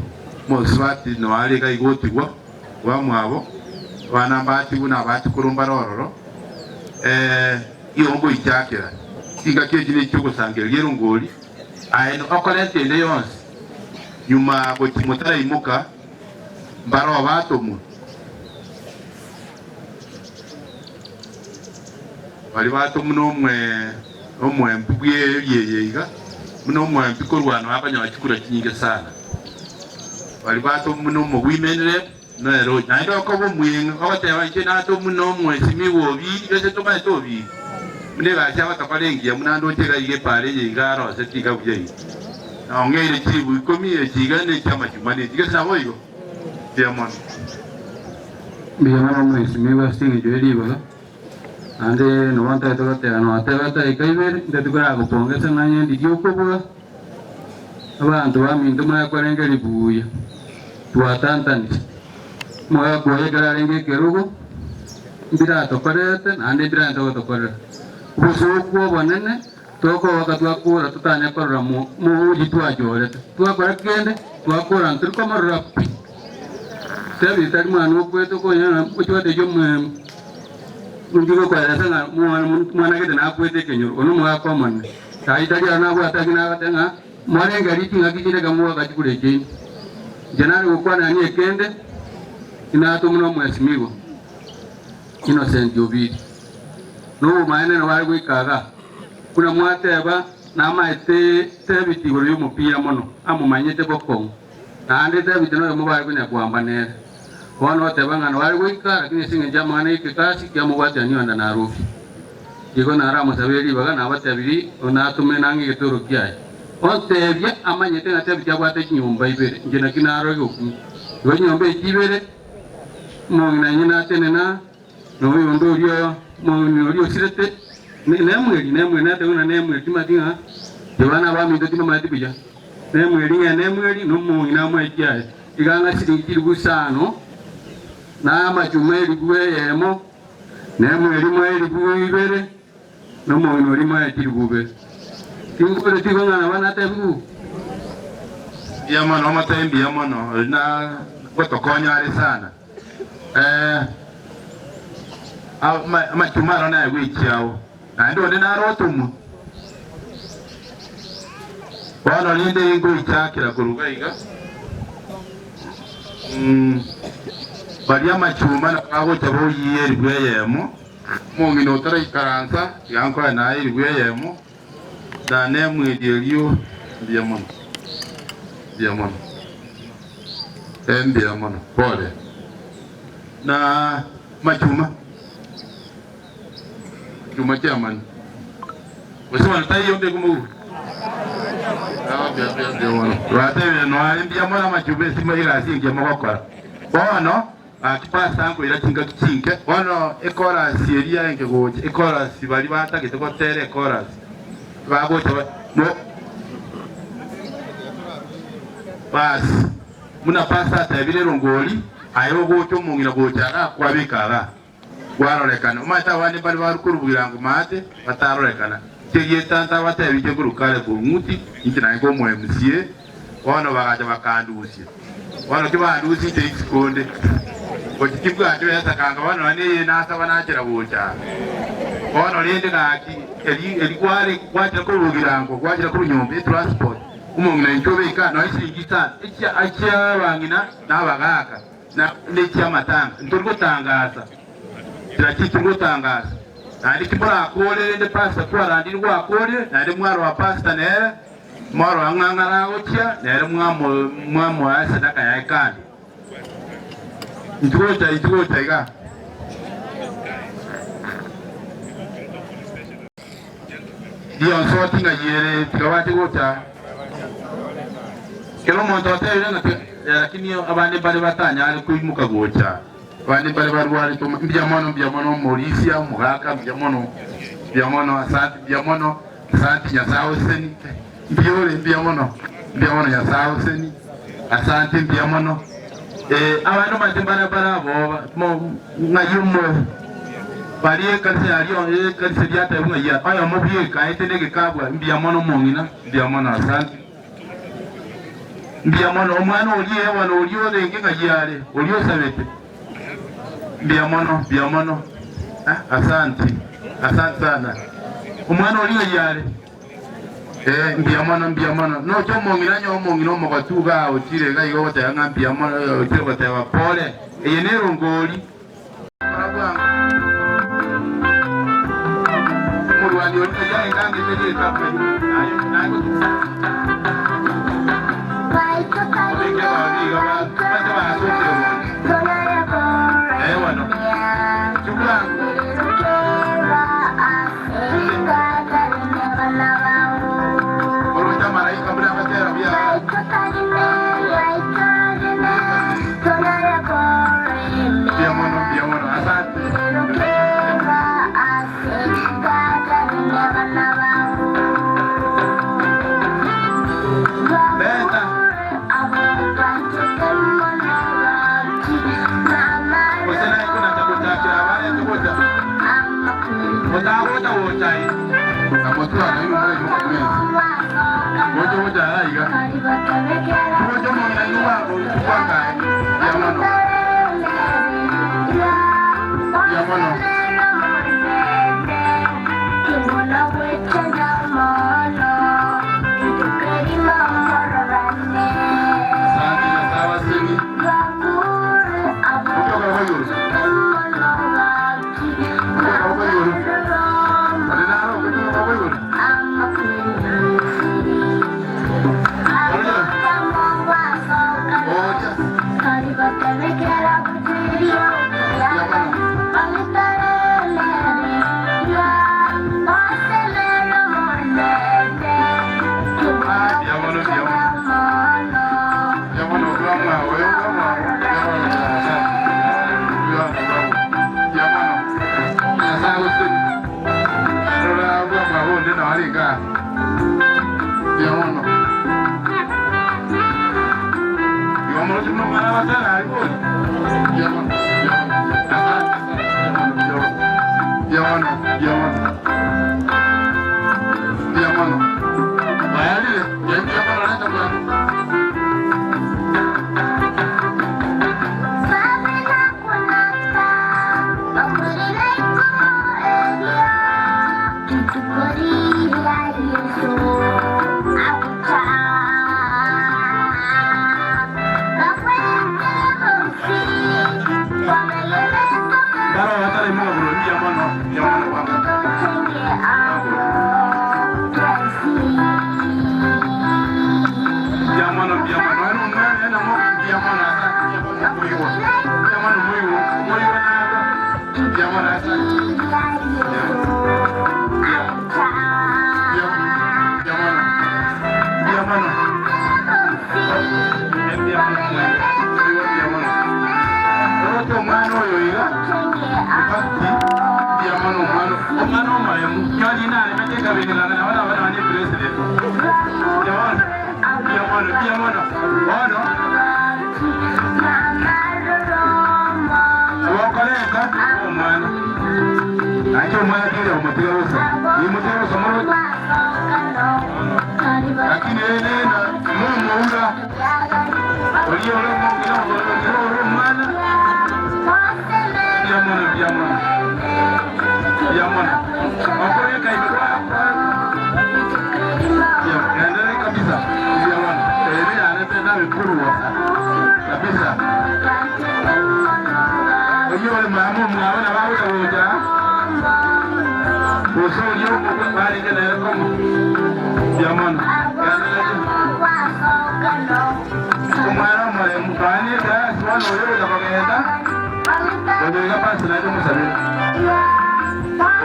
moswati no ale ga igotigwa wa mwabo wana mbati una bati kurumba rororo iyombo ichakera kinga kejine cyugo sangera ngoli aeno okolente nde yonse nyuma go kimotara imuka mbaro abatomu bali batomu nomwe mpubye yeyeiga muno mwe mpikorwano abanya kikura kinyinge sana bali batomu nomwe women rep no ero naindo ko bomwinga obateba nche nato muno mwe simiwo bi yose to ba to bi mune ba chaba tapalengia munando tega ige pale yingaro setika buje na ngere chibu komi chigane chama chumani tige sana boyo diamond biamano mwe simiwa stingi jeli bala ande no wanta to te no atebata ikaiber ndetukura kupongeza nanye ndiyo kubwa abantu bamintu mwa kwarenga libuya tuatantani mwa kuegera renge kerugo mbira tokorete nande mbira tokorete ubusuku bonene toko wakatwakura tutanya korora mu jitwajorete twakora kende twakora nturiko marapi tabi tari mwana okweto ko yana uchwate jomwe ndiko kwa rasanga mwana kete na kwete kenyoro ono mwa common tai tari ana kwa tagina katenga mwana ngari tinga kijire kamwa kachikure chini janari ukwana ni kende ina tumuno mwesimigo Innocent Jobidi no maana na wale kwikaga kuna mwateba na maite tebiti buri umupira mono amumanyete bokong na ande tebiti no mubale kunya kwambanere wono tebanga na wale kwika lakini singe jamana ikikasi kya mubata ni anda na rufi yego na ramo sabeli baga na batabiri ona tume nangi getoro kyai otebye amanyete na tebiti abate nyumba ibere ngena kinaro yoku yo nyumba ikibere mo ngina tenena no yondo ryo mo ryo sirete nemwe na tena nemwe timatinga jwana ba mi ndoti mama tibija nemwe no mo ina mo ikya iganga siringi busano na majumeri gueyemo nemwe mo eri guibere no mo no ri mo eri gube tingore tiganga na bana tebu yamano matembi yamano na gotokonya ari sana amachumaro naye wichao ando nina rotumu bana linde ingo ichakira kuruga iga bali amachuma na kago chabo yeri gweyemo mungino tara ikaranza yanko na yeri gweyemo da nemwe delio diamond diamond pole na machuma cuma jaman wasema tai yonde kumu wate no alimbia mwana machube sima ila singe makokora bono akipasa ngo ila kinga kinke bono ekora seria nke goje ekora sibali bata kitoko tere ekora bago tawa no bas muna pasa tabire rongoli ayo gocho mungira gochara kwabikara warolekana umata wani bali barukurubugira ngo mate batarolekana tegiye tanta batabije kurukale ku muti injina ngo mu MCA ono bagaje bakandusiye wano kibandusi te ikonde ko kibwa ndo yasa kanga wano ane nasa banakira bucha ono linde ngaki eli kwale kwatira kurubugira ngo kwatira ku nyombe transport umungina intobe ikana isingita icha bangina nabagaka na lecha matanga nturgo tangaza tirakitungo tangaza nandi kibora akole nde pasta kwa randi rwa akole nandi mwaro wa pasta nere moro angangara gotia nere mwamo ya sadaka ya ikani ituota iga Dion sorti nga yere tikawati gota kero monto tele na lakini abane bale batanya ali kuimuka gocha abane bale barwali to mbiamono Mauricia mugaka mbiamono asante nyasao seni mbiamono nyasao seni asante mbiamono abantu matembana barabo mo ngayumo Parie kanisa aliyo kanisa diata yunga ya aya mobie kaitene ke kabwa mbiamono mongina mbiamono asante mbiamono omwana oliye wano oliyo lenge ngajyale oliyo sabete mbiamono asante sana omwana oliyo yale mbiamono no cho mongina mo batuga otire ga yo tayanga mbiamono otire batawa pole eyenero ngoli Murwani oni ya ngange tete kapwe nayo Uso yo, umwana mure mukani da swana oyo da bagenda oyo pasi na dumu sabe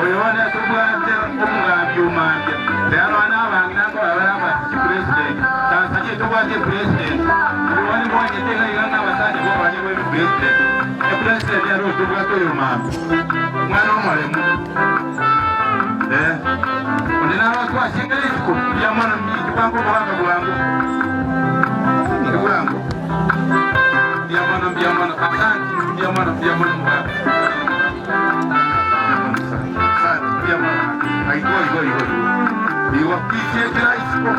oyo wana tubwate omugambi umambye lero ana bangina ko abara president tanzania tubwate president wani bwanye tega iganga basanje bo bali we president e president ya ro tubwate oyo umambye mwana mure mu ndina watu wasingeli ko ya mwana mimi kwangu bwanga bwangu Iwangu Biamana asante Biamana mbaba Biamana aigo Iwa kiche kila isiko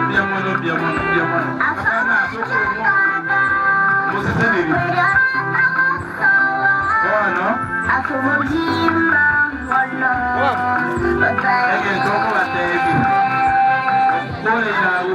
Biamana Akana soko Moseseni Ono Asumujima Ege toko la tebi Kole ilawu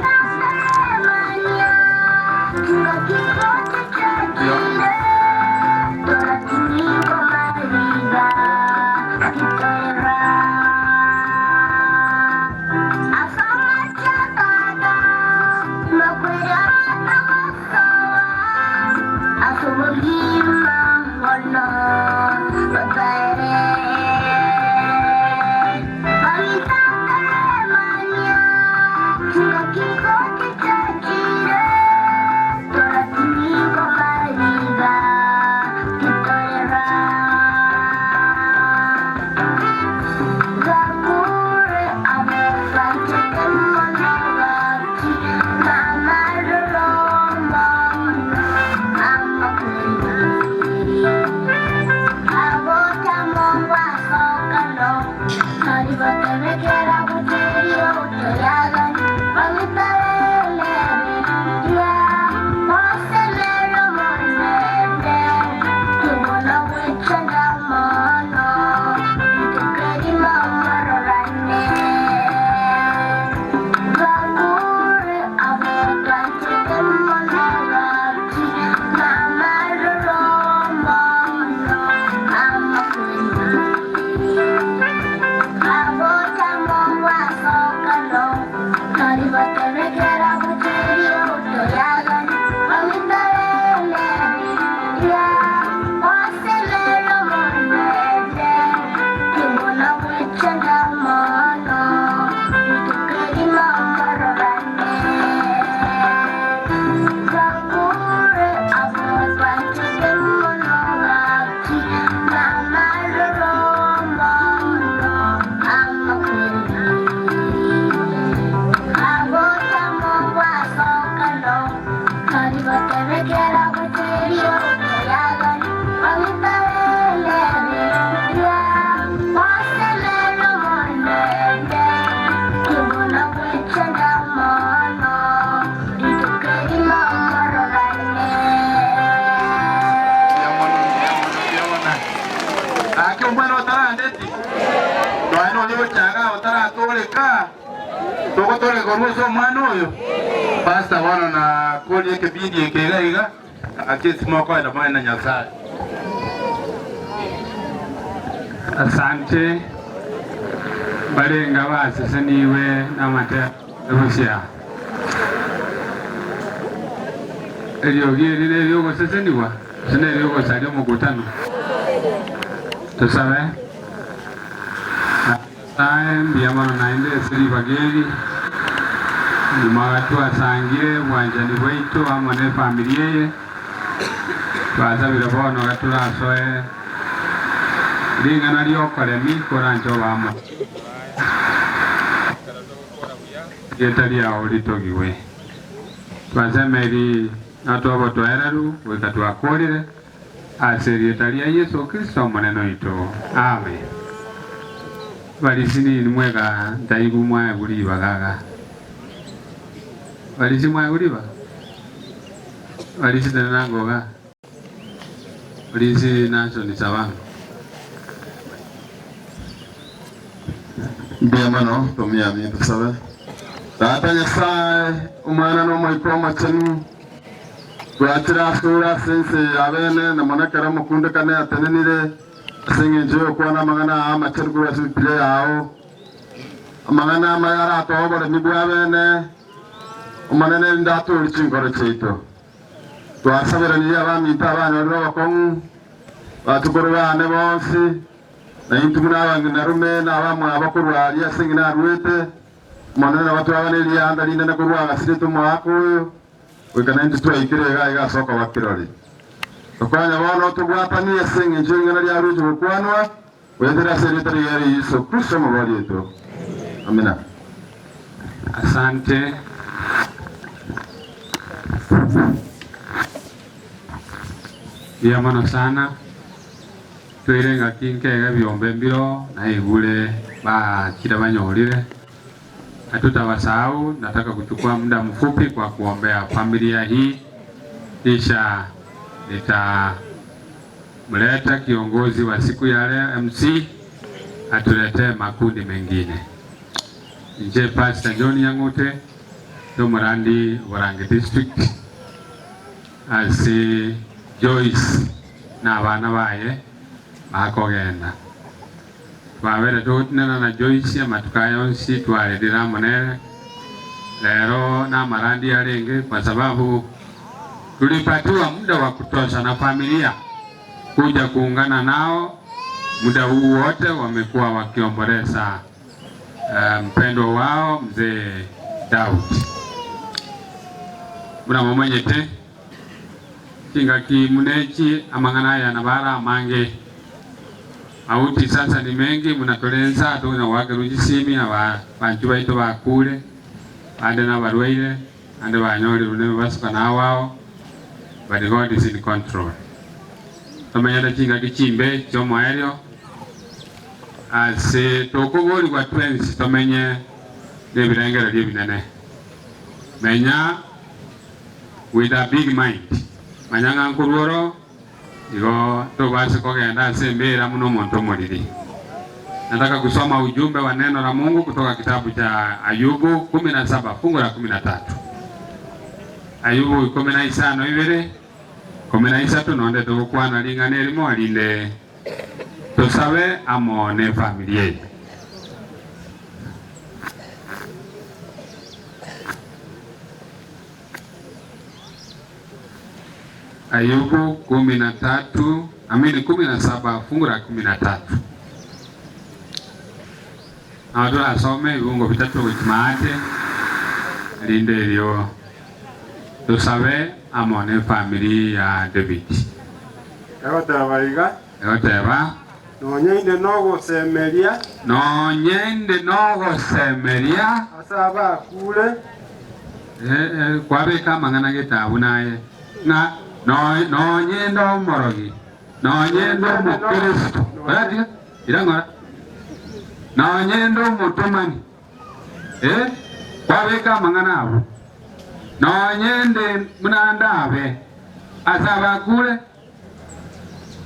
Pasta wana na kodi yake bidi yake akisi mwako ina maana Nyasaye. Asante balenga basi niwe namate Russia elio gire lyo sese niwa sene lyo sali mukutano tusabe Biamana naende siri bageri Mwatu asangire wanjani wetu amone familia ye Wasabira bono gatula soe Lingana liokole mikora ncho wamo Yetali ya olitogiwe Twasemeri natuwa tuwaeraru wekatuwa kolire Aseri yetali ya Yesu Kristo maneno ito Amen Walisini nwega ntaigu mwae buli bagaga Walisi mwae buli ba Walisi tenangoga Walisi nacho ni sawangu Biamano tumia mi tusabe Tata Nyasaye umwana no moikoma chenu Twatira sura sense abene na monakara mukunda kane atenenire Singe njoo kwa na mangana ama chergu wa sipile yao Mangana mayara atogore mibwa bene umanene ndatori chingoro cheito twasabiraniye abamita abana b'abakong batukuru bane bonsi na intumuna abangi na rume na abamwe abakuru ali asingina rwete umanene watu abaneli yanda linda na kurwa gasito mwako wekana ndi twaikire ga soko bakirori okwanya bono tugwataniye singi njengana lya ruju kwanwa wendera seritari ya Yesu Kristo mabali yetu amina. Asante. Dia mana sana tuirenga kinkega biombe mbiro na igule ba kila banyorire. Hatutawasahau. Nataka kuchukua muda mfupi kwa kuombea familia hii, kisha nitamleta kiongozi wa siku ya leo MC atuletee makundi mengine. Nje Pastor John Yangote Tomorandi Warangi District asi Joyce na abana baye bakogenda babere tutnena na Joyce amatukayonsi twaledera monere lero na marandi alenge kwa sababu tulipatiwa muda wa kutosha na familia kuja kuungana nao. Muda huu wote wamekuwa wakiomboleza mpendo wao mzee Daudi. Muna mwenyete kinga kimunechi amangana ya nabara mange auti sasa ni mengi munatolenza tuna wagerujisimi aba bantu baito bakule ande na barweire ande banyori rune basuka na wao, but God is in control. Tomenya kinga kichimbe chomo aero ase tokogori kwa twins tomenye nebirengera libinene menya with a big mind manyanga nkururo igo to basi kogenda ase mbera muno monto molili. Nataka kusoma ujumbe wa neno la Mungu kutoka kitabu cha Ayubu 17 fungu la 13. Ayubu 15:2 13 nonde tukwana linganeri mo alinde tusabe amone familia. Ayubu 17 fungu la 13. Awatu asome viungo vitatu wikimaate linde ilio tusabe amone familia ya David. Egoteba nonyende nogo semeria asaba akule kwabeka mangana getabu naye na nonyende omorogi nonyende omukristo baratiga irangora nonyende omutumani kwabeka mangana abo nonyende munandabe asaba akule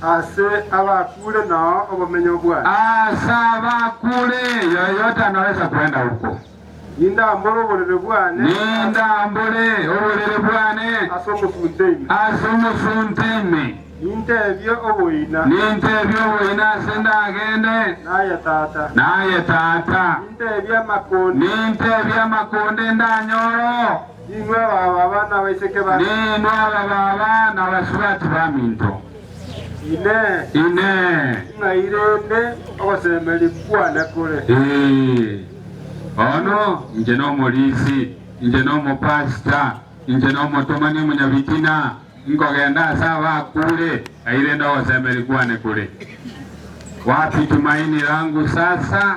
ase abakule nao obumenyo bwa asabakule yoyote anaweza kwenda huko. Nindambole obolere bwane asomusunteme nintebyo oboina senda agende naye tata nintebyo amakonde ndanyoro ninwe baba na basubati baminto ine ngairende okosemeli bwana kule ono nje n'omulisi nje n'omupasita nje n'omutumani munyabitina nkogenda asaba akule airenda okosemeli bwana kule. Wapi tumaini langu sasa?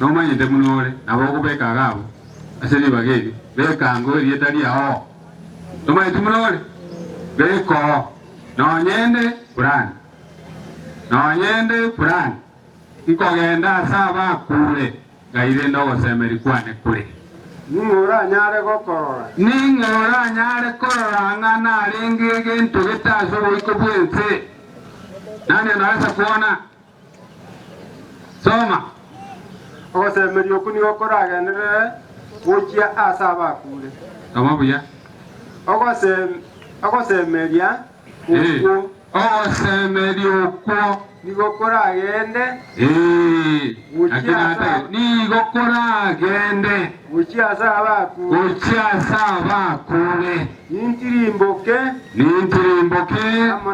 Nomanyite munole nabokubeka gabo aseli bageri bekango lyetali aho nomanyite munole beko nonyende fulani nkogenda asaba akule gairenda okosemeli kwane kule ning'ora anyare korora ng'ana alingi gintu gitaso boiko bwense. Nani anaweza kuona? Soma. Okosemeli okuni okoragenere gochia asaba akule kama buya okosemelia ukwo ogosemeri okwo nigokora agende akinata nigokora agende uchiasa abakure nintirimboke ama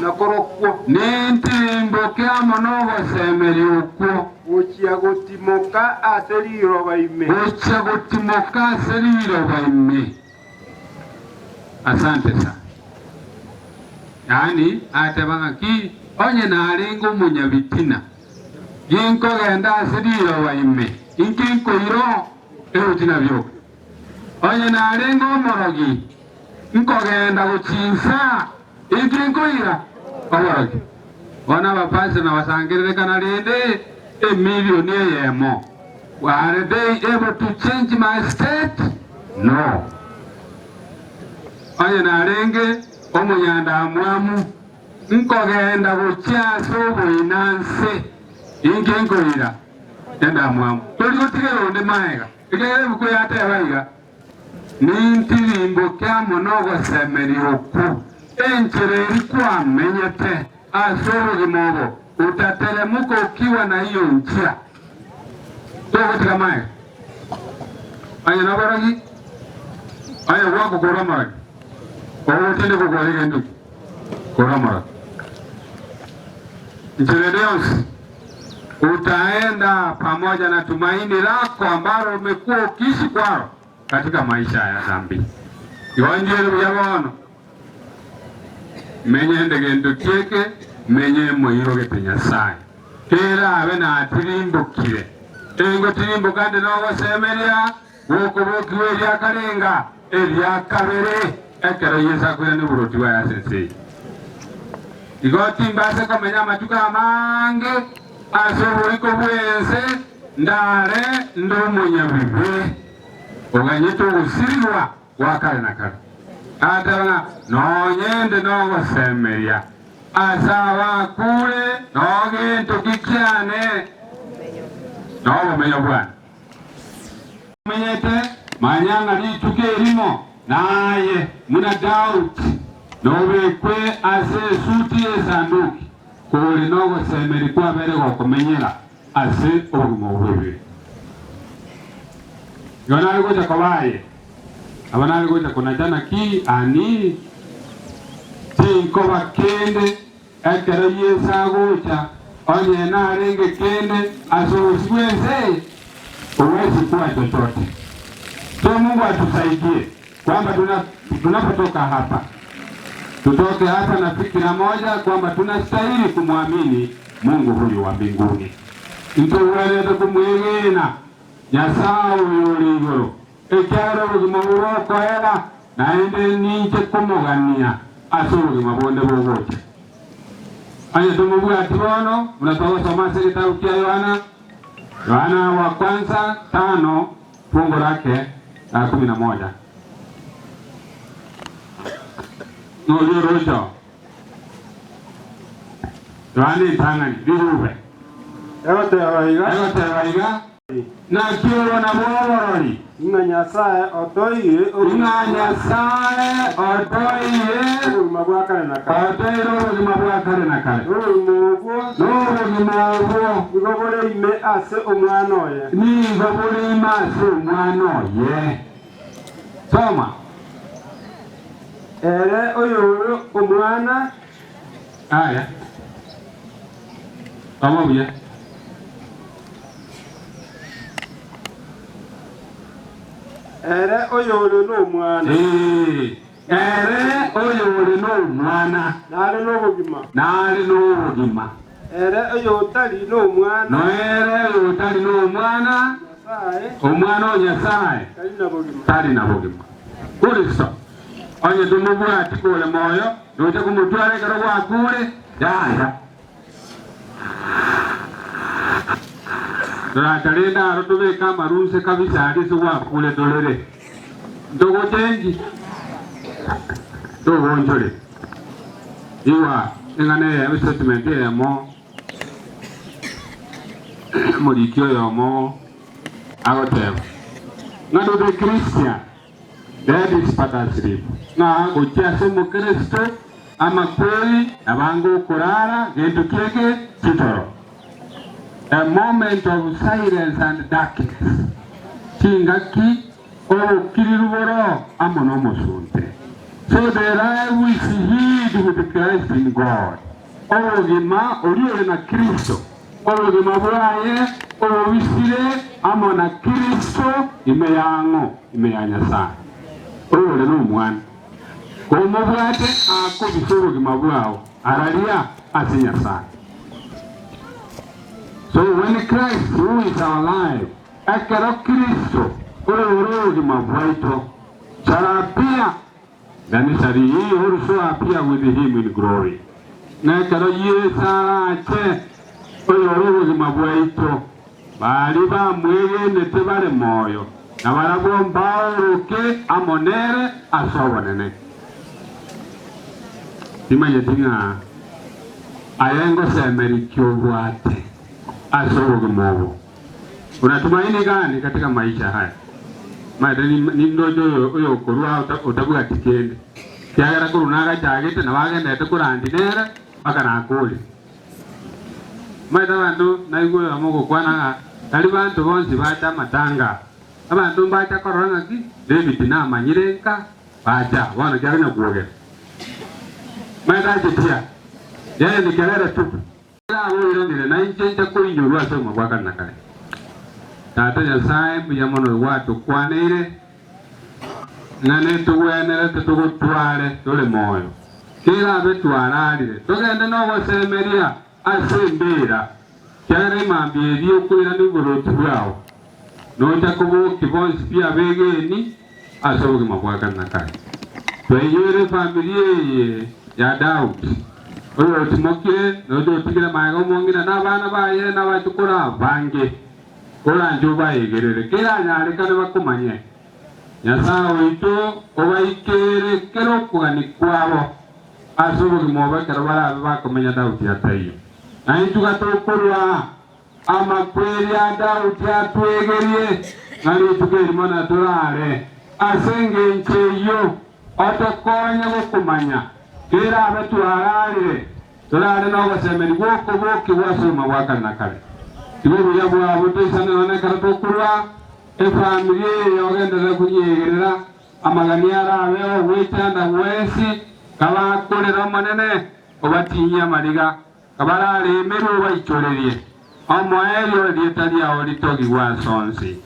nakorokwo nintirimboke ama nogosemeri okwo uchia gotimoka ase liroba ime asante sana. Yani atebanga ki onye narengo munyabitina ginko genda asiriro waime inkinko iro erutina byo onye narengo morogi inko genda guchinsa inkinko ira oborogi wana bapase na basangirire kana rende a million yemo were they able to change my state? No. Onye narenge omuyanda mwamu nkogenda guchaso buinanse ingengoira enda mwamu toli gutigera onde maega igere buko yatebaiga nintirimbo kya monogo semeri oku enchereri kwa menyete asoro gimobo utatelemuko ukiwa na hiyo njia togo tiga maega anya nabaragi anya wako korama tende kukualika ndugu koramara Ncheredeos, utaenda pamoja na tumaini lako ambalo umekuwa ukiishi kwao katika maisha ya dhambi. Iwanjiri buyabono menye ndegendo kieke menye moiroge penyasai kera abe na atirimbukire engo tirimbukande nogo semeria woko bokiwe lya kalenga elya kabere ekero yesa kwira ni buroti wa yasense igoti mbase komenya matuka mange asoboriko bwense ndare ndomunya bibe oganyito usirwa wakale na kale atabana nonyende nogo semeria asawa kule nogento kikyane nobo menya bwana menyete manyanga lituke limo naye muna doubt nobekwe ase suti esanduki kuli nogo semeri kwa bere gokumenyera ase obumo bwebe yona alikuja kobaye abana alikuja kunajana ki ani tinko bakende ekero yesa gocha onye na renge kende asouswense uwezi kuwa chochote. So Mungu atusaidie kwamba tunapotoka hapa tutoke hapa na fikira moja kwamba tunastahili kumwamini Mungu huyu wa mbinguni. Ntuweleze kumwigina Nyasaye uri iguru ekyaro bugima buroko era naende ninche kumugania asubugima bonde bogoche anye tumubuga tibono mnatoka somase kitabu kia Yohana wa kwanza 5 fungu lake 11 Nojo rojo Yohani tangani biruwe Egote waiga na kiyo na bworori Inga Nyasaye otoiye ubugima bwa kale na kale n'ubugima igobore ime ase omwana oye soma ere oyo omwana aya soma buya ere oyo n'omwana ere oyo n'omwana nari n'obugima ere oyo otali n'omwana omwana onyasaye tali na bugima kuriso onye tumubwa atikule moyo noche kumutwale kero gwakule yaya Turatalinda arutubeka marunse kabisa hadi suwa kule dolere ndogo tenji ndogo njole iwa ingane ya statement ya mo morikyo ya mo agotem ngado de Christian that is part of sleep na gocha sumo Kristo amakweli abangu kurara gintu kieke kitoro. A moment of silence and darkness. Kingaki okiriboro amono musunte. So the life is hid with Christ in God. Ogima oriole na Kristo. Ogima buraye owisire amona Kristo imeyango imeyanyasa. Oriole no mwana. Komo bwate akobisoro ogima bwao aralia asinyasa. So when Christ who is our life, akara Kristo oriole mabwaito sarapia then shall he also appear with him in glory. Na karo ye sara che oyoro mabwaito bali ba mwege nete bare moyo na baragomba ke amonere asobonene. Imanye tinga ayengo semeri kyobwate asoboge mobo. Unatumaini gani katika maisha haya? Madani nindojo oyo korwa utabuga tikende. Kyagara kurunaga chagete na bagenda tukurandinera bakana kuli. Bandu naiguyo amogo kwana tali bantu bonsi bacha matanga. Abantu bacha korona ki David na manyirenka bacha wana kyagana kuoge. Chitia. Yeye ni kelele tu. Ila wao ndio na inje kuinyurwa soma kwa kana kale. Tata Nyasaye muyamono watu kwanire ngane tuwenere tutugutware tuli moyo kila betwararire tugende no gosemeria asembera cyane mambye byo kwira n'uburotu bwao noja kubuki bonsi pia begeni asoboge mabwaga nakare tweyere familie ya Daudi oyo timokire nojo tigire mago mongira n'abana baye n'abatukura bange kola njoba yegerere kila nyari kana bakumanye Nyasaye ito obaikere kero kugani kwabo asoboge moba karabara bakumenya Daudi atayo na intuga tokorwa amakweli ya Daudi atwegerie nari tugeri mana turare asenge ncheyo otokonya bakumanya kira abetuarare turare no basemeri boko boki wasoma wakana kale Ibu ya buah betul sana mana kartu kurwa, family orang dah kunyegerera, amagania rawe, wita na wesi, kala kore ramane ne, obatinya mariga, kabara remeru wa ichoreye, amaelo dia tadi awali togi wasonsi.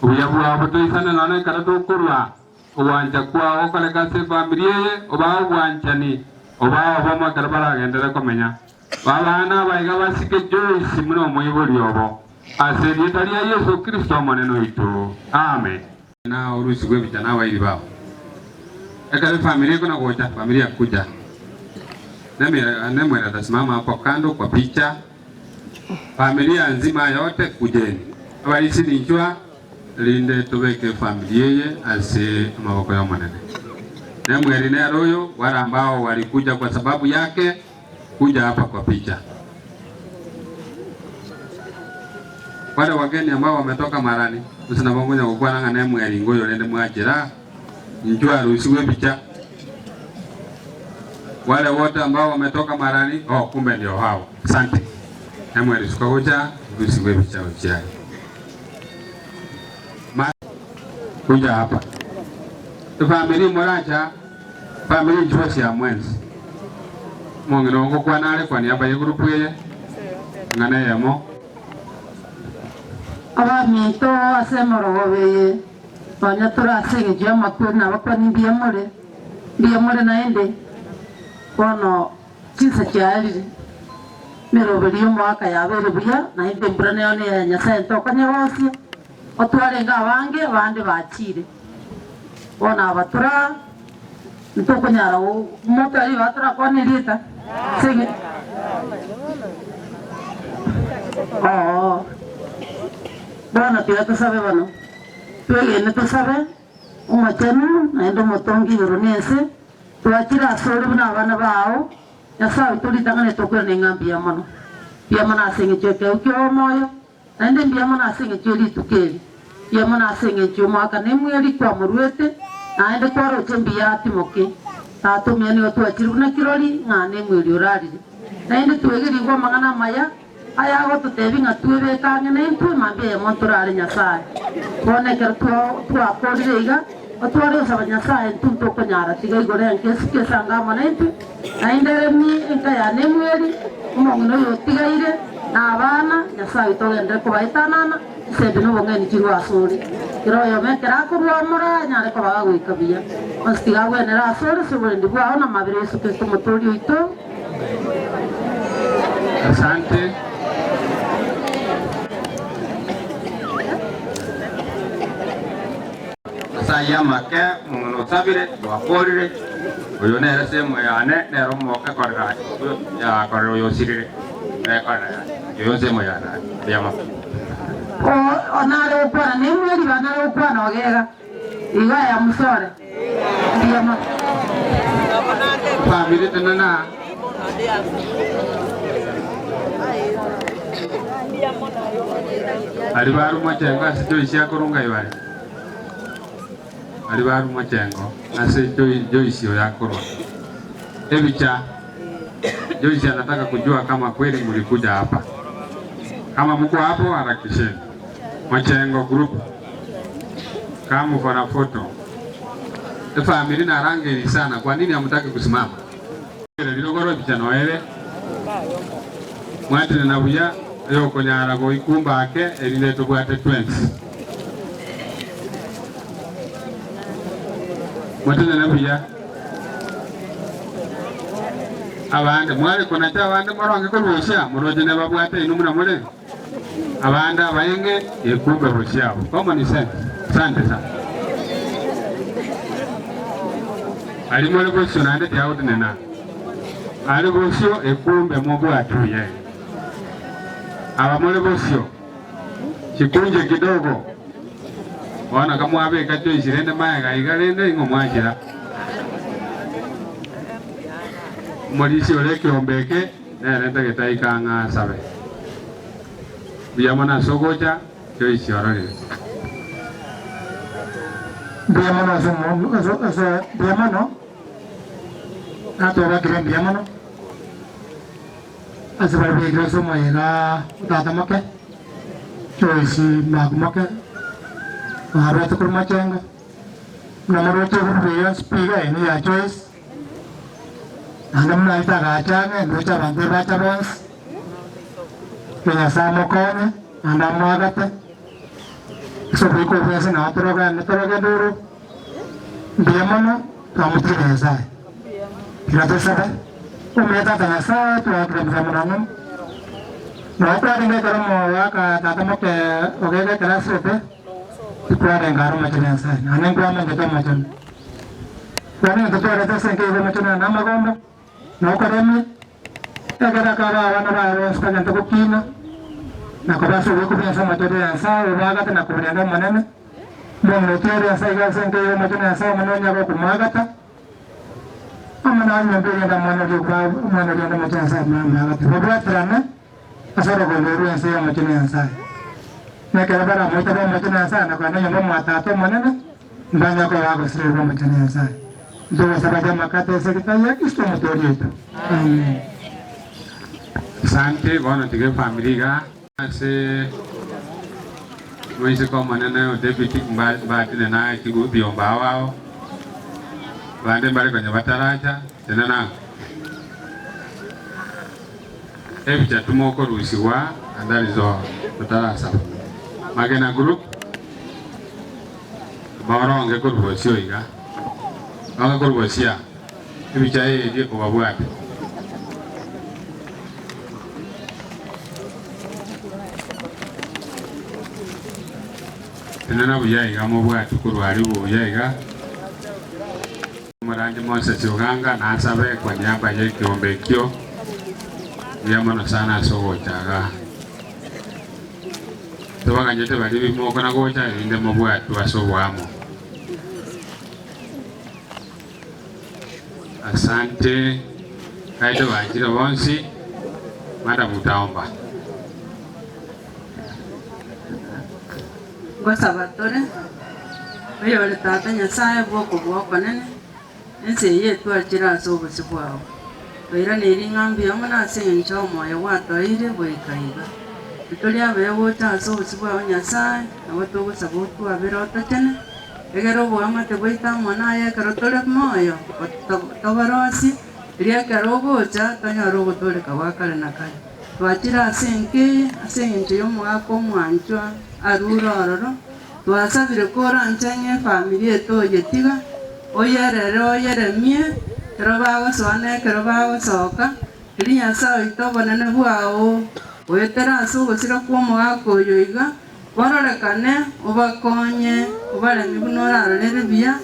Ibu ya buah betul sana mana kartu kurwa, obanca kwa okale kase family oba obancani, oba obama karbara gendera komenya. Balana baiga basike Joyce muno moyibori obo aseri taria Yesu Kristo maneno itu amen na urusi gwe bitana waili bao ekale familia kuna goja familia kuja neme atasimama hapo kando kwa picha familia nzima yote kujeni abaisi ninjua linde tubeke familia ye ase maboko ya manene neme eline royo wala ambao walikuja kwa sababu yake kuja hapa kwa picha. Wale wageni ambao wametoka Marani, usinamongonya kwa nanga nemu ya lingoyo lende mwajira, njua rusiwe picha. Wale wote ambao wametoka Marani, kumbe ndio hao. Asante. Nemu ya rusuka hoja, rusiwe picha ujia. Kuja hapa. Family moracha, family njua siya mwenzi. Mongino ngo kwa nale kwa niaba ya grupu ye ngana yamo aba mito asemoro wabeye banya turasenge je makuna bakoni biyamore naende kono kisa cyari mero biriyo mwaka yabere buya naende mbrane yone ya Nyasaye tokanye hose otwarenga abange bande bakire bona abatura nitokonyara moto ari batura kone lita senge bana pia tusabe bano tuegene tusabe umachenu naendo motongi yoronese tuachira sori bana bana bao Nyasaye tulitangane tokura nengambi ya mano pia mana senge cheke ukyo moyo naende pia mana senge cheli tukeli pia mana senge chuma kana mweli kwa muruete naende kwa rochembi ya timoke tatumia ni watu achiru na kirori ngane mwiri urarire na indi twegiri go mangana maya aya go tutebi ngatwebe kange na intwe mambe ya monturare nyasaye bone ker tu akorire iga otware usaba nyasaye tunto konyara tiga igore nkesi kesanga mona intwe na indere mi enka ya nemweri umongno yo tigaire na abana nyasaye togende ko baitanana sebe no bongeni kirwa asuri kiro yo mekera kurwa mura nyare ko baga gwikabia ostiga gwenera asuri sebule ndibwa ona mabire Yesu Kristo muturi uito. Asante. Saya make mungono sabire wakorire uyo nere semo yane nero moka korga ya korro yo sirire korga yo semo yana yama onare upana ni mweri banare upana ogega iga ya musore yama family tenana Alibaru machengo asitoisi akorunga ibari. Alibaru machengo asitoisi yakorwa. Ebicha Joyce anataka kujua kama kweli mlikuja hapa. Kama mko hapo harakisheni. Machengo group. Kama mko na foto. Family na rangi sana. Kwa nini hamtaki kusimama? Lilogoro bicha noele. Mwati na buya yo konyara go ikumba ake elile to bwate twins. Mwati na buya abande mwari kona cha abande moronge ko rusha muroje ne babwate inu muna mure abande abayenge yekumbe rusha koma ni sense asante sana ali mole ko sunande ya udnena ali rusho ekumbe mubwate ye abamole bosio chikunje kidogo wana kama abe kacho isirende maya gaigalende ingomwajira Morisi ole kiombeke na renta ketaika nga sabe biyamana sogoja Joyce orore biyamana so biyamano atora kire biyamano asaba biyamano so mayega utata make Joyce magmake harata kurma chenga namaro chego spiga ini ya Joyce Andam na ita gacang, lucha bandir baca bos. Kaya sama kone, andam magate. Sobi ko biasa na toroga dulu. Dia mana? Kamu tidak saya. Tidak tersabar. Umeta tanya saya, tuan tidak bisa menanggung. Nah, tuan ini kalau mau ya, kata mau ke, oke ke kelas itu. Tuan yang garu macam saya. Aneh tuan menjadi macam. Tuan itu tuan itu sengkeh macam nama kamu. No karemi agara kara wana ba ska janta ko kina na ko baso ko pensa matore ansa umaga na ko renda manene mo no tere ansa ga sente yo matore ansa manonya ko kumaga ta amana nya be ga mano jo ba mano jo na matore ansa maga ta ba trana asaro ko leru ansa yo matore ansa na ka bara mo ta ba matore ansa na ko na yo mata to manene banya ko wa ko sre ro matore ansa Dua sahaja makata sekretariat isto motori itu. Sante bono tiga family ga se moise ko manana o deputy mbati na tigu biomba wao. Bande mbali kwenye bataraja tenana. Ebicha tumoko rusiwa andalizo batarasa. Magena group baronge ko rusio iga. Anga korbosia ibichaye die ko babwate tenana buyayi ga mubwate kurwari buyayi ga maranje monse cyoganga nasabe kwa nyamba ye kiombe kyo yamano sana sogo chaga tobanga nyete bali bimoko na gocha inde mubwate wasobwamo Asante kaito banjira bonsi mada mutaomba Kwa sabatore Oyo le tata nyasaye bwoko nene ense yetu achira sobusi bwao baira neri ngambi amana sencho moyo watoire boikaiga tuli abewo ta sobusi bwao nyasaye nabo tugusaba twabirota tene egero bwamate boita mwana ye karotole moyo tobarosi ria karogocha tanyaro gotole kawakale nakale twachira asenke y'omwaka omwanchwa arurororo twasabire kora nchenge familia eto yetiga oyeremie kero bagosoane kero bagosoka eri nyasaye oito obonene bwao oyetera ase ogosira kwa omwaka oyo iga bororekane obakonye obaremi buna orarorere buya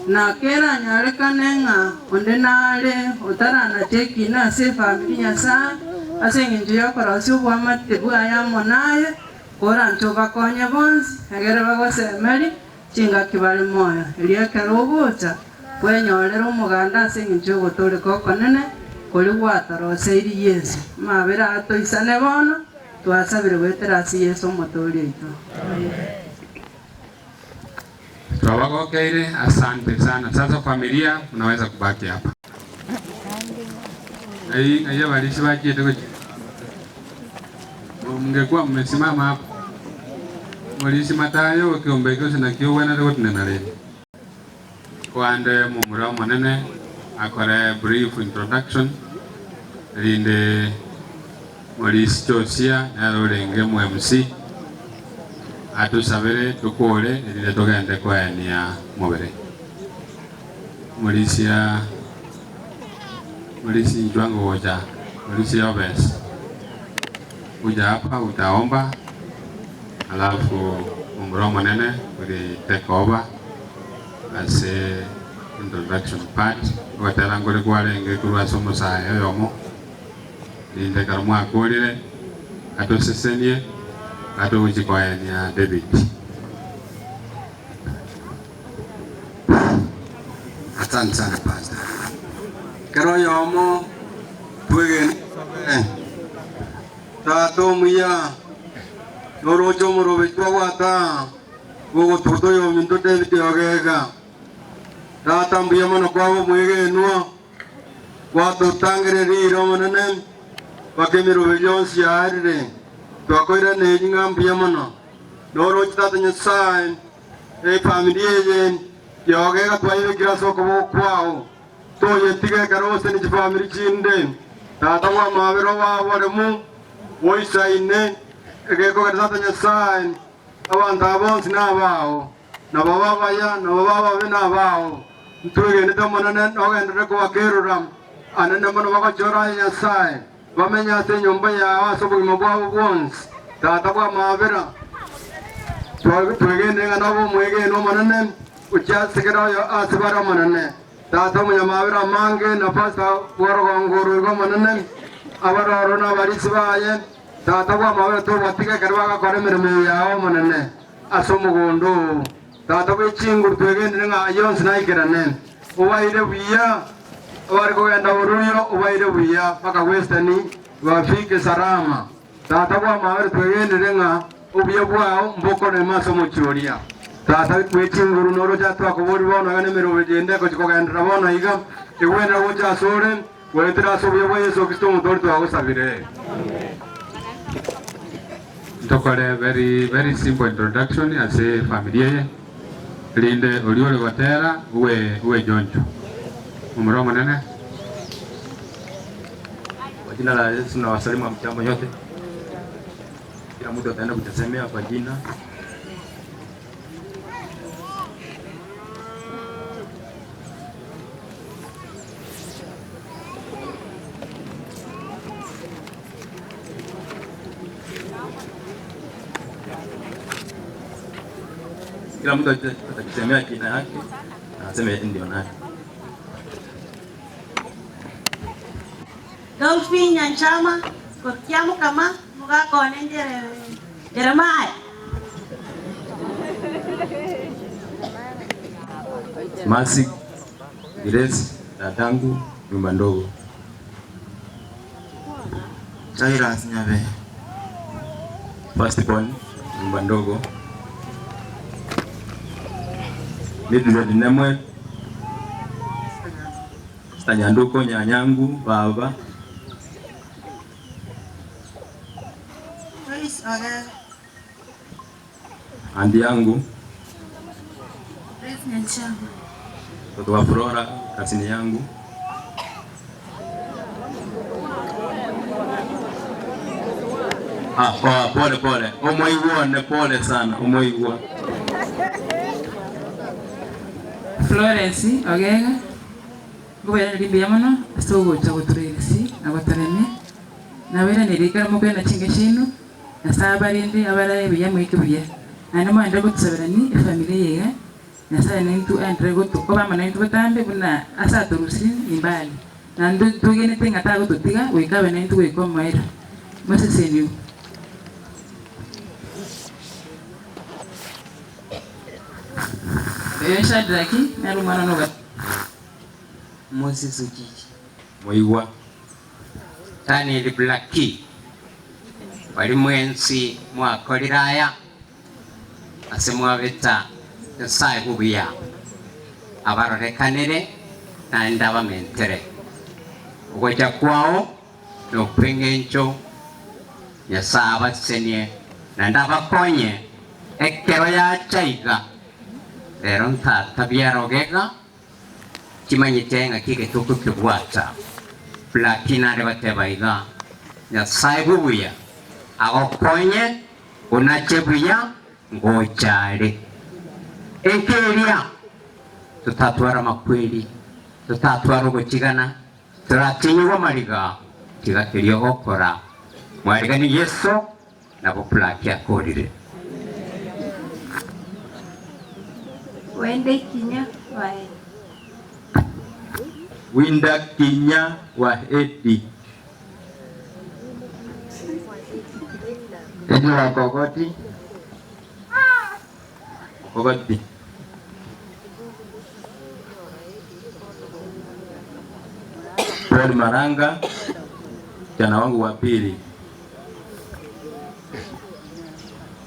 nakera nyarekane ng'a onde nare otaranachekine ase efamili nyasaye ase eng'encho ya okorosia obwamate bwaya monaye korancho bakonye bonsi egere bagosemeri chingaki bari moyo eria ekero ogocha kwenyorera omoganda ase eng'encho ogotoreka okonene kori gwataroseiri Yesu mabere atoisane bono twasabire gwetera ase Yesu omotori oito. Twawagokeire, asante sana. Sasa familia mnaweza kubaki hapa. Aiya walisi wachiete kuchi. Mngekuwa mmesimama hapa. Walisi matayo wakiombeko sina kio wena roti nenareni. Kwande mumura manene akore brief introduction. Rinde Walisi Josia narorenge mu MC. Atusabire tukole erire tugende kwenia mubere. Mulisi njwango woja, mulisi obes. Uja hapa utaomba, alafu mumro manene uli take over as a introduction part. Watera ngore kwalenge kurwa somo saa yomo. Inde karumwa akolire atosesenie ato ujikwaya David. Asante sana pastor. Kero yomo twegen tato muya norojo morobe twawata gogo toto yo minto David yogega tata mbuya mono kwabo mwege nuo wato tangere riro monene wakemiro bejonsi arire twakoira ne ngambi yamono noro chitata nyasaye familia ye yogega twaire graso ko kwao to yetige karose ni family chinde tata wa mabero wa waremu woisaine egeko katata nyasaye abanta bonsi na bao na baba ya na baba bena bao twege ne tamonane ogende ko wakeruram anene mono bakachora nyasaye bamenya ate nyumba yawe asobugima bwabo bwonsi tata bwa mabera twegende nabo mwege no manane uchasigera yo asibara manane tata munya mabera mange na pasta gorogongoro go manane abaroro na barisi baye tata bwa mabera to batika karwa kore mirimo yawe manane asomugondo tata bwe chingur twegende nga yonsi naikirane ubaire biya wari kugenda uruyo ubaire buya paka western wafike salama tata kwa mawere twegendere nga ubuye bwao mbokore maso muchoria tata kwechinguru noro chatwa kubori bona gane merobe jende ko chikogendera bona iga iwena wocha sore wetera sobuye bwa Yesu Kristo mutori twagusabire. Tokore very simple introduction as a familia linde oliole watera uwe jonjo. Umro manene. Kwa jina la Yesu na wasalimu mchambo yote. Kila mtu ataenda kutasemea kwa jina. Kila mtu atakisemea jina yake na aseme ndio nani. Dolphin Nyanchama, kotiamu kama muga kone Jeremiah. Masi, Grace, dadangu, nyumba ndogo. Jairus Nyabe. First born, nyumba ndogo. Midred Nemwe. Tanyanduko nyanyangu baba. Andi yangu. Mtoto wa Flora kasini yangu. Pole pole. Umoigwa ne pole sana. Umoigwa. Florence Ogega. Ngoya nilimbia mano asogo cha guturesi abatareme. Na wera nirikara mukwe na chingeshino. Na sabarinde abaraye biyamwike biye. Ana mwanda gutsabirani familia yega. Na sasa nintu andre goto ko bama nintu batambe buna asa turusi imbali. Na ndu tugene tenga ta gututiga wikabe nintu wiko maira. Maseseniu. Yesha draki na rumana noga. Moses Ukiki. Moigwa. Daniel Blackie. Wali mwensi mwakoliraya. Asemwa beta Nyasaye bubuya. Abarorekanire na ndaba mentere. Ugoja kwao no pengencho Nyasaye abasenie na ndaba konye ekero ya chaiga. Rero ntata byarogega kimanyitenga kike tuko kibwata platina rebatebaiga Nyasaye bubuya agokonye unachebuya ngochare ekeria tutatwara makweli tutatwara gukigana turatinywa mariga tigakirio gokora mwariga ni Yesu na buplaki akorire Wende Kinya wae. Winda Kinya wa Edi. Edi wa Kokoti. Kokoti. Paul Maranga, jana wangu wa pili.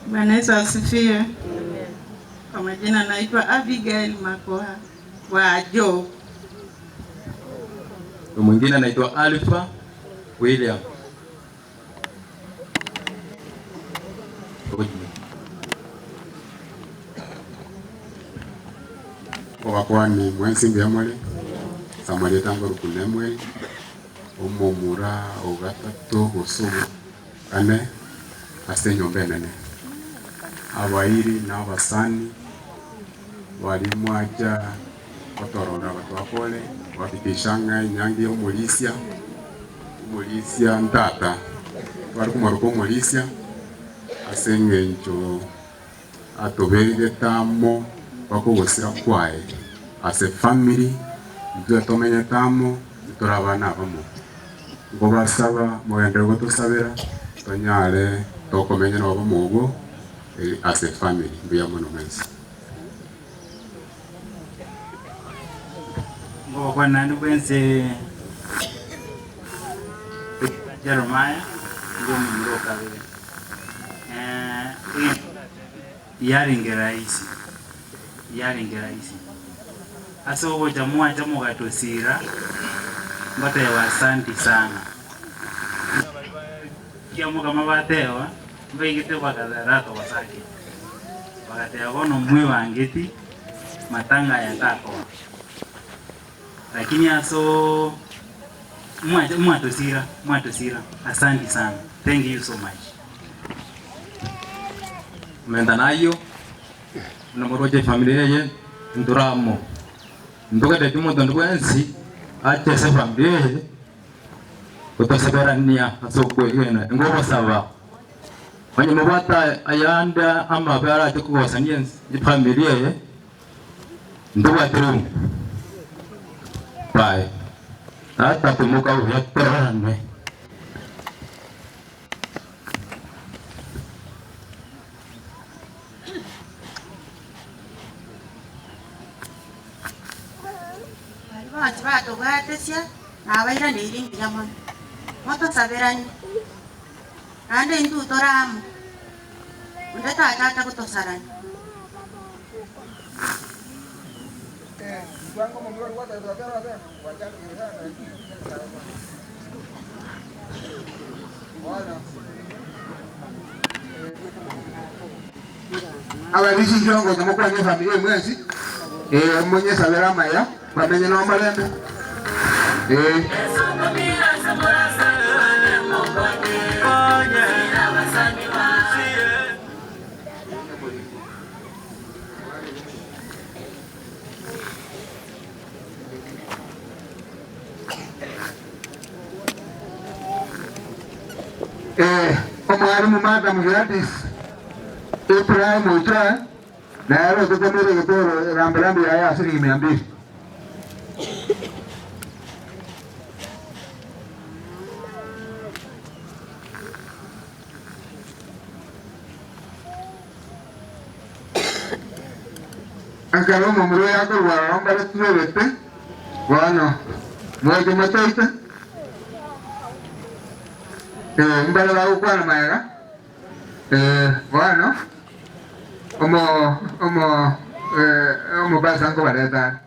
Bwana Yesu asifiwe. Kwa majina naitwa Abigail Makoha wa Jo. Mwingine anaitwa Alpha William. Kwa ni mwensi ngemole Samaria tango rukunemwe umumura ogatatu gusubu ane asenyombe nene abairi n'abasani walimu aja kotorora batwakole wabikishanga inyangi y'omulisia ntata twari kumaruka omulisia asengencho atoberire tamo bakugusira kwae as a family ntwe tomenye tamo turabana bamo ngo basaba mugende gutusabira tonyare tokomenya no bamugo as a family mbiya muno mensi ngo kwana ndwense Jeremiah ngo mndoka vile yaringe raisi asobo jamua jamu gatosira mbata ya wasanti sana kiamu kama batewa mbegite bakadarato basaki bakatea bono mwe wangeti matanga ya tako lakini aso mwatosira asante sana, thank you so much. Menda nayo namoroje familia ye nduramo ndoka de timo ndwensi acha se familia ye utaseberania asokwegena ngoba saba manye mabata ayanda ama bara tukubasaniye familia ye ndoba trum bye hata tumuka uyaterane Bato gatesia na baira niringi jamon moto saberani ande indu toramu undeta tata kutosarani Ababisi jongo nyamo kwa nye familia mwezi mwenye sabera maya wamenye na malembe Omwalimu Madam Gladys Ibrahim Ocha na leo tukamile kitoro rambirambi ya shilingi 200. Akalo mumro yako wamba tuwete wana mmoja mataita mbala la ukwana maega wana omo basango baleta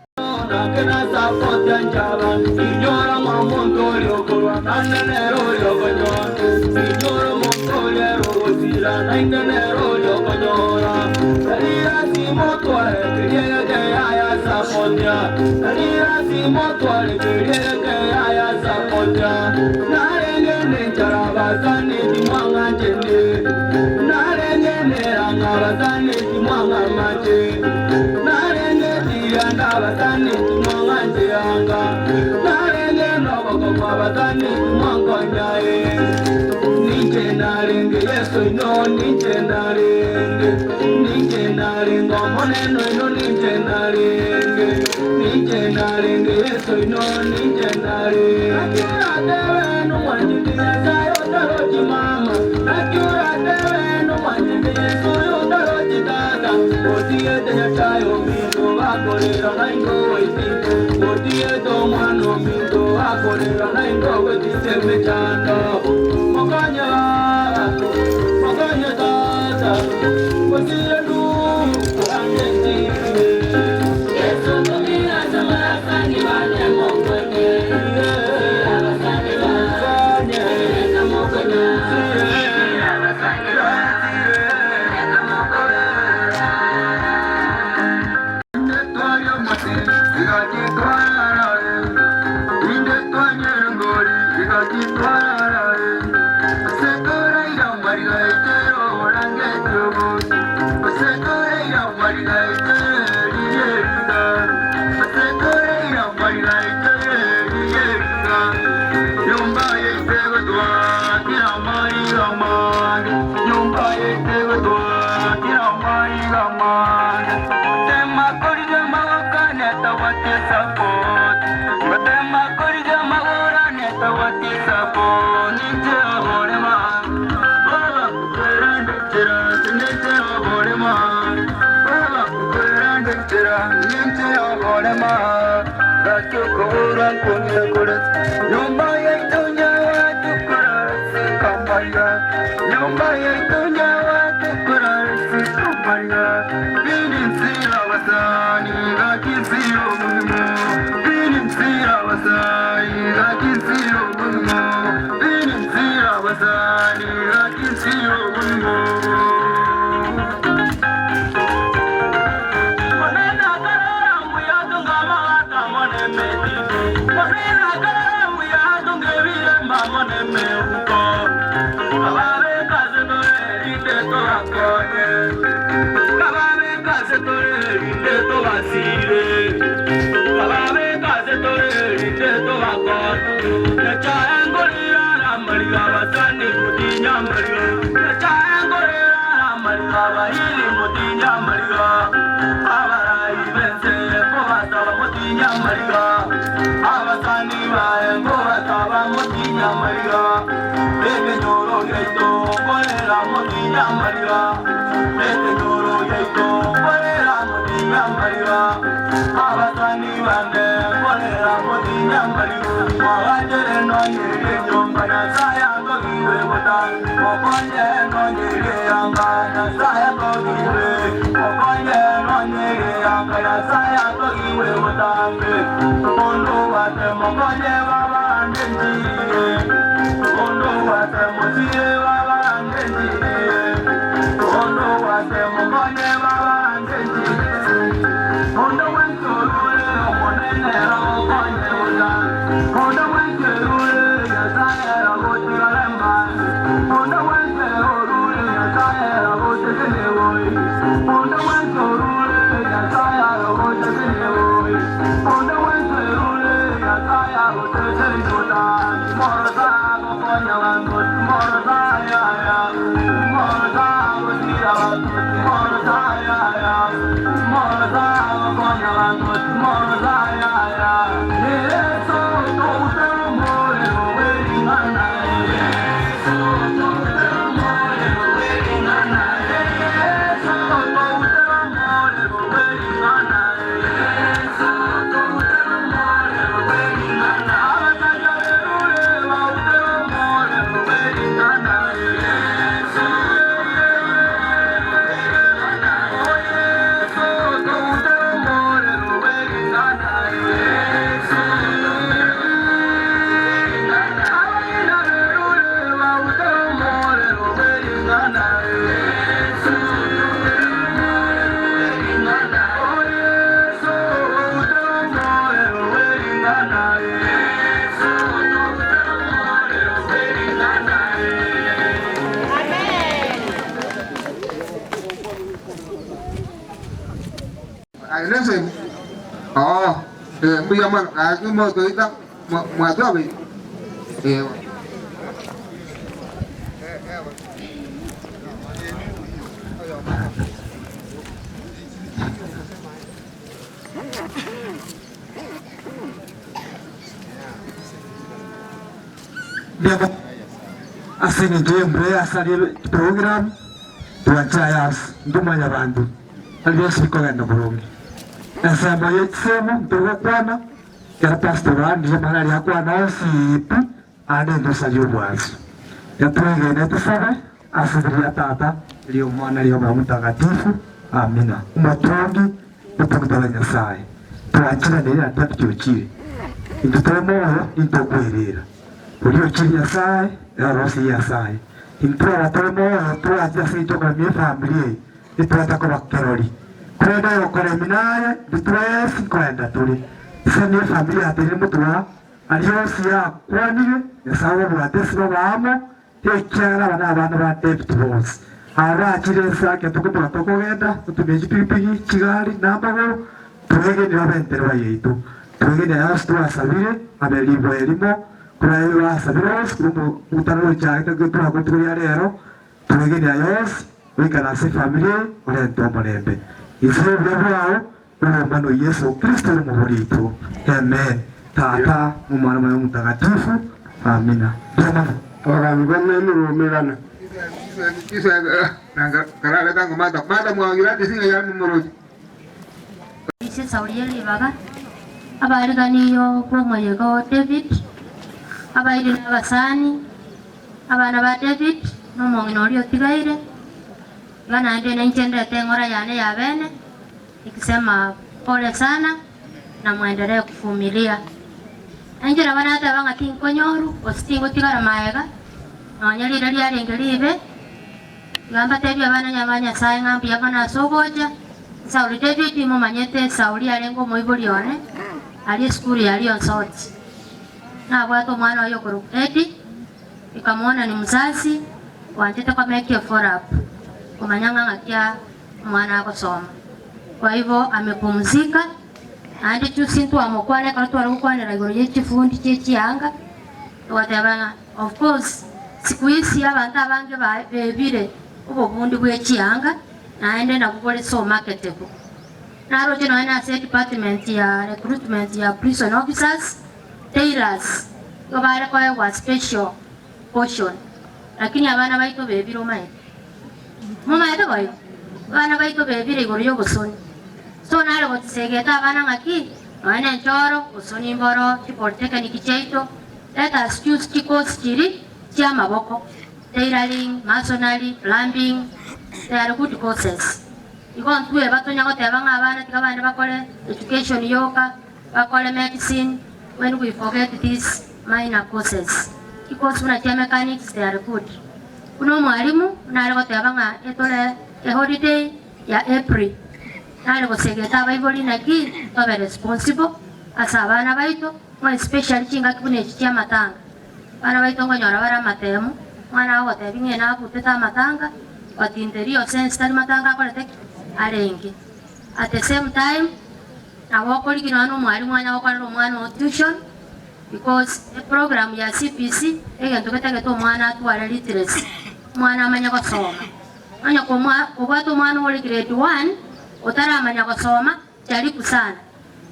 Saya Listen. Oh, bây giờ mà cái mơ tới đó mà cho bị dia asini ndio mbele asali program tuachayas ndumanya bantu alivyosi kwenda bulungi nasema yetsemo ndogo kwana ya pastor ndio mahali yako anasipi anaenda salio bwazi yatwenge na tusaba asiria tata leo mwana leo baba mtakatifu amina umatongi utakutana nyasaye tuachira ndio atatuchire indutemo intokwerera ulio chini ya sai ya rosi ya sai intra temo tuacha sito kwa mi familia itata kwa keroli kwenda yokore minaye bitwes kwenda tuli sani familia atiri mutwa aliyosi ya kwanire ya sawo bwatesi bamo tekera bana ba David Boss ara chire sake tukupa tokogenda tutumeji pipigi chigari nambago tuwege ni wabentero yetu tuwege ni astu asabire abelibo elimo kunayo asabire skumu utaro chake kutura kutura rero tuwege ni ayos wikana se familia ole ntomolembe isiro byabo mano Yesu Kristo muhuritu amen tata mumwana wa mtakatifu amina Orangone nurumirana. Kisa karale tangu mata mwangira tisinga ya numero. Isi saurieli baga. Abariganiyo kwomwego David. Abairi n'abasani. Abana ba David n'omongino oli otigaire. Bana ndio nchende tengora yane ya bene. Ikisema pole sana na muendelee kuvumilia. Anjira bana hata banga kinkonyoru ostingo tigara maega nonyali rali arengelibe gamba tebi abana nyamanya sai ngambi abana sogoja Sauli David mumanyete Sauli alengo moibolione ali skuli ali onsoti na bwato mwana wayo kuru edi ikamwona ni mzazi wanjete kwa make for up kumanyanga ngakia mwana akosoma kwa hivyo amepumzika andi tusintu amokwane katwara ukwane la goroje chifundi chechianga watabanga of course siku hizi abantu abange bebire ubo bundi bwechianga naende na kukole so marketable naro jeno ina set department ya recruitment ya prison officers tailors yobare kwa special portion lakini abana baito bebire omae mama yeto bayo abana baito bebire goroje gusoni so nalo gotisegeta abana ngaki wana nchoro usoni mboro polytechnic cheito let us choose kikosi chiri cha maboko tailoring masonry plumbing they are good courses Iko ntue batonya goteba ng'abana tiga bana bakore education yoka, bakore medicine. When we forget these minor courses, because when I mechanics they are good. Kuno mwalimu nale goteba nga etole a holiday ya April. Nale gosegeta Bible naki to be responsible as abana baito, mo especially chinga kibune chiya matanga. Bana baito ngonyora bara matemu, mwana wa gotebi ngena buteta matanga, but in the real sense tali matanga kolete arenge. At the same time, awakoli kinano mwalimu anya wakolero mwana wa tuition, because the program ya CPC egento ketegeto mwana atwara literacy. Mwana amanya kusoma. Anya kubwato mwana wali grade 1, utara amanya kusoma, jaribu sana.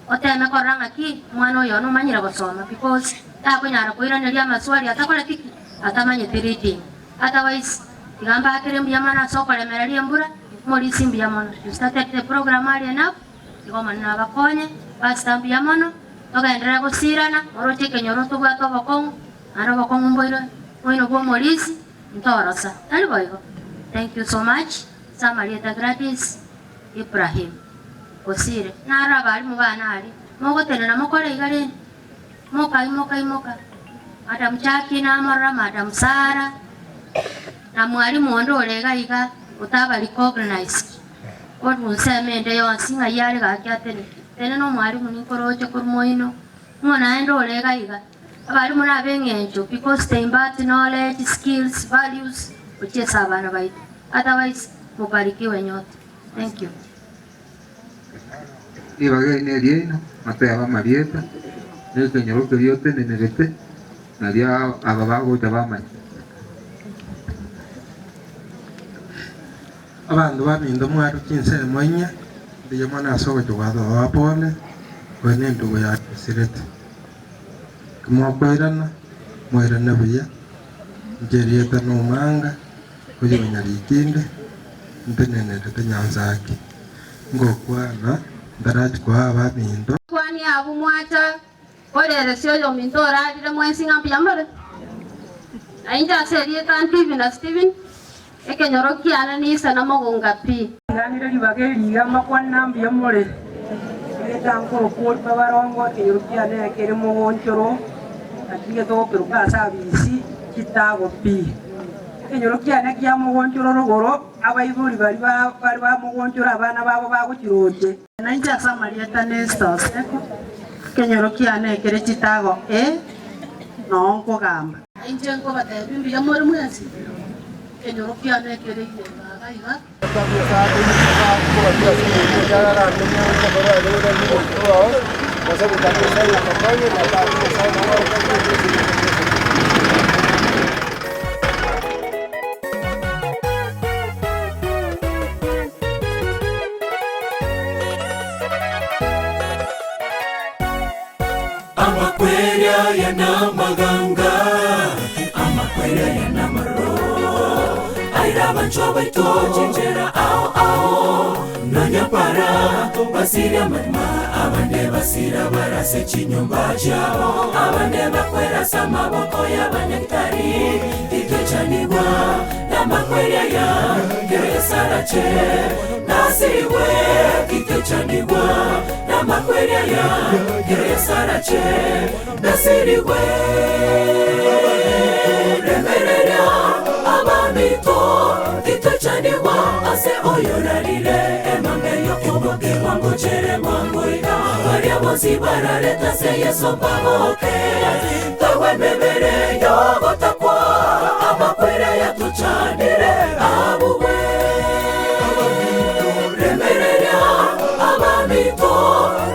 Oteme koranga ki mwana oyo no manyira kusoma, because takunyara kuira nelia maswali atakola kiki atamanye reading. Otherwise, igamba akirembi yamana sokole merali embura, muri simbi yamana. You started the program early enough, igoma na bakonye, bastambi yamana, tokaendelea kusirana, oroche kenyoroto bwato bakongo, aro bakongo mboiro, moino bo molisi, ntorosa. Aliboyo. Thank you so much. Samarieta Gladys Ibrahim. Osire. Nara bali mu bana ali. Moko tene na mokole igale. Moka. Madam Chaki na Mara, Madam Sara. Na mwalimu ondole gaiga utaba recognized. What will say me de yo singa yale ga kyatene. Tene no mwalimu ni koroje kurmoino. Mwana endole gaiga. Abali muna bengenjo because they impart knowledge, skills, values which is abana bai. Otherwise mubarikiwe nyote. Thank you. Ibage ni aliena matea ba marieta. Ni kenyoro ke yote ne nerete. Na dia ababago tabama. Abandu babindo mwaru kinse monya ndiye mwana asogo jwado apole wene ndugo ya sirete. Kumwakwirana mwirana buya njerieta no manga kuyo nyarikinde mpenene tete nyanzaki ngokwana ndaraji kwa babindo kwani abu mwata kolere sio yo mintora dire mwensi ngampi yamore ainja serie kan TV na Steven ekenyoro kiana ni sana mogonga pi nganire libageli gamba kwana mbi yamore tanko ko babarongo tirukia ne kere mogonchoro atige to pero kasa bisi kitago pi enyorokia ne kya mogonchoro rogoro abayibuli bali ba mogonchoro abana babo baguchiroje nainja Samarieta Nestos kenyorokia ne kere kitago no ko gamba inje ko batebi mbi yamore mwezi kenyorokia ne kere gaiga Amakweria yana maganga, amakweria yana maro. Aira bancho baito chinjera ao nanya para basiria matma abande basira barase chinyumba chao abande bakwera sama boko ya banyaktari tikechaniwa na makweria ya keresarache nasiwe tikechaniwa na makweria ya keresarache nasiriwe remereria abamito tikechaniwa ase oyorarire emangeyo kuboke wangu chere mwangu ika waria bosi barareta se yeso pamoke tawe memere yogo takwa amakwere ya tuchanire abuwe remereria abamito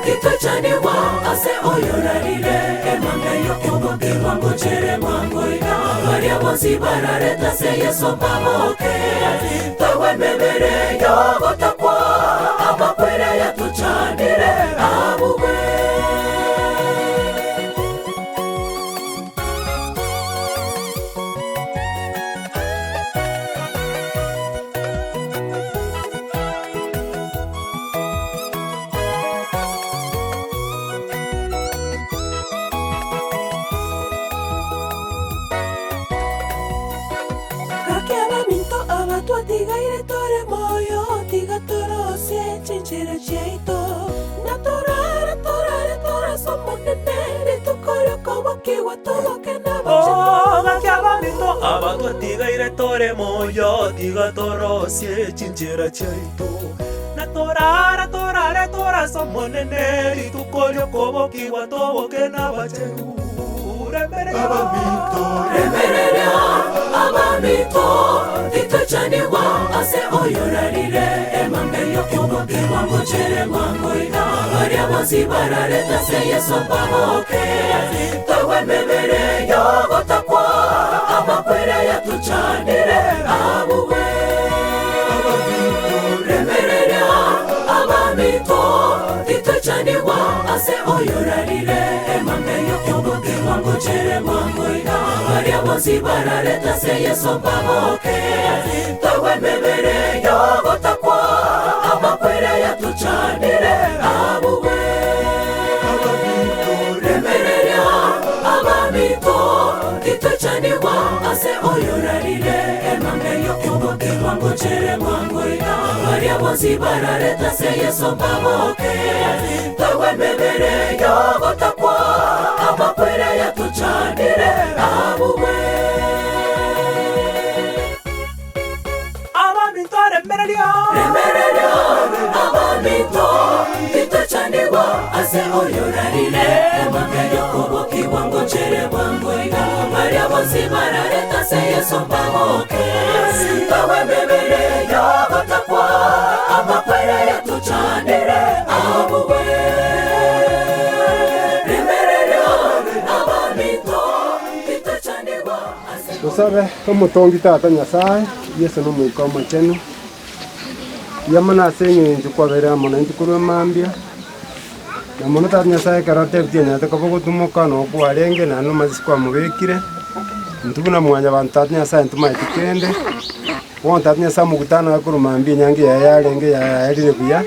tikechaniwa ase oyorarire emangeyo kuboke wangu chere mwangu ika waria bosi barareta se yeso pamoke tawe memere yogo takwa amakwere ya tuchanire abuwe Tigaire tore moyo, tiga toros ciaitũ na tũrare somonenere tũkoreka wakiwa tũgoke na gakiabanito aba twatigaire tũrĩ muoyo tiga tũrocie cinjĩra ciaitũ na tũrare somonenere tũkoreka wakiwa tũgoke na bacheru remereria abamito itochanigwa ase oyorarire emangeyo kugokirwa ngochere mwangoiga baria bosi barareta se yeso baboke tawe memere yogotakwa amakwere yatuchanire abuwe remereria abamito itochanigwa ase oyorarire emangeyo kugokirwa ngochere mwangoiga baria bosi barareta se yeso baboke tawe memere yogotakwa amakwere yatuchanire abuwe remereria abamito itochanigwa ase oyorarire emangeyo kugokirwa ngochere mwangoiga baria bosi barareta se yeso baboke tawe memere yogotakwa amakwere yatuchanire abuwe abamito remereria abamito itochanigwa ase oyorarire emangeyo kugokirwa ngochere mwangoiga baria bosi barareta se yeso baboke tawe memere yogotakwa amakwere yatuchanire abuwe remereria abamito itochanigwa ase tusabe omutongi tata nyasaye yesu nomwika omochenu yamana ase eng'encho kwabere mono ntukorwa mambia na mono tata nyasaye karatebutie nyate koba gotumoka nokwarenge nano mazisi kwamobekire ntubuna mwanya bantu tata nyasaye ntumaete kende bono tata nyasaye mogutano akorwa mambia enyange yaye yarenge yarire buya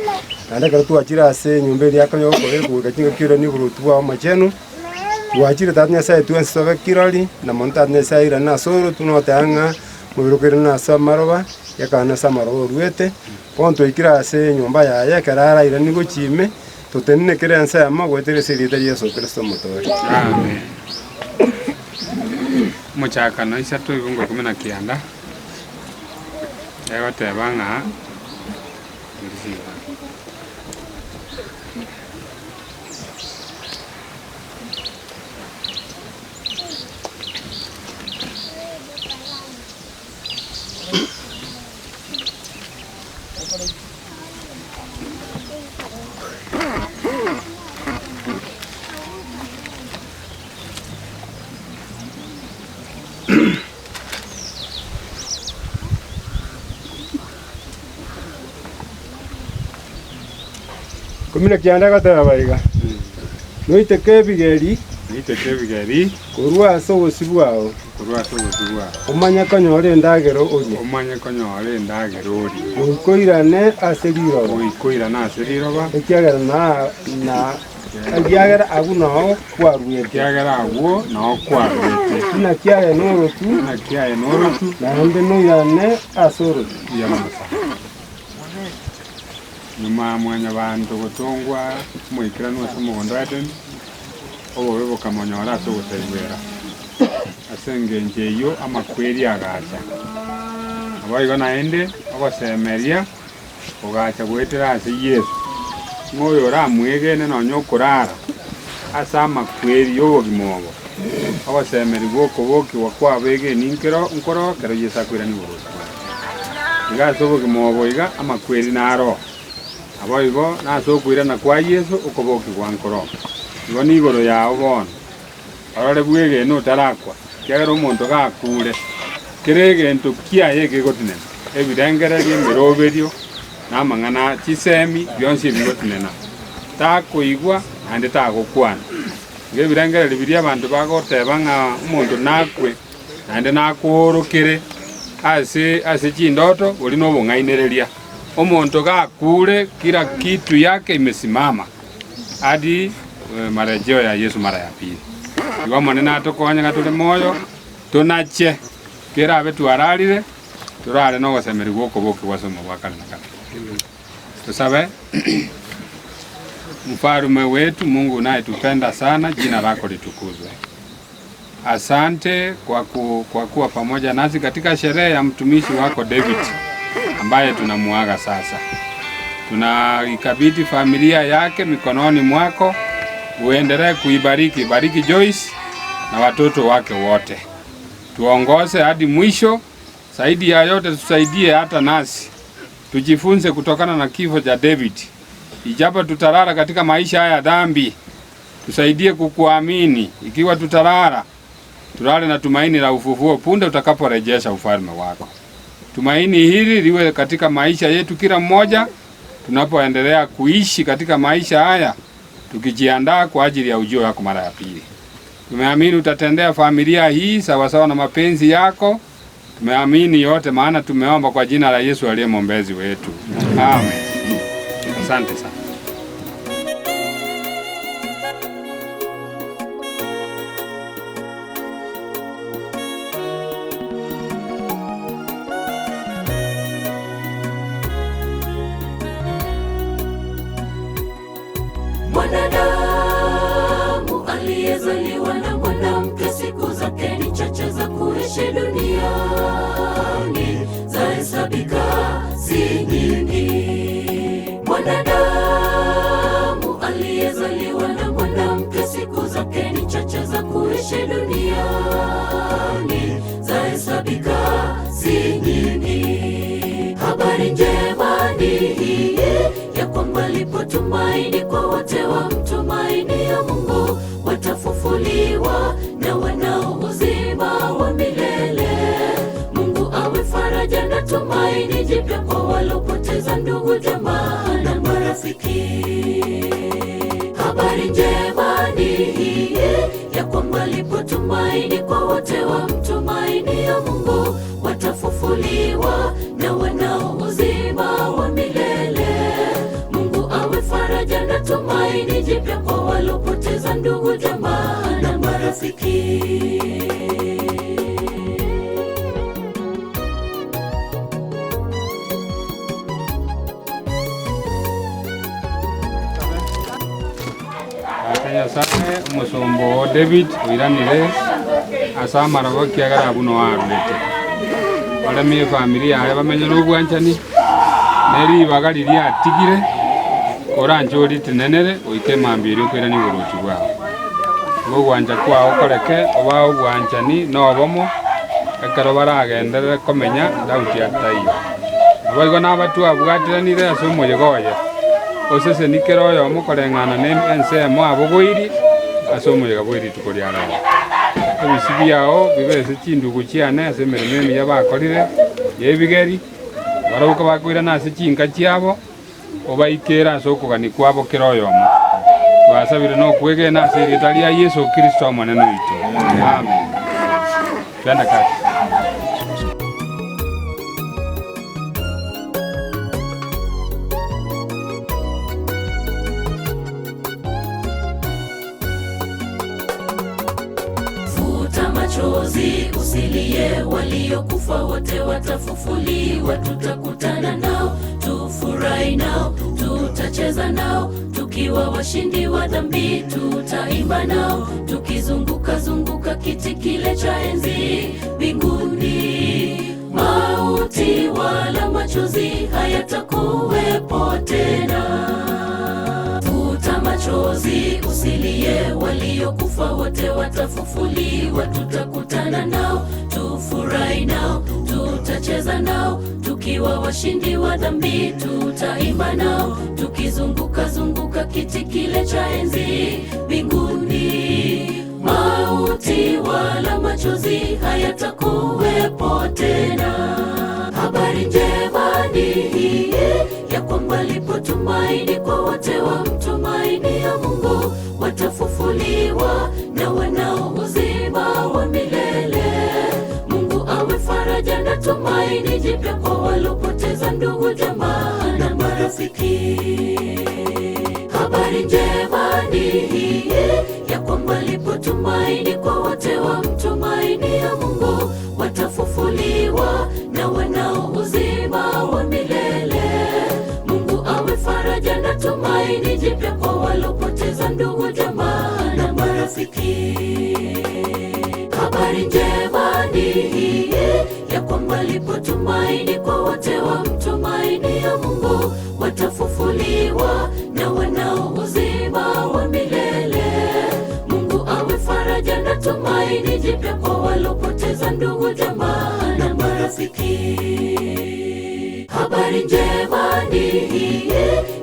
naende kero twachire ase enyomba eria akonyo gokobere kogeka chinga kirani iguru twago mochenu twachire tata nyasaye twensi tobe kirori na mono tata nyasaye irane ase orotu notang'a mobirokere nase amaroba yakana ase amaroba orwete bono twaikire ase enyomba yaye ekero arairani gochime totenenekere ense yamo gwetere ase erieta ria yesu kristo omotori amen mochakano isato ibungo kumi na kianda egoteba ng'a kumi na kianda goteba baiga noiteke ebigeri korwa ase obosi bwao omanye konyora endagero orie oikoirane ase riroba ekiagera agu nao kwarwete buna kiaye norotu naende noirane ase orotu nyuma mwanya bantu gotongwa moikirano ase omogondo Eden obobe bokamonyora ase ogotebwera ase eng'encho eyio amakweri agacha aboigo naende ogosemeria ogacha goetera ase Yesu ng'oyo oramwegene nonya okorara ase amakweri ya obogima obo ogosemerigwa okobokiwa kwabegeni nkoro kero Yesu akoirani borosi iga ase obogima obo iga amakweri naroho aboigo nase okoirana kwa Yesu okobokigwa nkoro igo ni igoro yao bono orore bwegene otarakwa kiagera omonto gakure kere egento kiaye ekegotinena ebirengereria emeroberio namang'ana chisemi bionsi ebigotinena takoigwa naende tagokwana iga ebirengereri biria abanto bagoteba ng'a omonto nakwe naende nakoorokere ase chindoto ori na obong'ainereria omonto gakure kila kitu yake imesimama hadi marejeo ya Yesu mara ya pili. Igo monene atokonya gatule moyo tunache kera abe twararire turare no gosemerigwa okoboki gwa somo bwa kane na kane. Tusabe Mfalme wetu, Mungu unayetupenda sana, jina lako litukuzwe. Asante kwa kuwa pamoja nasi katika sherehe ya mtumishi wako David ambaye tunamuaga sasa. Tunaikabidhi familia yake mikononi mwako, uendelee kuibariki. Bariki Joyce na watoto wake wote. Tuongoze hadi mwisho. Zaidi ya yote tusaidie hata nasi tujifunze kutokana na kifo cha David. Ijapo tutalala katika maisha haya dhambi, tusaidie kukuamini. Ikiwa tutalala, tulale na tumaini la ufufuo punde utakaporejesha ufalme wako. Tumaini hili liwe katika maisha yetu kila mmoja tunapoendelea kuishi katika maisha haya, tukijiandaa kwa ajili ya ujio wako mara ya pili. Tumeamini utatendea familia hii sawa sawa na mapenzi yako. Tumeamini yote maana tumeomba kwa jina la Yesu aliye mwombezi wetu. Amen. Asante sana. Mwanadamu aliyezaliwa na mwanamke, siku zake ni chache za kuishi duniani, zahesabika si nyingi. Mwanadamu aliyezaliwa na mwanamke, siku zake ni chache za kuishi duniani, zahesabika si nyingi. Habari njema ni hii ya kwamba lipo tumaini kwa wote wamtumainio Mungu, watafufuliwa na wanao uzima wa milele. Mungu awe faraja na tumaini jipya kwa walopoteza ndugu, jamaa na marafiki. Habari njema ni hii ya kwamba lipo tumaini kwa wote wamtumainio Mungu, watafufuliwa na wanao uzima wa milele. Mungu awe faraja na tumaini jipya kwa walopoteza ndugu, jamaa na marafiki. Nyasaye umusombo David wiranire asamara gokiagara buno warurete olemi familia yawe bamenyera obwanchani neri bagali ria tigire oranjori tinenere oike mambiri okwirani buruchi bwao bogwanja kwa okoreke oba obwanchani nobomo ekero baragenderere komenya dauti ataiyo aboigo nabatu abwatiranire ase omoyegoye osese nikero oyo mukoreng'ana n'ensemo abogoiri ase omoyega bweri tukoriarao ebisi biao bibese chindugu chiane ase emeremo emiya bakorire ya ebigeri barauka bakwirana ase chinka chiabo obaikera ase okogani kwabo kero oyomo twasabire nokwegena ase erieta ria Yesu Kristo omonene oito. Amen. Twende kazi. Machozi usilie, waliokufa wote watafufuliwa, tutakutana nao, tufurahi nao, tutacheza nao, tukiwa washindi wa dhambi, tutaimba nao, tukizunguka zunguka kiti kile cha enzi mbinguni. Mauti wala machozi hayatakuwepo tena. Machozi usilie, waliokufa wote watafufuliwa, tutakutana nao, tufurahi nao, tutacheza nao, tukiwa washindi wa dhambi, tutaimba nao, tukizunguka zunguka kiti kile cha enzi mbinguni. Mauti wala machozi hayatakuwepo tena. Habari njema ni hii ya kwamba lipo tumaini kwa wote wamtumainio Mungu, watafufuliwa na wanao uzima wa milele. Mungu awe faraja na tumaini jipya kwa walopoteza ndugu, jamaa na marafiki. Habari njema ni hii ya kwamba lipo tumaini kwa wote wamtumainio Mungu, watafufuliwa na wanao uzima wa milele. Mungu awe faraja na tumaini jipya kwa Habari njema ni hii ya kwamba lipo tumaini kwa wote wamtumainio Mungu, watafufuliwa na wanao uzima wa milele. Mungu awe faraja na tumaini jipya kwa walopoteza ndugu, jamaa na marafiki. Habari njema ni hii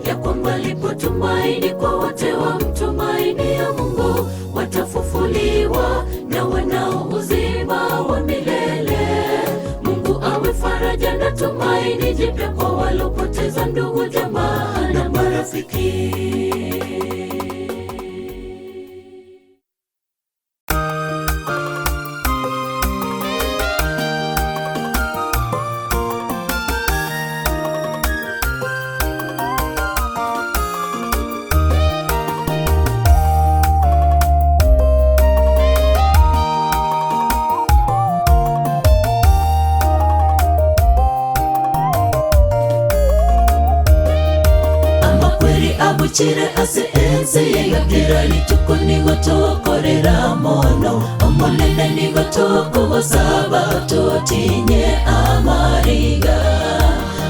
ya kwamba lipo tumaini kwa wote wamtumainio Mungu, watafufuliwa na wanao uzima wa milele. Mungu awe faraja na tumaini jipya kwa walopoteza ndugu, jamaa na marafiki. Chire ase ense yegatira lichuko nigotokorera mono, omonene nigotoko gosaba totinye amariga.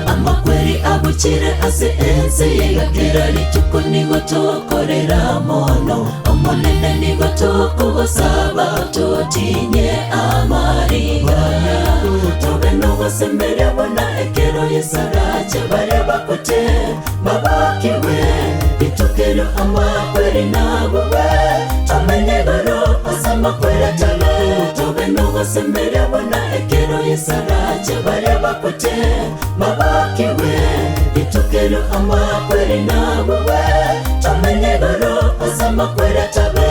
Amakweri abuchire ase ense yegatira lichuko nigotokorera mono, omonene nigotoko gosaba totinye amariga. Tobe nogo sembere bona ekero yesarache bare bakote babakiwe. Itukero amakweri nabuwe tamenye garo asamakwera talo. Tobe nogo sembere bona ekero yesarache bare bakote babakiwe. Itukero amakweri nabuwe tamenye garo asamakwera talo.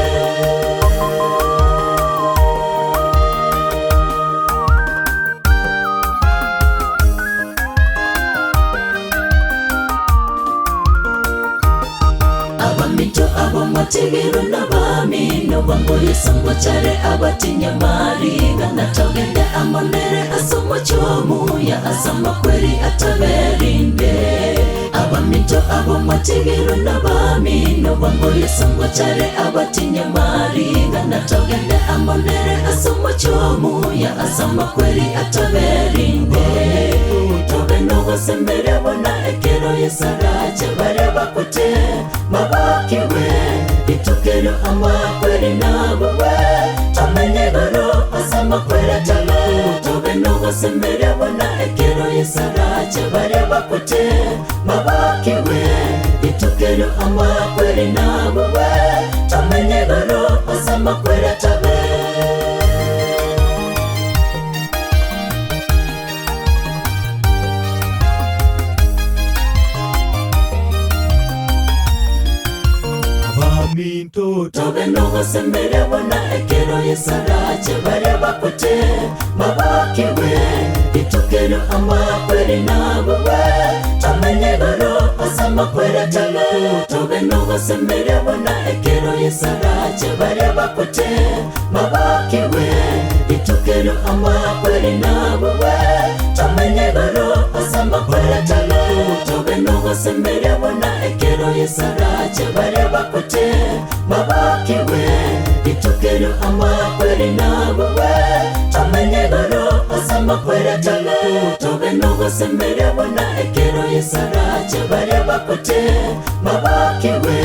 Matigiro n'abamino bamboye sangwa chare abatinya mariga natogende amonere asomo chomu ya asama kweri ataberinde. Abamito abo matigiro n'abamino bamboye sangwa chare abatinya mariga natogende amonere asomo chomu ya asama kweri ataberinde. Tobe nogo sembere bona ekero yesarache bare bakote babakiwe. Itukero amakweri nabuwe tamenye garo asamakwera talo. Tobe nogo sembere bona ekero yesarache bare bakote babakiwe. Itukero amakweri nabuwe tamenye garo asamakwera talo. Tobe nogo sembere bona ekero yesarache bare bakote babakiwe. Itukero amakweri nabuwe tamenye garo asamakwera talo. Tobe nogo sembere bona ekero yesarache bare bakote babakiwe. Itukero amakweri nabuwe tamenye garo asamakwera talo. Tobe nogo sembere bona ekero yesarache bare bakote babakiwe. Itukero amakweri nabuwe tamenye garo asamakwera talo. Tobe nogo sembere bona ekero yesarache bare bakote babakiwe.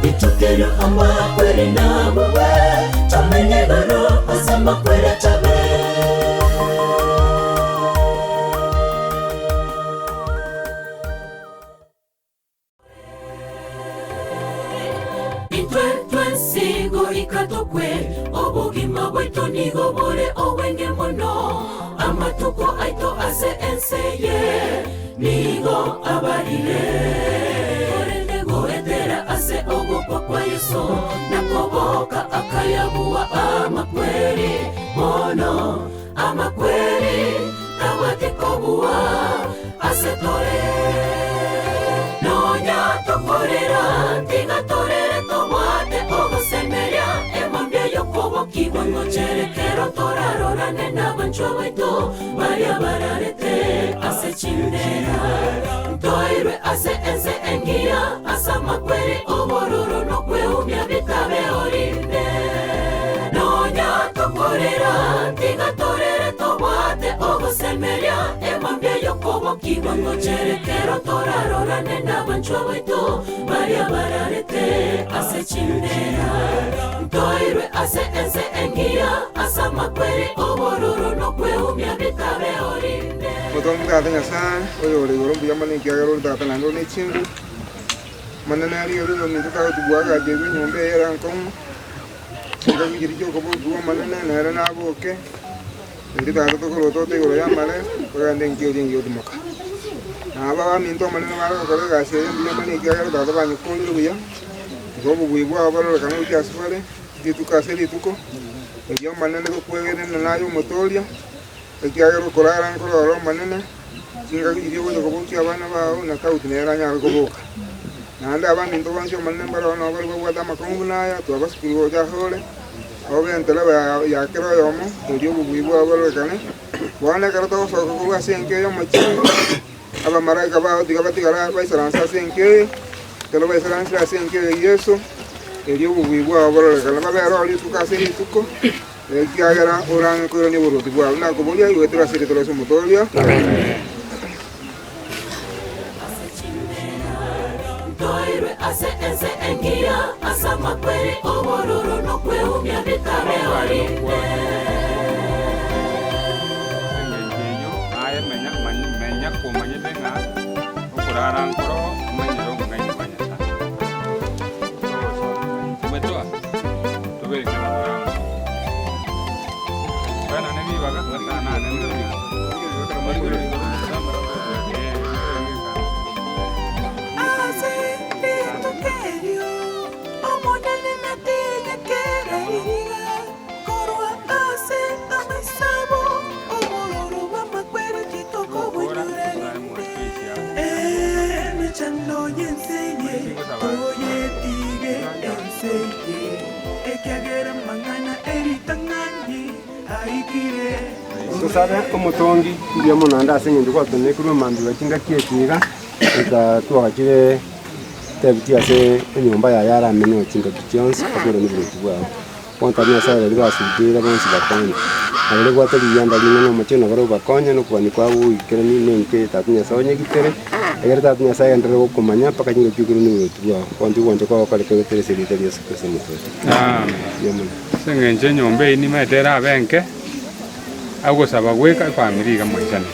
Itukero amakweri nabuwe tamenye garo asamakwera talo. Ikatokwe obugima bwetu nigobore owenge mono. Amatuko aito ase enseye nigo abarire. Orenego etera ase ogopa kwa Yesu nakoboka akayabuwa amakweri mono. Amakweri awatikobuwa ase tore nonya tokorera tigatorere tomate ogosemeria emambia yokobo kibono cherekero torarorane n'abanchwa baito baria bararete ase chindera toirwe ase ense engia asa makweri obororo no kweumia bitabe orinde nonya tokorera ogosemeria emambia yokobo kibongo cherekero torarorane n'abanchwa baito baria bararete ase chindera ntoirwe ase ense engia asa makweri obororo no kweumia bitabe orinde Motong tata Nyasaye oyo ole goro mbuya mane kiagero tata nando ne chingu manana ari oro no tata tubuaga debe nyombe era nkong singa ngiri joko bo duwa manana nara na boke ndi tata to goro to te goro ya male ko ande ngio ngio dumaka na baba minto manana mara ko ga se mbuya mane kiagero tata banyu ko lu buya go bu bwa abaro kana uti asfale ditu kaseli tuko ndio manana ko kwegene na yo motolia ekiagero korara nkoro manene singa iri wo ko buki abana bao na tauti nera nya ko boka na anda abana ndo banjo manene baro no baro bwa dama konguna ya to abaskuru ja hole obe entela ya kero yomo ndio bubu abaro kane bwana karato so ko ga senke yo machi aba mara ka ba diga batigara ba saransa senke telo ba saransa senke yeso ndio bubu abaro kane ba bero ali tuka seri tuko kiagera orang ko ni buru tibua na ko bolia yo etra seri tolo motolia Doire ase ense engia asa makweri obororo no kweumia bitabe orinde Engenyo aye menya kumanya denga ukurara nkoro manyero ngai manya Umetoa tubeli kama Bana nani baga sana nani Tusabe omutongi ndiamo nanda asenye ndiko atone kuru mambiwa kinga kietiga ita tuakire tebiti ase enyumba ya yara menyo kinga kions akore ni butu bwa konta ni asara liba asudira bonsi bakanya ale gwa tali yanda lino no machino baro bakanya no kwani kwa u ikere ni nenke tatunya sawanye gitere egere tatunya saya ndere okumanya paka kinga kikuru ni butu bwa konti wonje kwa kale kete seri tali asukese muto yamuna sengenje nyombe ni medera benke Ago saba weka family kama mchana.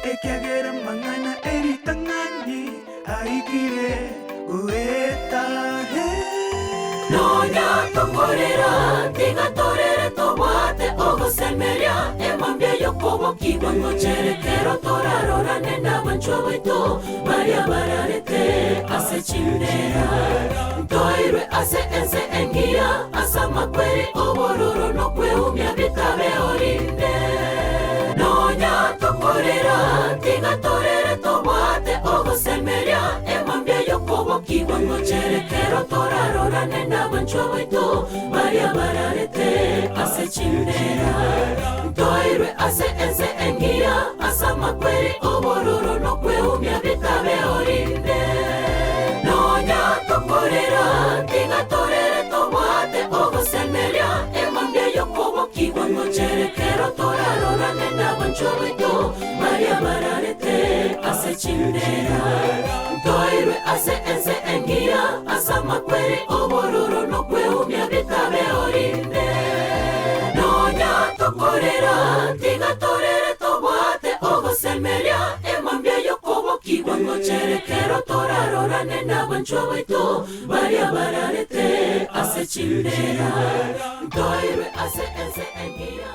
Ekiagera mangana eritangani aikire goeta he. Nonya tokorera tiga torere tobate ogosemeria emambia yokobo kibongo cherekero torarora nenda banchwa baito baria bararete ase chindera ntoirwe ase ense engia asa makweri obororo no kweumia bitabe orinde Nonya tokorera tiga torere tobate ogosemeria emambia yokobo kibongo cherekero torarora nenda banchwa baito baria bararete ase chindera ntoirwe ase ense engia asa makweri obororo no kweumia bitabe orinde Nonya tokorera tiga torere tobate ogosemeria emambia yokobo kibongo cherekero torarora nenda banchwa baito baria bararete ase chindera ntoirwe ase ense engia asa makweri obororo no kweumia bitabe orinde Nonya tokorera tiga torere tobate ogosemeria emambia yokobo kibongo cherekero torarora nenda banchwa baito baria bararete ase chindera ntoirwe ase ense engia